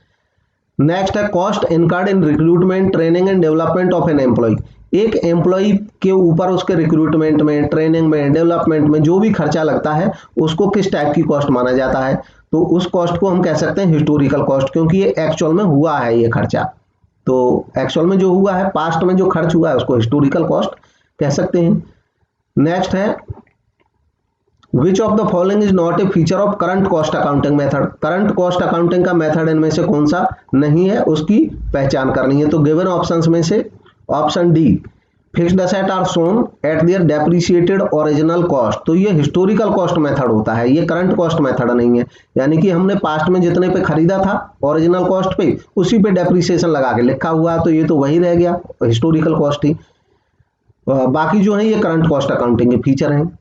नेक्स्ट है cost incurred in recruitment, training and development of an employee, एक एम्प्लॉय के ऊपर उसके रिक्रूटमेंट में, ट्रेनिंग में, डेवलपमेंट में जो भी खर्चा लगता है उसको किस टाइप की कॉस्ट माना जाता है, तो उस कॉस्ट को हम कह सकते हैं हिस्टोरिकल कॉस्ट, क्योंकि ये एक्चुअल में हुआ है ये खर्चा, तो एक्चुअल में जो हुआ है, पास्ट में जो खर्च हुआ है उसको हिस्टोरिकल कॉस्ट कह सकते हैं। नेक्स्ट है which of the following is not A feature of current cost accounting method, current cost accounting का मेथड इनमें से कौन सा नहीं है, उसकी पहचान करनी है। तो गिवन ऑप्शंस में से option D, fixed asset are shown at their depreciated original cost, तो ये हिस्टोरिकल कॉस्ट मेथड होता है, ये करंट कॉस्ट मेथड नहीं है, यानी कि हमने पास्ट में जितने पे खरीदा था ओरिजिनल कॉस्ट पे, उसी पे डेप्रिसिएशन लगा के लिखा हुआ, तो ये तो वही रह गया, हिस्टोरिकल कॉस्ट ही। बाकी जो है ये करंट कॉस्ट अकाउंटिंग के फीचर हैं।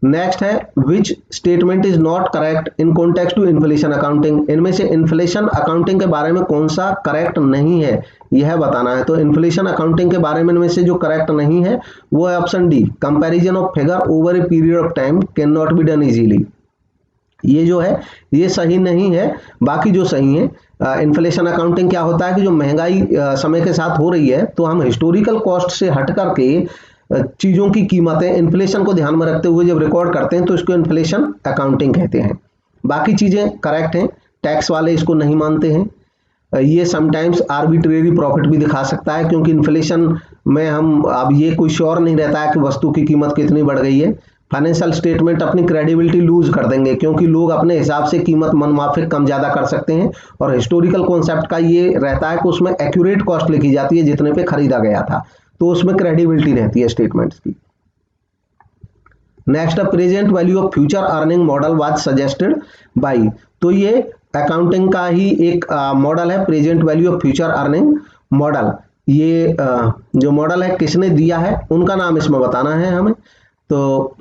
नेक्स्ट है which statement is not correct in context to inflation accounting, इनमें से इन्फ्लेशन अकाउंटिंग के बारे में कौन सा करेक्ट नहीं है यह बताना है। तो इन्फ्लेशन अकाउंटिंग के बारे में इनमें से जो करेक्ट नहीं है वो है option D, comparison of figure over a period of time can not be done easily, ये जो है ये सही नहीं है। बाकी जो सही है, इन्फ्लेशन अकाउंटिंग क्या होता है कि जो महंगाई समय के साथ हो रही है, तो हम हिस्टोरिकल कॉस्ट से हट करके चीजों की कीमतें इन्फ्लेशन को ध्यान में रखते हुए जब रिकॉर्ड करते हैं तो इसको इन्फ्लेशन अकाउंटिंग कहते हैं। बाकी चीजें करेक्ट हैं, टैक्स वाले इसको नहीं मानते हैं, ये समटाइम्स आर्बिट्रेरी प्रॉफिट भी दिखा सकता है, क्योंकि इन्फ्लेशन में हम अब ये कोई श्योर नहीं रहता है कि वस्तु की कीमत कितनी बढ़ गई है। फाइनेंशियल स्टेटमेंट अपनी क्रेडिबिलिटी लूज कर देंगे, क्योंकि लोग अपने हिसाब से कीमत मनमाफिक कम ज्यादा कर सकते हैं, और हिस्टोरिकल कॉन्सेप्ट का ये रहता है कि उसमें एक्यूरेट कॉस्ट लिखी जाती है जितने पे खरीदा गया था, तो उसमें क्रेडिबिलिटी रहती है स्टेटमेंट्स की। Next present value of future earning model was suggested by, तो ये अकाउंटिंग का ही एक मॉडल है, present value of future earning model. ये जो मॉडल है किसने दिया है उनका नाम इसमें बताना है हमें। तो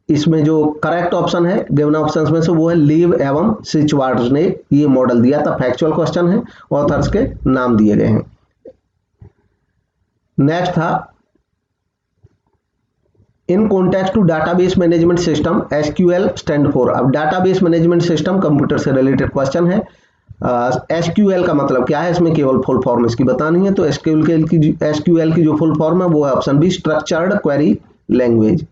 इसमें जो करेक्ट ऑप्शन है गिवन ऑप्शंस में से वो है लीव एवं सिचवार्ड्स ने ये मॉडल दिया था। फैक्चुअल क्वेश्चन है, ऑथर्स के नाम दिए गए हैं। नेक्स्ट था in context to database management system SQL stand for, अब डाटाबेस मैनेजमेंट सिस्टम कंप्यूटर से रिलेटेड क्वेश्चन है। एसक्यूएल का मतलब क्या है, इसमें केवल फुल फॉर्म इसकी बतानी है। तो एसक्यूएल की जो फुल फॉर्म है वो है option B, structured query language.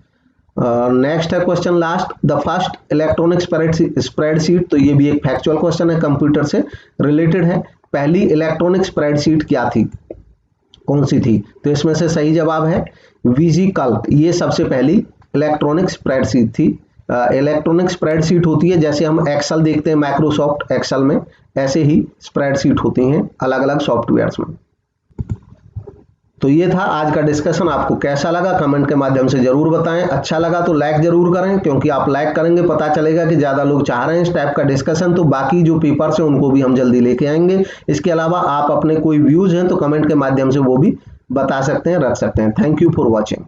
Next है question last, the first electronic spreadsheet, तो ये भी एक फैक्चुअल क्वेश्चन है, कंप्यूटर से रिलेटेड है। पहली इलेक्ट्रॉनिक स्प्रेडशीट क्या थी, कौन सी थी, तो इसमें से सही जवाब है वीजी कल्क, ये सबसे पहली इलेक्ट्रॉनिक स्प्रेडशीट थी। इलेक्ट्रॉनिक स्प्रेडशीट होती है जैसे हम एक्सेल देखते हैं माइक्रोसॉफ्ट एक्सेल में, ऐसे ही स्प्रेडशीट होती हैं अलग अलग सॉफ्टवेयर्स में। तो ये था आज का डिस्कशन, आपको कैसा लगा कमेंट के माध्यम से जरूर बताएं। अच्छा लगा तो लाइक जरूर करें, क्योंकि आप लाइक करेंगे पता चलेगा कि ज्यादा लोग चाह रहे हैं इस टाइप का डिस्कशन, तो बाकी जो पेपर्स हैं उनको भी हम जल्दी लेके आएंगे। इसके अलावा आप अपने कोई व्यूज हैं तो कमेंट के माध्यम से वो भी बता सकते हैं, रख सकते हैं। Thank you for watching.